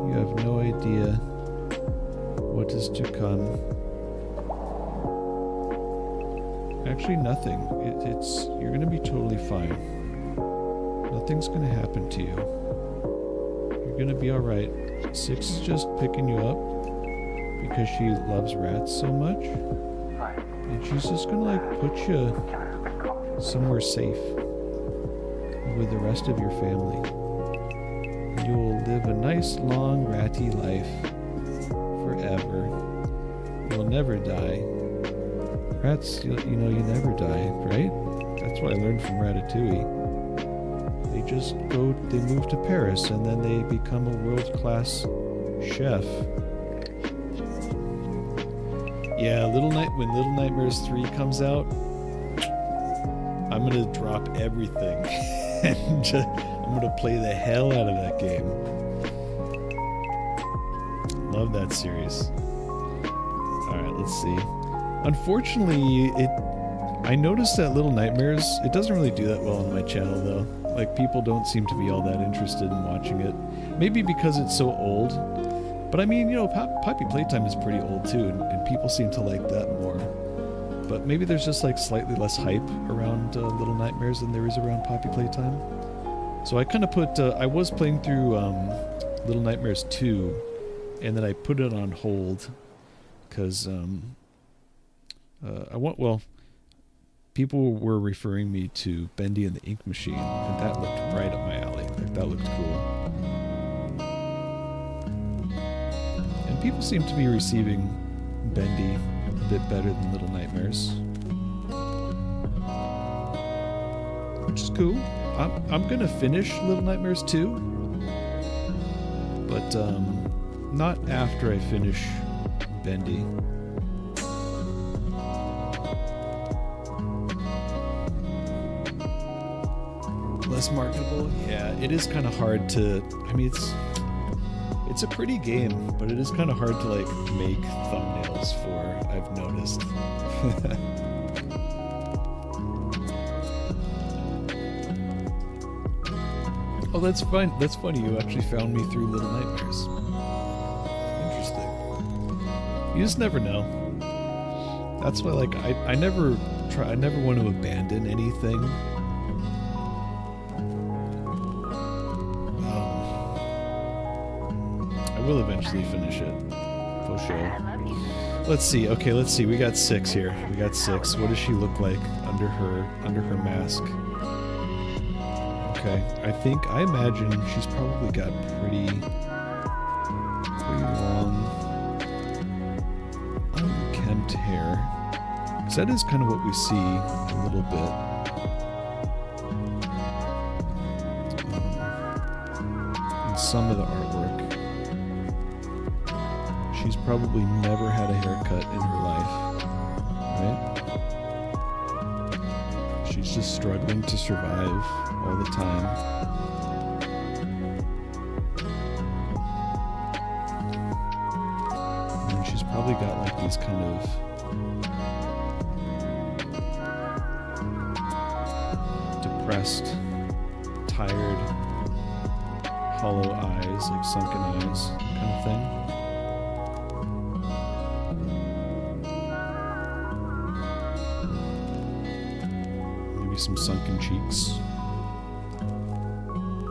You have no idea what is to come. Actually, nothing. You're gonna be totally fine. Nothing's gonna happen to you. You're gonna be alright. 6 is just picking you up because she loves rats so much. And she's just gonna like put you somewhere safe. with the rest of your family. You will live a nice, long, ratty life forever. You will never die. Rats, you never die, right? That's what I learned from Ratatouille. They move to Paris and then they become a world-class chef. Yeah, when Little Nightmares 3 comes out, I'm gonna drop everything and I'm gonna play the hell out of that game. Love that series. Alright, let's see. Unfortunately, I noticed that Little Nightmares, it doesn't really do that well on my channel though. Like, people don't seem to be all that interested in watching it. Maybe because it's so old. But I mean, Poppy Playtime is pretty old too, and people seem to like that more. But maybe there's just like slightly less hype around Little Nightmares than there is around Poppy Playtime. So I kind of put, I was playing through Little Nightmares 2, and then I put it on hold, because people were referring me to Bendy and the Ink Machine, and that looked right up my alley. Like, that looked cool. And people seem to be receiving Bendy a bit better than Little Nightmares, which is cool. I'm gonna finish Little Nightmares 2, but not after I finish Bendy. Less marketable? Yeah, it is kind of hard to... I mean, it's a pretty game, but it is kind of hard to, like, make thumbnails for, I've noticed. Oh, that's fine. That's funny. You actually found me through Little Nightmares. Interesting. You just never know. That's why, like, I never want to abandon anything. I will eventually finish it. For sure. Let's see. Okay, let's see. We got 6 here. We got 6. What does she look like under her mask? Okay, I imagine she's probably got pretty long, unkempt hair. Because that is kind of what we see a little bit. In some of the artwork. She's probably never had a haircut in her life, right? She's just struggling to survive all the time. And she's probably got like these kind of depressed, tired, hollow eyes, like sunken eyes kind of thing. Maybe some sunken cheeks.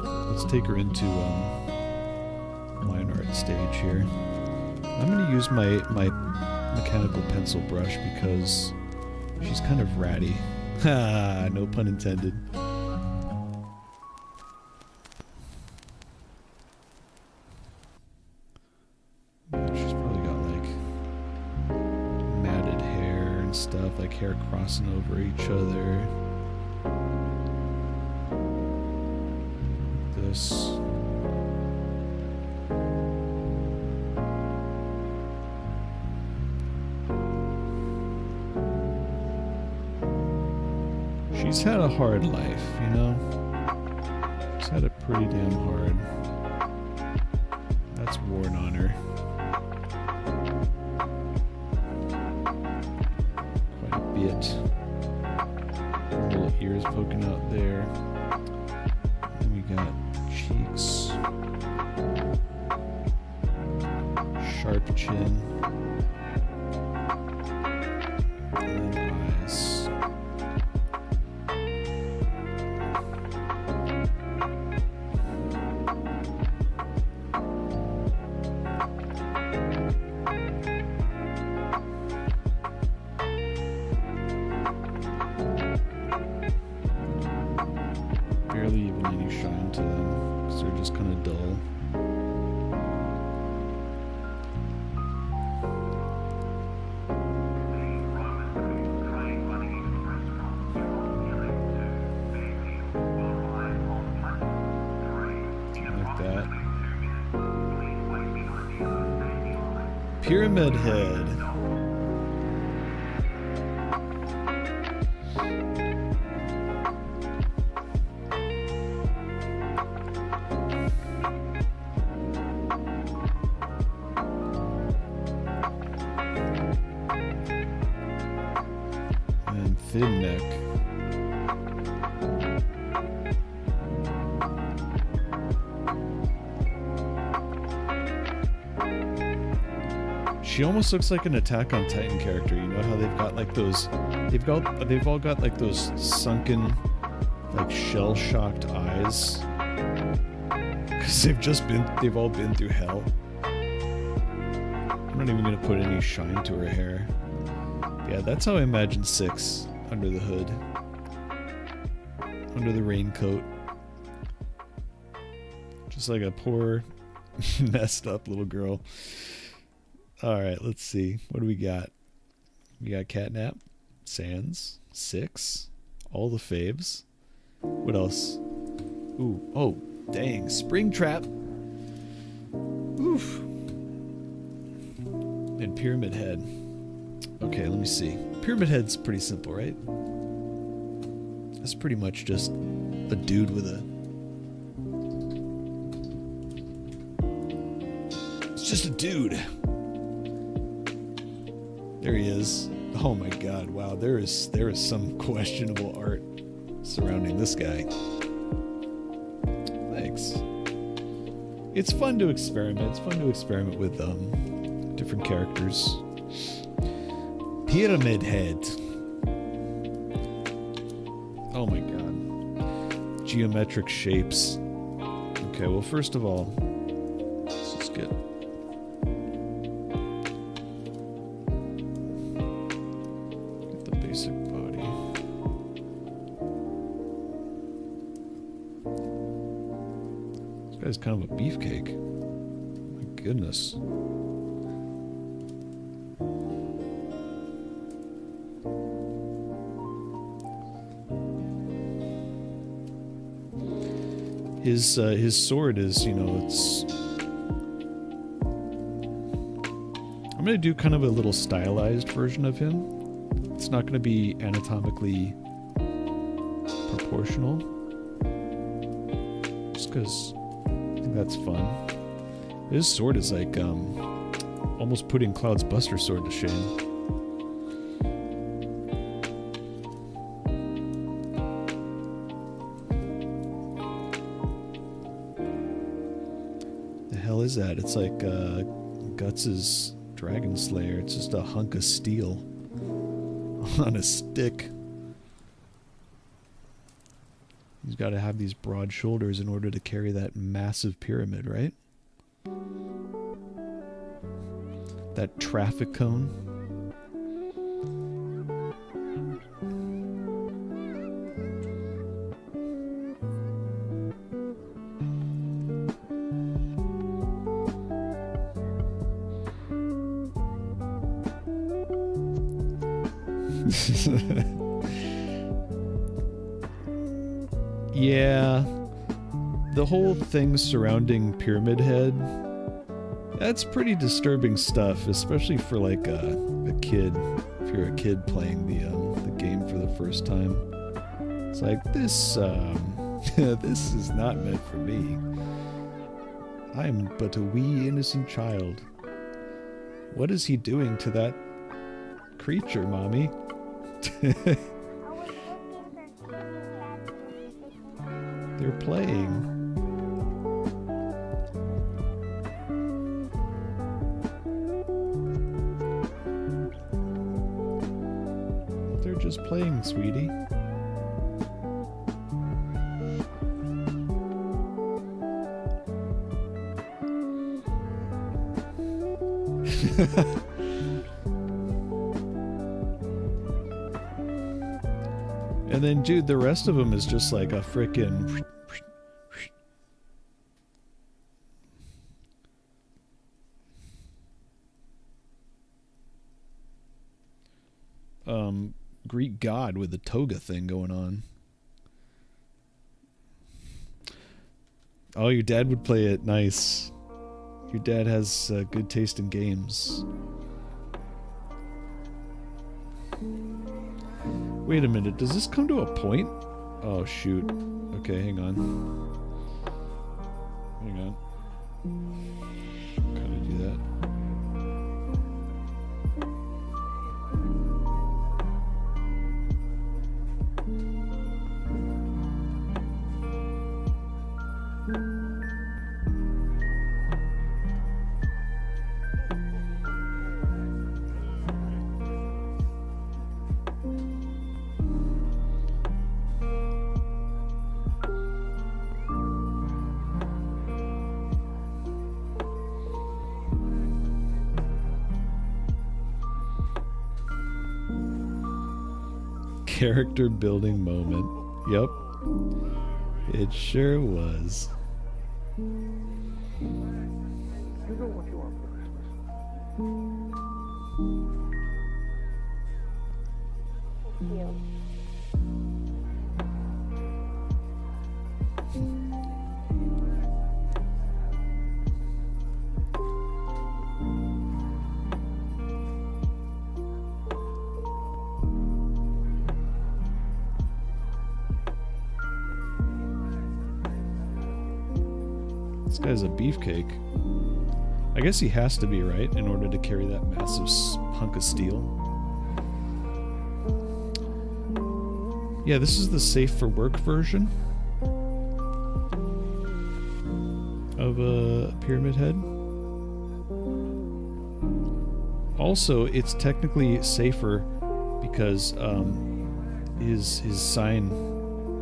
Let's take her into line art stage here. I'm going to use my mechanical pencil brush because she's kind of ratty. Ha! No pun intended. Yeah, she's probably got like matted hair and stuff, like hair crossing over each other. This. She's had a hard life, you know? She's had it pretty damn hard. That's worn on her. Quite a bit. Her little ears poking out there. And we got cheeks. Sharp chin. And eyes. Barely even Pyramid Head. And Thin Neck. She almost looks like an Attack on Titan character. You know how they've got like those, they've all got like those sunken, like shell-shocked eyes, because they've all been through hell. I'm not even gonna put any shine to her hair. Yeah, that's how I imagine 6 under the hood, under the raincoat, just like a poor, messed up little girl. Alright, let's see. What do we got? We got Catnap, Sans, 6, all the faves. What else? Ooh, oh, dang, Springtrap. Oof. And Pyramid Head. Okay, let me see. Pyramid Head's pretty simple, right? It's pretty much just a dude with a... It's just a dude. There he is. Oh my god, wow, there is some questionable art surrounding this guy. Thanks. It's fun to experiment. It's fun to experiment with different characters. Pyramid Head. Oh my god. Geometric shapes. Okay, well first of all, let's just get... basic body. This guy's kind of a beefcake. My goodness. His sword is, you know, it's... I'm gonna do kind of a little stylized version of him. It's not going to be anatomically proportional, just because I think that's fun. His sword is like almost putting Cloud's Buster Sword to shame. The hell is that? It's like Guts' Dragon Slayer. It's just a hunk of steel on a stick. He's got to have these broad shoulders in order to carry that massive pyramid, right? That traffic cone. Yeah, the whole thing surrounding Pyramid Head, that's pretty disturbing stuff, especially for like a kid. If you're a kid playing the game for the first time, it's like this this is not meant for me. I am but a wee innocent child. What is he doing to that creature, mommy? They're playing. They're just playing, sweetie. And then, dude, the rest of them is just like a frickin' Greek god with the toga thing going on. Oh, your dad would play it. Nice. Your dad has good taste in games. Wait a minute, does this come to a point? Oh shoot. Okay, hang on. Hang on. How to do that? Character building moment. Yep. It sure was. You know what you want for Christmas. This guy's a beefcake. I guess he has to be, right, in order to carry that massive hunk of steel. Yeah, this is the safe for work version of a Pyramid Head. Also, it's technically safer because his sign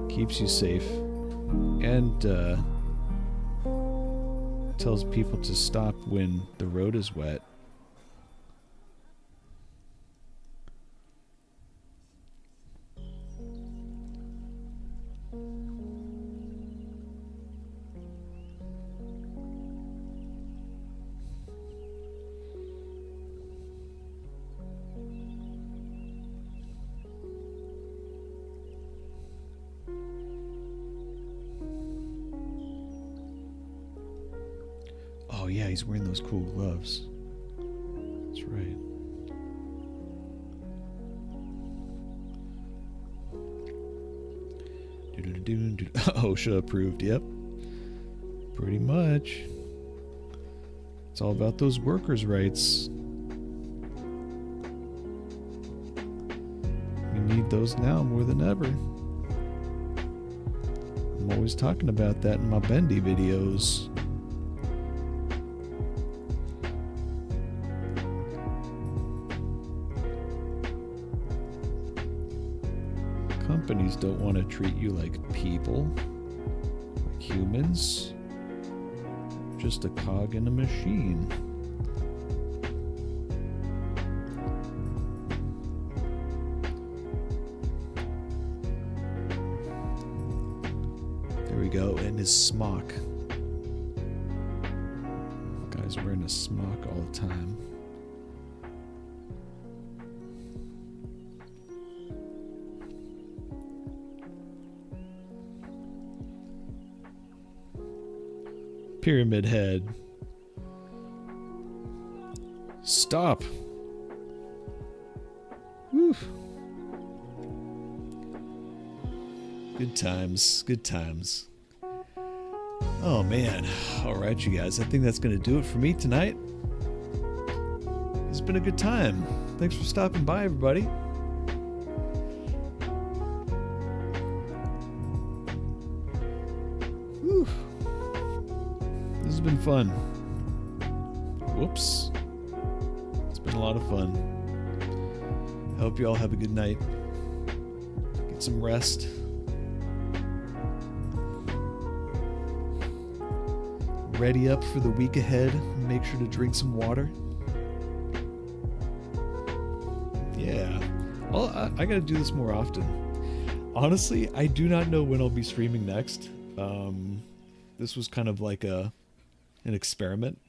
keeps you safe and tells people to stop when the road is wet. Oh yeah, he's wearing those cool gloves. That's right. OSHA approved, yep. Pretty much. It's all about those workers' rights. We need those now more than ever. I'm always talking about that in my bendy videos. Companies don't want to treat you like people, like humans, just a cog in a machine. There we go, and his smock. Guy's wearing a smock all the time. Pyramid Head. Stop. Whew. Good times. Good times. Oh man. Alright you guys. I think that's going to do it for me tonight. It's been a good time. Thanks for stopping by everybody. Whew. This has been fun. Whoops. It's been a lot of fun. I hope you all have a good night. Get some rest. Ready up for the week ahead. Make sure to drink some water. Yeah. I gotta do this more often. Honestly, I do not know when I'll be streaming next. This was kind of like an experiment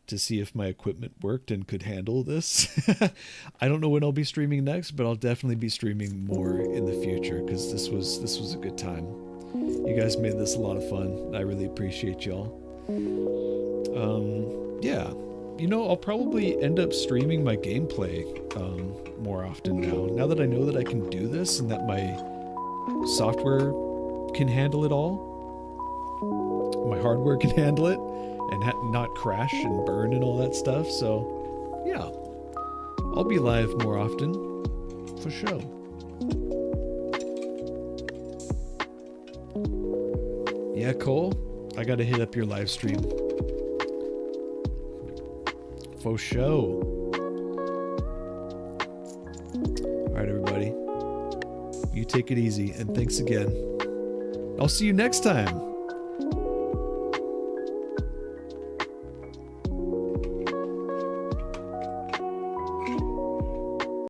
to see if my equipment worked and could handle this. I don't know when I'll be streaming next, but I'll definitely be streaming more in the future because this was a good time. You guys made this a lot of fun. I really appreciate y'all. Yeah. You know, I'll probably end up streaming my gameplay more often now that I know that I can do this and that my software can handle it all. My hardware can handle it and not crash and burn and all that stuff. So, yeah. I'll be live more often. For sure. Yeah, Cole, I gotta hit up your live stream. For sure. Alright, everybody. You take it easy, and thanks again. I'll see you next time.